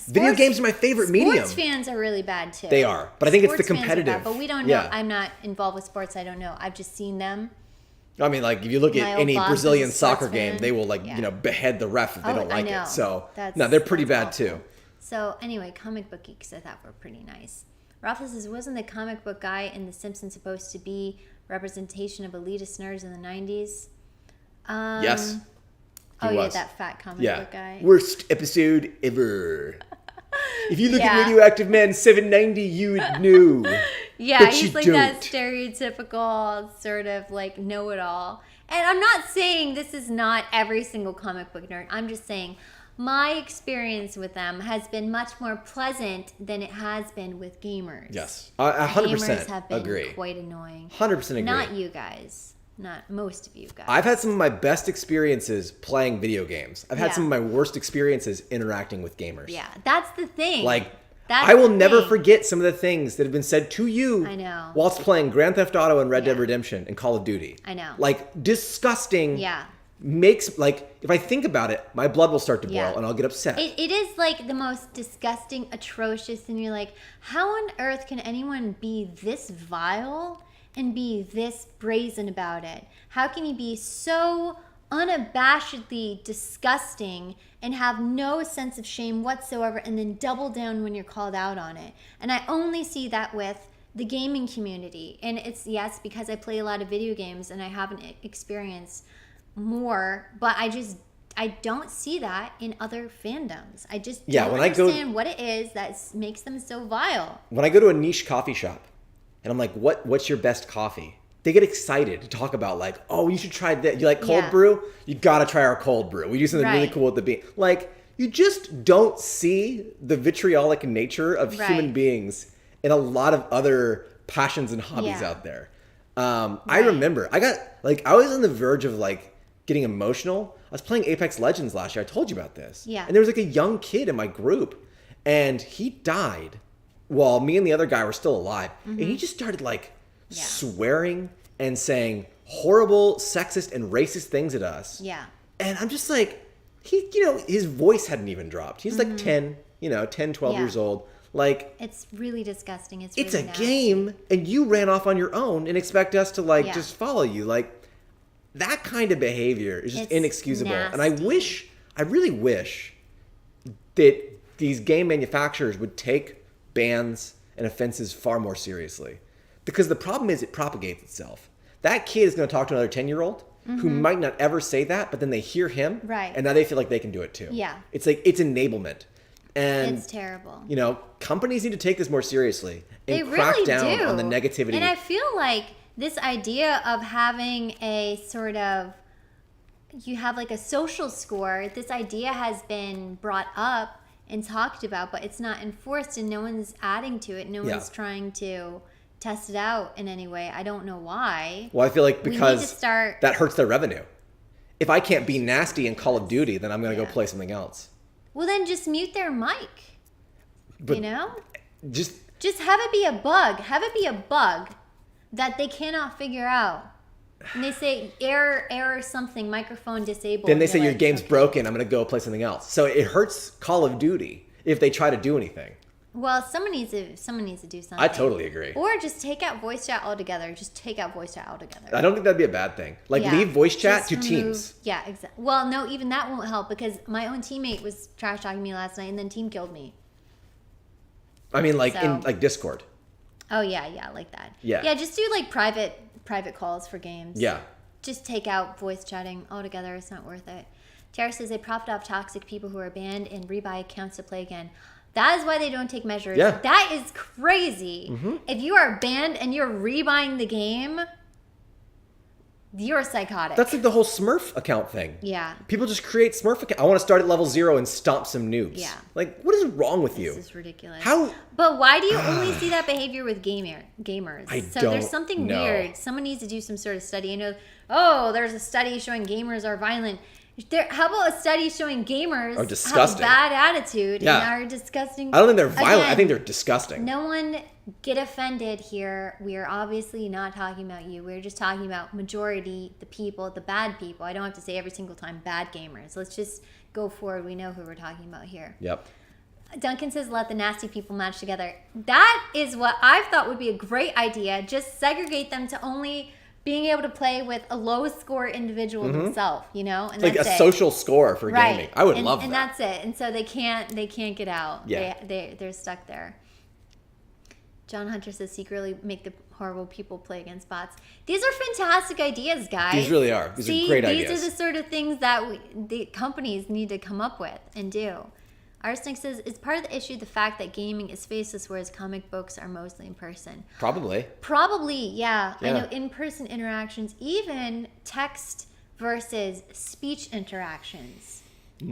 [SPEAKER 3] Video games are my favorite medium.
[SPEAKER 2] Sports fans are really bad too.
[SPEAKER 3] They are, but I think it's the
[SPEAKER 2] Sports fans are bad,
[SPEAKER 3] competitive.
[SPEAKER 2] But we don't know.
[SPEAKER 3] Yeah.
[SPEAKER 2] I'm not involved with sports. I don't know. I've just seen them.
[SPEAKER 3] I mean, like, if you look
[SPEAKER 2] My
[SPEAKER 3] at
[SPEAKER 2] old
[SPEAKER 3] any
[SPEAKER 2] boss is a
[SPEAKER 3] Brazilian
[SPEAKER 2] sports
[SPEAKER 3] soccer game,
[SPEAKER 2] fan.
[SPEAKER 3] they will, like,
[SPEAKER 2] Yeah.
[SPEAKER 3] behead the ref if they
[SPEAKER 2] Oh,
[SPEAKER 3] don't
[SPEAKER 2] I
[SPEAKER 3] like
[SPEAKER 2] know.
[SPEAKER 3] it. So,
[SPEAKER 2] That's-
[SPEAKER 3] no, they're pretty
[SPEAKER 2] that's
[SPEAKER 3] bad
[SPEAKER 2] awful.
[SPEAKER 3] too.
[SPEAKER 2] So anyway, comic book geeks I thought were pretty nice. Rafa says, wasn't the comic book guy in The Simpsons supposed to be representation of elitist nerds in the 90s?
[SPEAKER 3] Yes.
[SPEAKER 2] Oh
[SPEAKER 3] He
[SPEAKER 2] yeah,
[SPEAKER 3] was.
[SPEAKER 2] that fat comic
[SPEAKER 3] Yeah.
[SPEAKER 2] book guy.
[SPEAKER 3] Worst episode ever. If you look
[SPEAKER 2] Yeah.
[SPEAKER 3] at Radioactive Man 790, you would know.
[SPEAKER 2] Yeah,
[SPEAKER 3] but
[SPEAKER 2] he's
[SPEAKER 3] you
[SPEAKER 2] like that
[SPEAKER 3] don't.
[SPEAKER 2] stereotypical sort of like know-it-all. And I'm not saying this is not every single comic book nerd. I'm just saying my experience with them has been much more pleasant than it has been with gamers.
[SPEAKER 3] Yes. 100%
[SPEAKER 2] Gamers have been
[SPEAKER 3] agree.
[SPEAKER 2] quite annoying.
[SPEAKER 3] 100% agree.
[SPEAKER 2] Not you guys. Not most of you guys.
[SPEAKER 3] I've had some of my best experiences playing video games. I've had
[SPEAKER 2] Yeah.
[SPEAKER 3] some of my worst experiences interacting with gamers.
[SPEAKER 2] Yeah, that's the thing.
[SPEAKER 3] Like,
[SPEAKER 2] That's
[SPEAKER 3] I will
[SPEAKER 2] the
[SPEAKER 3] never
[SPEAKER 2] thing.
[SPEAKER 3] forget some of the things that have been said to you
[SPEAKER 2] I know.
[SPEAKER 3] whilst playing Grand Theft Auto and Red Dead
[SPEAKER 2] Yeah.
[SPEAKER 3] Redemption and Call of Duty.
[SPEAKER 2] I know.
[SPEAKER 3] Like, disgusting.
[SPEAKER 2] Yeah.
[SPEAKER 3] Makes, like, if I think about it, my blood will start to boil
[SPEAKER 2] Yeah.
[SPEAKER 3] and I'll get upset.
[SPEAKER 2] It is like the most disgusting, atrocious, and you're like, how on earth can anyone be this vile and be this brazen about it? How can you be so unabashedly disgusting and have no sense of shame whatsoever and then double down when you're called out on it? And I only see that with the gaming community. And it's, yes, because I play a lot of video games and I haven't experienced more, but I don't see that in other fandoms. I just don't
[SPEAKER 3] when I go-
[SPEAKER 2] understand what it is that makes them so vile.
[SPEAKER 3] When I go to a niche coffee shop and I'm like, what's your best coffee? They get excited to talk about, like, oh, you should try that. You like cold
[SPEAKER 2] Yeah.
[SPEAKER 3] brew? You gotta try our cold brew. We do something really
[SPEAKER 2] Right.
[SPEAKER 3] cool with the bean. Like, you just don't see the vitriolic nature of human
[SPEAKER 2] Right.
[SPEAKER 3] beings in a lot of other passions and hobbies
[SPEAKER 2] Yeah.
[SPEAKER 3] out there. I remember I was on the verge of, like, getting emotional. I was playing Apex Legends last year. I told you about this.
[SPEAKER 2] Yeah.
[SPEAKER 3] And there was, like, a young kid in my group and he died while me and the other guy were still alive. And he just started, like,
[SPEAKER 2] Yeah.
[SPEAKER 3] swearing and saying horrible sexist and racist things at us.
[SPEAKER 2] Yeah.
[SPEAKER 3] And I'm just like, his voice hadn't even dropped. He's like 10, 12
[SPEAKER 2] Yeah.
[SPEAKER 3] years old. Like,
[SPEAKER 2] It's really disgusting. It's
[SPEAKER 3] it's a
[SPEAKER 2] really nasty.
[SPEAKER 3] game and you ran off on your own and expect us to, like,
[SPEAKER 2] Yeah.
[SPEAKER 3] just follow you. Like, that kind of behavior is just
[SPEAKER 2] It's
[SPEAKER 3] inexcusable. And
[SPEAKER 2] nasty.
[SPEAKER 3] I really wish that these game manufacturers would take bans and offenses far more seriously. Because the problem is it propagates itself. That kid is going to talk to another 10-year-old who might not ever say that, but then they hear him.
[SPEAKER 2] Right.
[SPEAKER 3] And now they feel like they can do it too.
[SPEAKER 2] Yeah.
[SPEAKER 3] It's like, it's enablement. And,
[SPEAKER 2] It's terrible.
[SPEAKER 3] companies need to take this more seriously and
[SPEAKER 2] They
[SPEAKER 3] crack
[SPEAKER 2] really
[SPEAKER 3] down
[SPEAKER 2] do.
[SPEAKER 3] on the negativity.
[SPEAKER 2] And I feel like this idea of having a sort of, you have like a social score, this idea has been brought up and talked about, but it's not enforced and no one's adding to it. No
[SPEAKER 3] Yeah.
[SPEAKER 2] one's trying to test it out in any way. I don't know why.
[SPEAKER 3] Well, I feel like
[SPEAKER 2] We need
[SPEAKER 3] because
[SPEAKER 2] to start-
[SPEAKER 3] that hurts their revenue. if I can't be nasty in Call of Duty, then I'm going to go
[SPEAKER 2] Yeah.
[SPEAKER 3] play something else.
[SPEAKER 2] Well, then just mute their mic.
[SPEAKER 3] But
[SPEAKER 2] You know?
[SPEAKER 3] just
[SPEAKER 2] Just have it be a bug. Have it be a bug that they cannot figure out. And they say error something, microphone disabled.
[SPEAKER 3] then they
[SPEAKER 2] and
[SPEAKER 3] say
[SPEAKER 2] you're
[SPEAKER 3] your
[SPEAKER 2] like,
[SPEAKER 3] game's
[SPEAKER 2] okay.
[SPEAKER 3] broken. I'm going to go play something else. So it hurts Call of Duty if they try to do anything.
[SPEAKER 2] Well, someone needs to do something.
[SPEAKER 3] I totally agree.
[SPEAKER 2] Or just take out voice chat altogether. Just take out voice chat altogether.
[SPEAKER 3] I don't think that'd be a bad thing. Like
[SPEAKER 2] Yeah.
[SPEAKER 3] leave voice chat
[SPEAKER 2] Just
[SPEAKER 3] to
[SPEAKER 2] remove-
[SPEAKER 3] Teams.
[SPEAKER 2] Yeah, exactly. Well, no, even that won't help because my own teammate was trash talking me last night and then team killed me.
[SPEAKER 3] I mean, like in
[SPEAKER 2] So-
[SPEAKER 3] like Discord.
[SPEAKER 2] Oh yeah, like that.
[SPEAKER 3] Yeah.
[SPEAKER 2] Yeah, just do like private calls for games.
[SPEAKER 3] Yeah.
[SPEAKER 2] Just take out voice chatting altogether. It's not worth it. Tara says they propped off toxic people who are banned and rebuy accounts to play again. That is why they don't take measures.
[SPEAKER 3] Yeah.
[SPEAKER 2] That is crazy.
[SPEAKER 3] Mm-hmm.
[SPEAKER 2] If you are banned and you're rebuying the game, you're psychotic.
[SPEAKER 3] That's like the whole Smurf account thing.
[SPEAKER 2] yeah.
[SPEAKER 3] People just create Smurf account. I want to start at level 0 and stomp some noobs.
[SPEAKER 2] Yeah.
[SPEAKER 3] Like, what is wrong with you?
[SPEAKER 2] This is ridiculous.
[SPEAKER 3] How?
[SPEAKER 2] But why do you only see that behavior with gamers?
[SPEAKER 3] I
[SPEAKER 2] So
[SPEAKER 3] don't
[SPEAKER 2] there's something
[SPEAKER 3] know.
[SPEAKER 2] weird. Someone needs to do some sort of study. I know, there's a study showing gamers are violent. How about a study showing gamers
[SPEAKER 3] Are
[SPEAKER 2] have a
[SPEAKER 3] disgusting.
[SPEAKER 2] bad attitude
[SPEAKER 3] Yeah.
[SPEAKER 2] and are disgusting?
[SPEAKER 3] I don't think they're violent. I
[SPEAKER 2] Again,
[SPEAKER 3] think they're disgusting.
[SPEAKER 2] No one get offended here. We are obviously not talking about you. We're just talking about majority, the people, the bad people. I don't have to say every single time bad gamers. Let's just go forward. We know who we're talking about here.
[SPEAKER 3] Yep.
[SPEAKER 2] Duncan says, let the nasty people match together. That is what I thought would be a great idea. Just segregate them to only being able to play with a low score individual themselves, you know? And
[SPEAKER 3] Like a
[SPEAKER 2] that's it.
[SPEAKER 3] social score for
[SPEAKER 2] Right.
[SPEAKER 3] gaming. I would
[SPEAKER 2] and,
[SPEAKER 3] love
[SPEAKER 2] and
[SPEAKER 3] that.
[SPEAKER 2] that's it. And so they can't get out.
[SPEAKER 3] Yeah.
[SPEAKER 2] They're stuck there. John Hunter says secretly make the horrible people play against bots. These are fantastic ideas, guys.
[SPEAKER 3] These really are. These are great ideas.
[SPEAKER 2] These are the sort of things that the companies need to come up with and do. Arsenic says, is part of the issue the fact that gaming is faceless, whereas comic books are mostly in person?
[SPEAKER 3] Probably.
[SPEAKER 2] Probably, yeah. I
[SPEAKER 3] Yeah.
[SPEAKER 2] know in-person interactions, even text versus speech interactions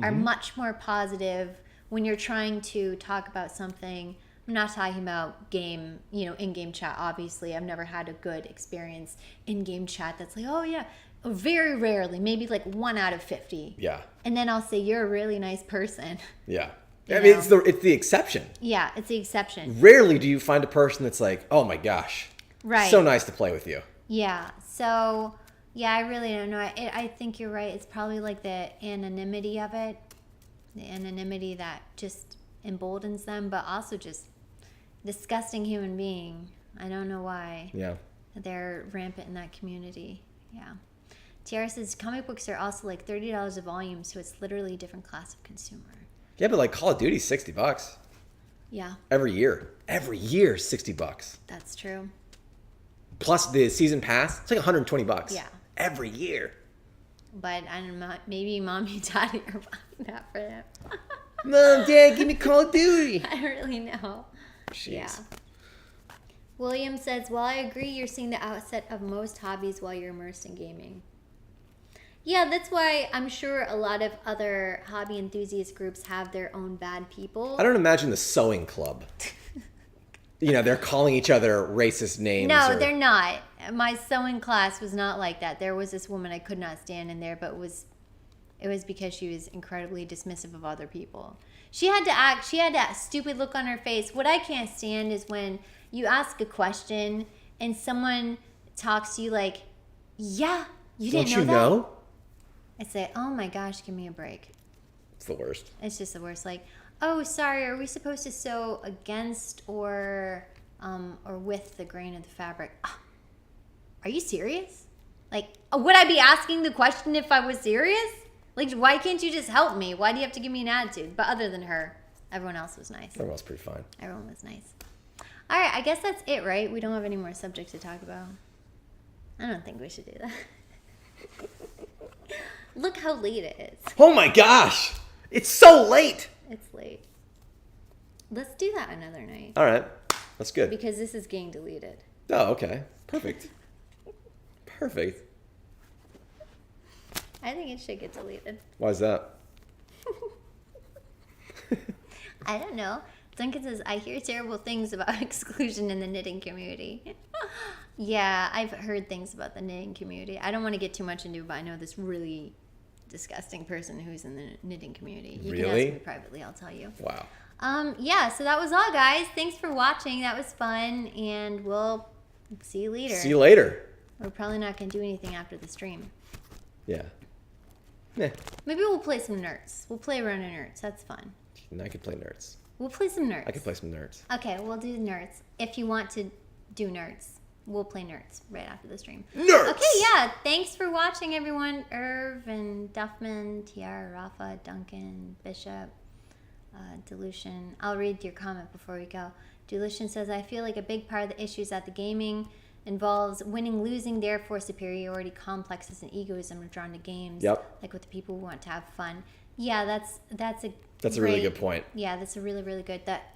[SPEAKER 2] are much more positive when you're trying to talk about something. I'm not talking about in-game chat, obviously. I've never had a good experience in-game chat that's like, oh yeah, very rarely, maybe like 1 out of 50.
[SPEAKER 3] Yeah.
[SPEAKER 2] And then I'll say, you're a really nice person.
[SPEAKER 3] Yeah.
[SPEAKER 2] You
[SPEAKER 3] I mean,
[SPEAKER 2] know?
[SPEAKER 3] it's the exception.
[SPEAKER 2] Yeah, it's the exception.
[SPEAKER 3] Rarely do you find a person that's like, oh my gosh.
[SPEAKER 2] Right.
[SPEAKER 3] So nice to play with you.
[SPEAKER 2] Yeah. So, yeah, I really don't know. I think you're right. It's probably like the anonymity of it, the anonymity that just emboldens them, but also just disgusting human being. I don't know why
[SPEAKER 3] Yeah.
[SPEAKER 2] they're rampant in that community. Yeah. Tiara says comic books are also like $30 a volume, so it's literally a different class of consumer.
[SPEAKER 3] Yeah, but like Call of Duty's $60
[SPEAKER 2] Yeah,
[SPEAKER 3] every year. Every year, $60.
[SPEAKER 2] that's true.
[SPEAKER 3] Plus the season pass, it's like $120.
[SPEAKER 2] Yeah.
[SPEAKER 3] Every year.
[SPEAKER 2] But I don't know, maybe mommy and daddy are buying that for him.
[SPEAKER 3] Mom, Dad, give me Call of Duty.
[SPEAKER 2] I don't really know.
[SPEAKER 3] Jeez.
[SPEAKER 2] Yeah. William says, well, I agree you're seeing the outset of most hobbies while you're immersed in gaming. Yeah, that's why I'm sure a lot of other hobby enthusiast groups have their own bad people.
[SPEAKER 3] I don't imagine the sewing club. They're calling each other racist names.
[SPEAKER 2] No,
[SPEAKER 3] or-
[SPEAKER 2] they're not. My sewing class was not like that. There was this woman I could not stand in there, but it was because she was incredibly dismissive of other people. She had that stupid look on her face. What I can't stand is when you ask a question and someone talks to you like, yeah, you didn't
[SPEAKER 3] Don't you
[SPEAKER 2] that?
[SPEAKER 3] know?
[SPEAKER 2] I say, oh my gosh, give me a break.
[SPEAKER 3] It's the worst.
[SPEAKER 2] It's just the worst. Like, oh, sorry, are we supposed to sew against or with the grain of the fabric? Ah, are you serious? Like, would I be asking the question if I was serious? Like, why can't you just help me? Why do you have to give me an attitude? But other than her, everyone else was nice.
[SPEAKER 3] Everyone's pretty fine.
[SPEAKER 2] Everyone was nice. All right, I guess that's it, right? We don't have any more subjects to talk about. I don't think we should do that. Look how late it is.
[SPEAKER 3] Oh my gosh! It's so late!
[SPEAKER 2] It's late. Let's do that another night.
[SPEAKER 3] All right. That's good.
[SPEAKER 2] Because this is getting deleted.
[SPEAKER 3] Oh, okay. Perfect. Perfect.
[SPEAKER 2] I think it should get deleted.
[SPEAKER 3] Why is that?
[SPEAKER 2] I don't know. Duncan says, I hear terrible things about exclusion in the knitting community. Yeah, I've heard things about the knitting community. I don't want to get too much into it, but I know this really disgusting person who's in the knitting community. You can
[SPEAKER 3] Really?
[SPEAKER 2] ask me privately, I'll tell you.
[SPEAKER 3] Wow.
[SPEAKER 2] Yeah, so that was all, guys. Thanks for watching. That was fun, and we'll see you later.
[SPEAKER 3] See you later.
[SPEAKER 2] We're probably not going to do anything after the stream.
[SPEAKER 3] Yeah. Yeah.
[SPEAKER 2] Maybe we'll play some Nerds. We'll play around in Nerds. That's fun.
[SPEAKER 3] And I could play Nerds.
[SPEAKER 2] We'll play some Nerds.
[SPEAKER 3] I could play some Nerds.
[SPEAKER 2] Okay, we'll do Nerds. If you want to do Nerds, we'll play Nerds right after the stream.
[SPEAKER 3] Nerds!
[SPEAKER 2] Okay, yeah. Thanks for watching, everyone. Irv and Duffman, Tiara, Rafa, Duncan, Bishop, Dilution. I'll read your comment before we go. Dilution says, I feel like a big part of the issues at the gaming involves winning, losing, therefore superiority complexes and egoism are drawn to games.
[SPEAKER 3] Yep.
[SPEAKER 2] Like with the people who want to have fun. Yeah, that's a
[SPEAKER 3] really good point.
[SPEAKER 2] Yeah, that's a really, really good. That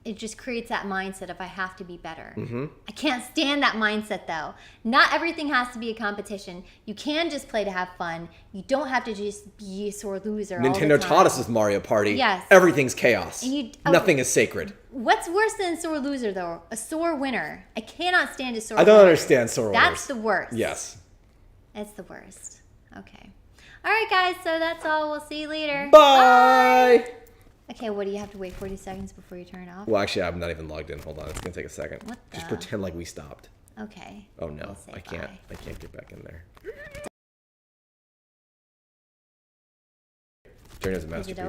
[SPEAKER 2] it just creates that mindset of I have to be better.
[SPEAKER 3] Mm-hmm.
[SPEAKER 2] I can't stand that mindset though. Not everything has to be a competition. You can just play to have fun. You don't have to just be a sore loser. all the
[SPEAKER 3] Nintendo
[SPEAKER 2] time.
[SPEAKER 3] taught us with Mario Party.
[SPEAKER 2] Yes.
[SPEAKER 3] Everything's chaos.
[SPEAKER 2] And
[SPEAKER 3] Nothing is sacred.
[SPEAKER 2] What's worse than a sore loser though? A sore winner. I cannot stand a sore.
[SPEAKER 3] I don't
[SPEAKER 2] winner.
[SPEAKER 3] understand sore winners.
[SPEAKER 2] That's the worst.
[SPEAKER 3] Yes.
[SPEAKER 2] It's the worst. Okay. All right, guys. So that's all. We'll see you later.
[SPEAKER 3] Bye.
[SPEAKER 2] Okay. What do you have to wait 40 seconds before you turn it off?
[SPEAKER 3] Well, actually, I'm not even logged in. Hold on. It's going to take a second.
[SPEAKER 2] What
[SPEAKER 3] Just
[SPEAKER 2] the-
[SPEAKER 3] pretend like we stopped.
[SPEAKER 2] Okay.
[SPEAKER 3] Oh, no.
[SPEAKER 2] We'll say
[SPEAKER 3] I can't.
[SPEAKER 2] bye.
[SPEAKER 3] I can't get back in there. Journey is a
[SPEAKER 2] Is it
[SPEAKER 3] masterpiece.